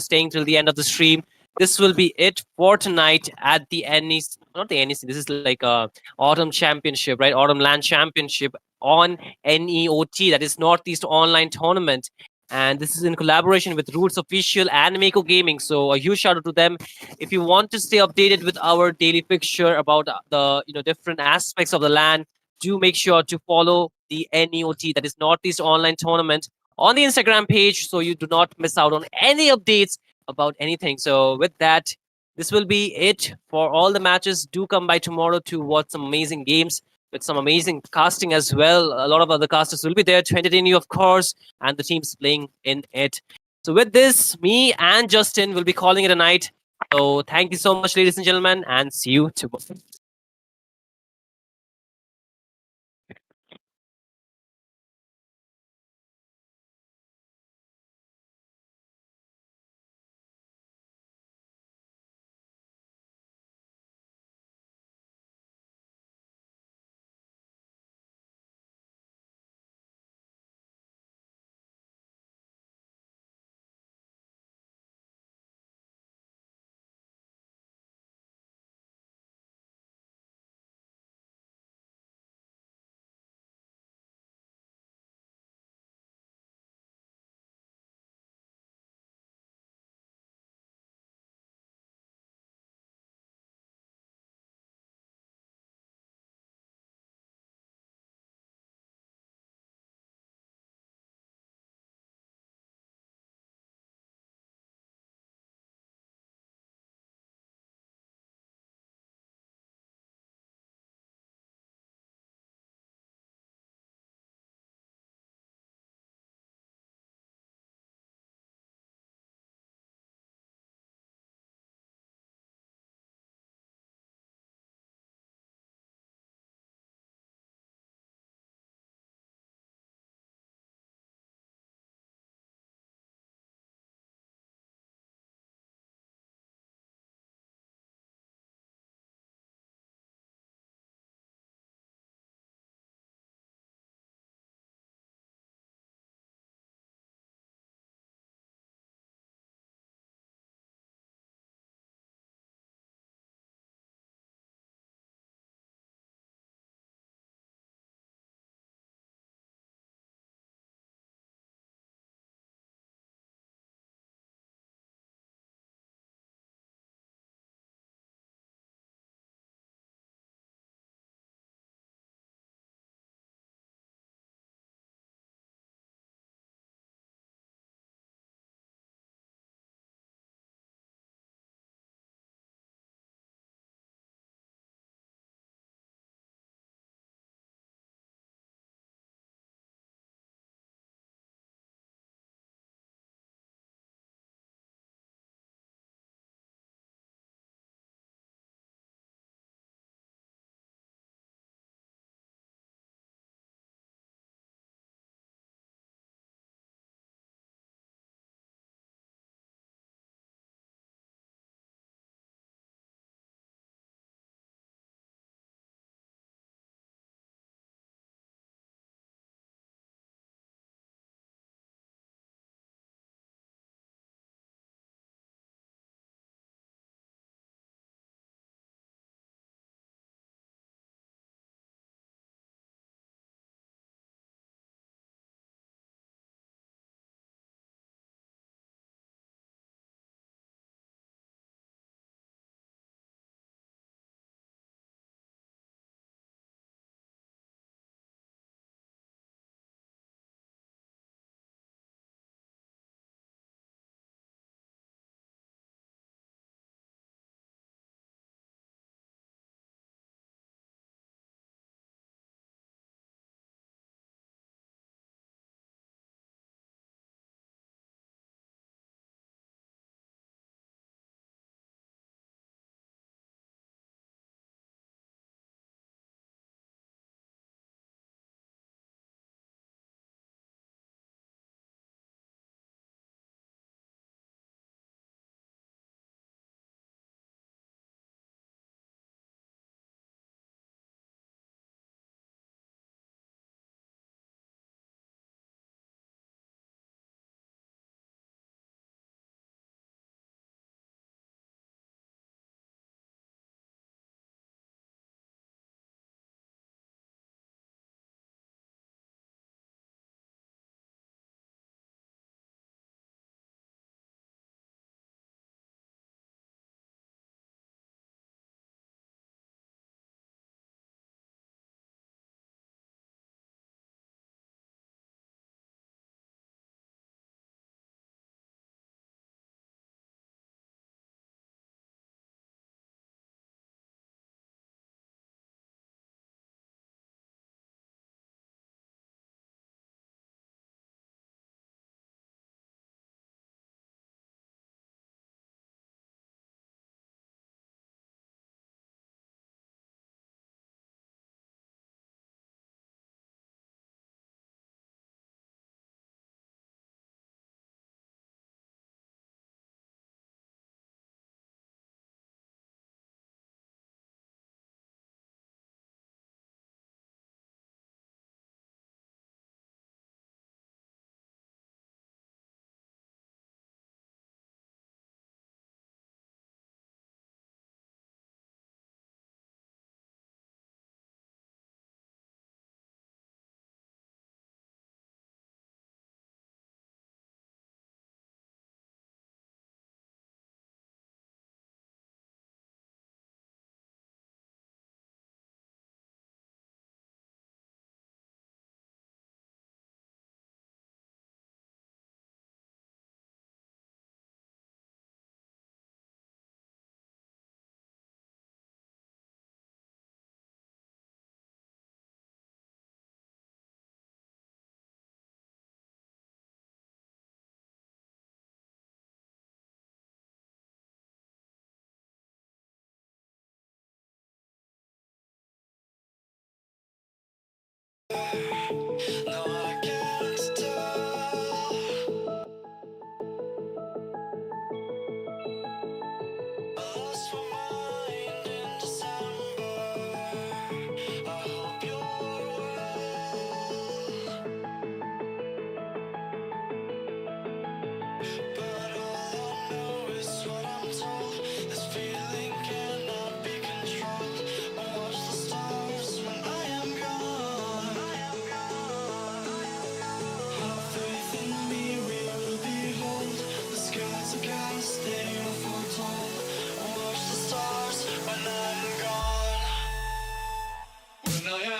staying till the end of the stream. This will be it for tonight at the NEC, not the NEC. This is like a Autumn Championship, right? Autumn LAN Championship on NEOT, that is Northeast Online Tournament. And this is in collaboration with Roots Official and Mako Gaming. So a huge shout out to them. If you want to stay updated with our daily fixture about the different aspects of the LAN, do make sure to follow the NEOT, that is Northeast Online Tournament, on the Instagram page, so you do not miss out on any updates about anything. So with that, this will be it for all the matches. Do come by tomorrow to watch some amazing games with some amazing casting as well. A lot of other casters will be there to entertain you, of course, and the teams playing in it. So with this, me and Justin will be calling it a night. So thank you so much, ladies and gentlemen, and see you tomorrow. No, I can't tell. I lost my mind in December. I hope you're well. But all I know is what I'm told. This feeling cannot be controlled. Watch the stars when I am gone. Have faith in me, we will behold. The skies are cast, they are foretold. Watch the stars when I'm gone. When I am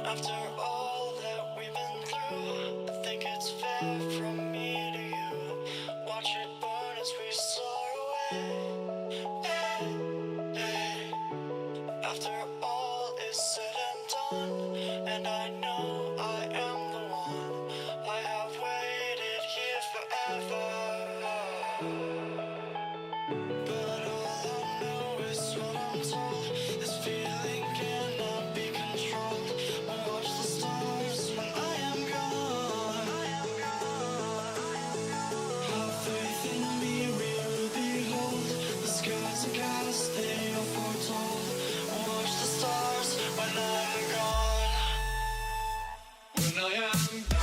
after all that we've been through, I think it's fair from me to you. Watch it burn as we soar away. Hey, hey. After all is said and done, and I know I am the one, I have waited here forever. But all I know is what I'm told. This feeling cannot be controlled. Watch the stars when I am gone. Have faith in me, we will behold. The skies are cast, they are foretold. Watch the stars when I'm gone. When I am gone.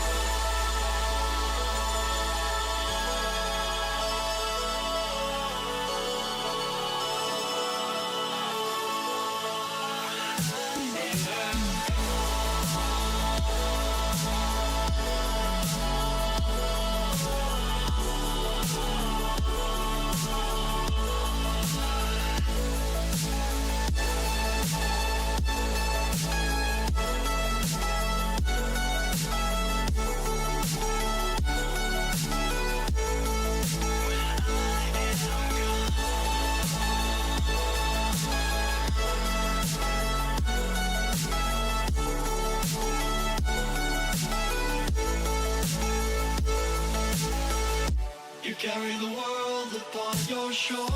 You carry the world upon your shoulders.